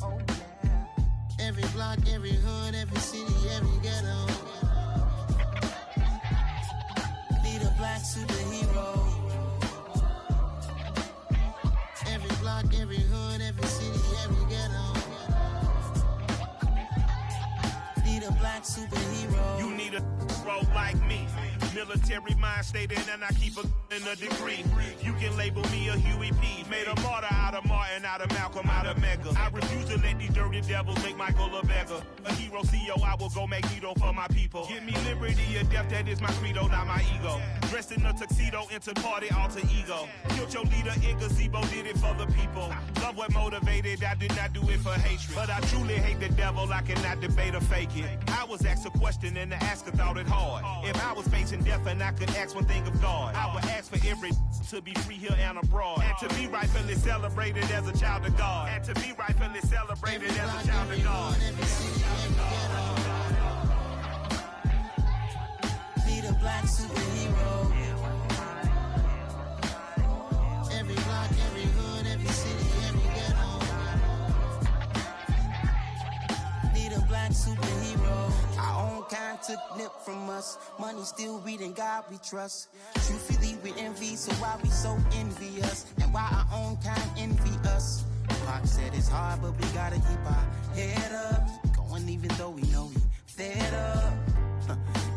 Oh, yeah. Every block, every hood, every city, every ghetto. Need a black superhero. Every block, every hood, every city, every ghetto. Need a black black superhero. You need a role like me. Military mind state and I keep in a degree. You can label me a Huey P. Made a martyr out of Martin, out of Malcolm, out of Mega. I refuse to let these dirty devils make Michael a beggar. A hero CEO, I will go Magneto for my people. Give me liberty or death, that is my credo, not my ego. Dressed in a tuxedo, into party, alter ego. Killed your leader in gazebo, did it for the people. Love what motivated, I did not do it for hatred. But I truly hate the devil, I cannot debate or fake it. I was asked a question and the asker thought it hard. If I was facing death and I could ask one thing of God, I would ask for every to be free here and abroad. And to be rightfully celebrated as a child of God. And to be rightfully celebrated as a child of God. Need a black superhero. Every block, every hood, every city, every ghetto. Need a black superhero. Our own kind took nip from us. Money still reading God we trust. Truthfully we envy, so why we so envious? And why our own kind envy us? Pac said it's hard, but we gotta keep our head up. Going even though we know we fed up.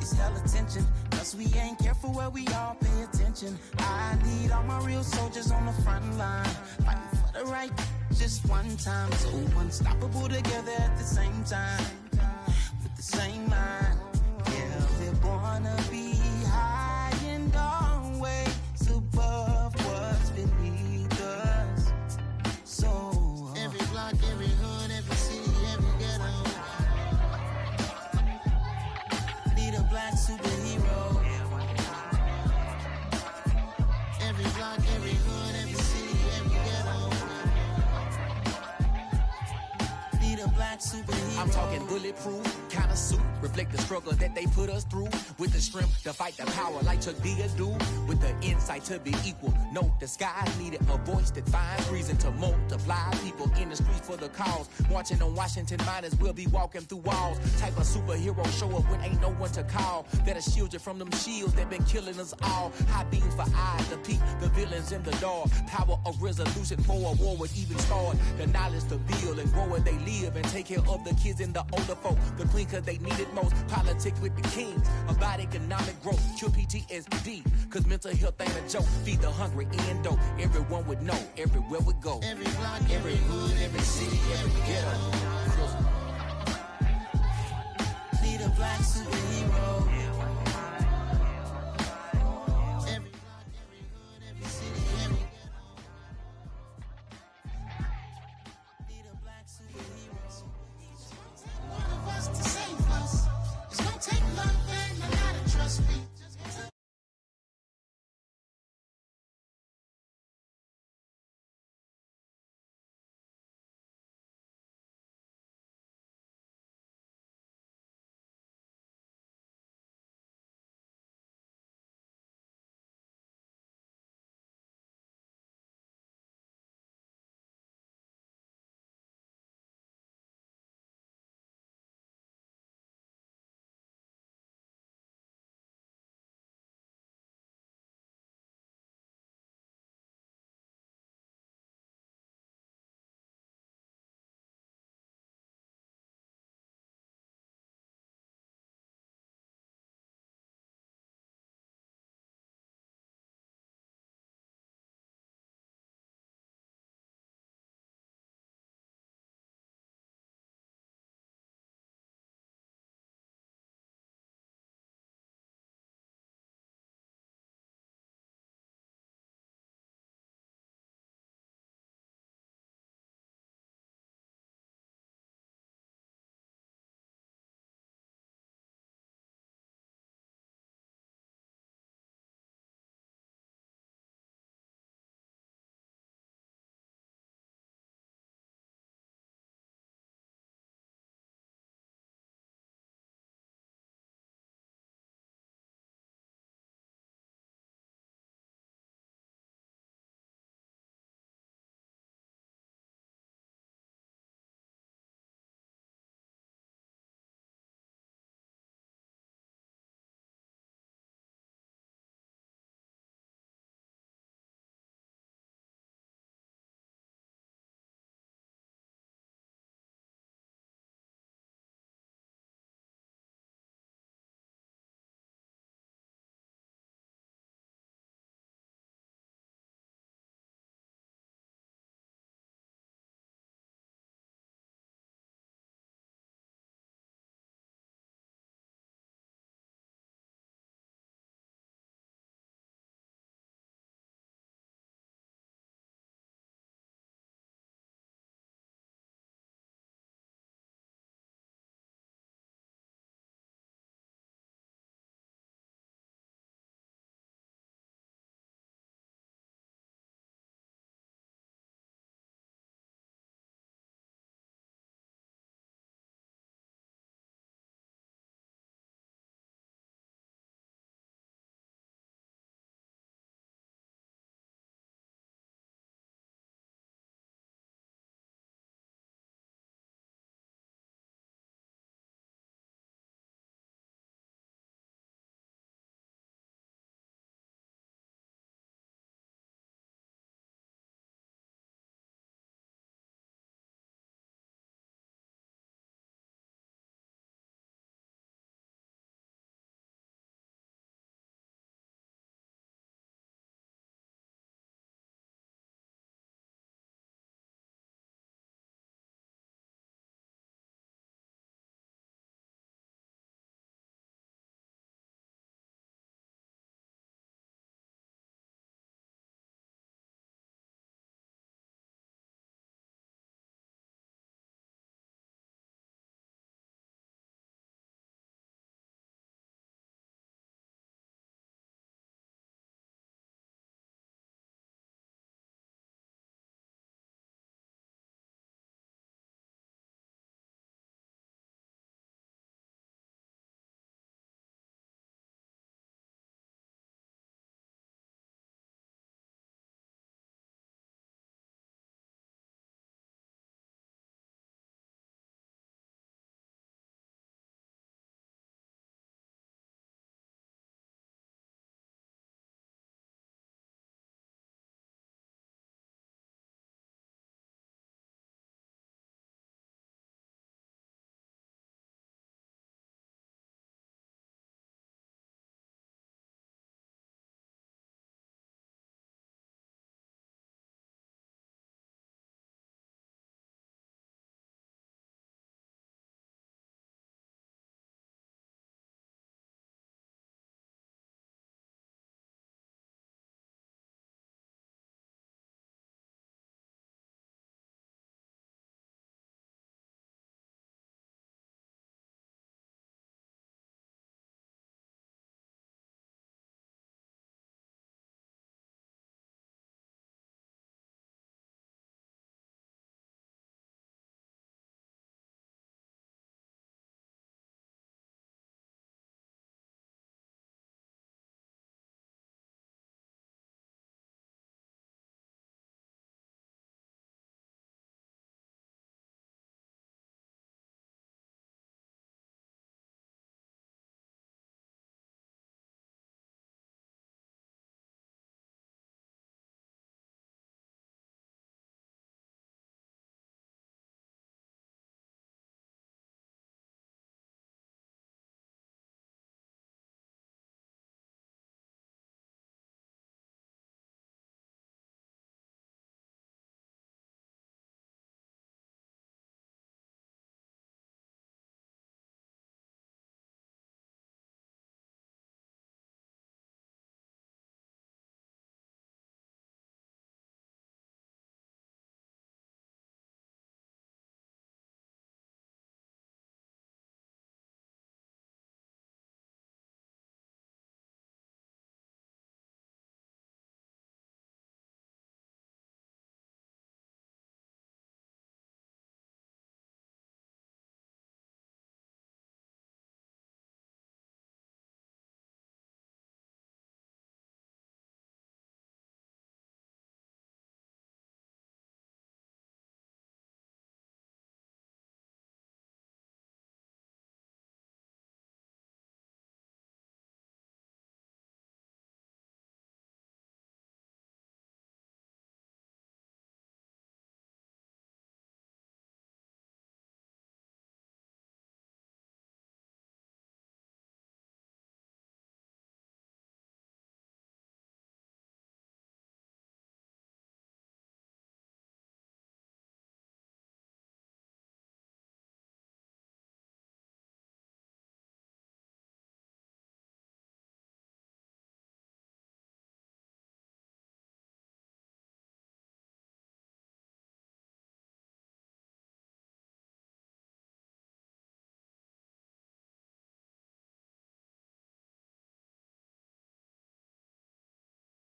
It's hella tension, cause we ain't careful where we all pay attention. I need all my real soldiers on the front line, fighting for the right just one time. So unstoppable together at the same time, with the same mind. Yeah, we're gonna be high and always above what's beneath us. So every block, every hood, every city, every ghetto. Need a black superhero. Every block, every hood, every city, every ghetto. Need a black superhero. I'm talking bulletproof kind of suit, reflect the struggle that they put us through, with the strength to fight the power like Chuck D do, with the insight to be equal. No disguise needed, a voice that finds reason to multiply people in the streets for the cause. Marching on Washington, might as well be walking through walls. Type of superhero show up when ain't no one to call. That'll shield you from them shields that been killing us all. High beams for eyes to peek the villains in the dark. Power of resolution for a war would even start. The knowledge to build and grow where they live and take care of the kids and the older folk. The clean cause they need it most. Politics with the kings about economic growth. Cure PTSD cause mental health ain't a joke. Feed the hungry and dope. Everyone would know everywhere we go. Every block, every hood, every city, every ghetto.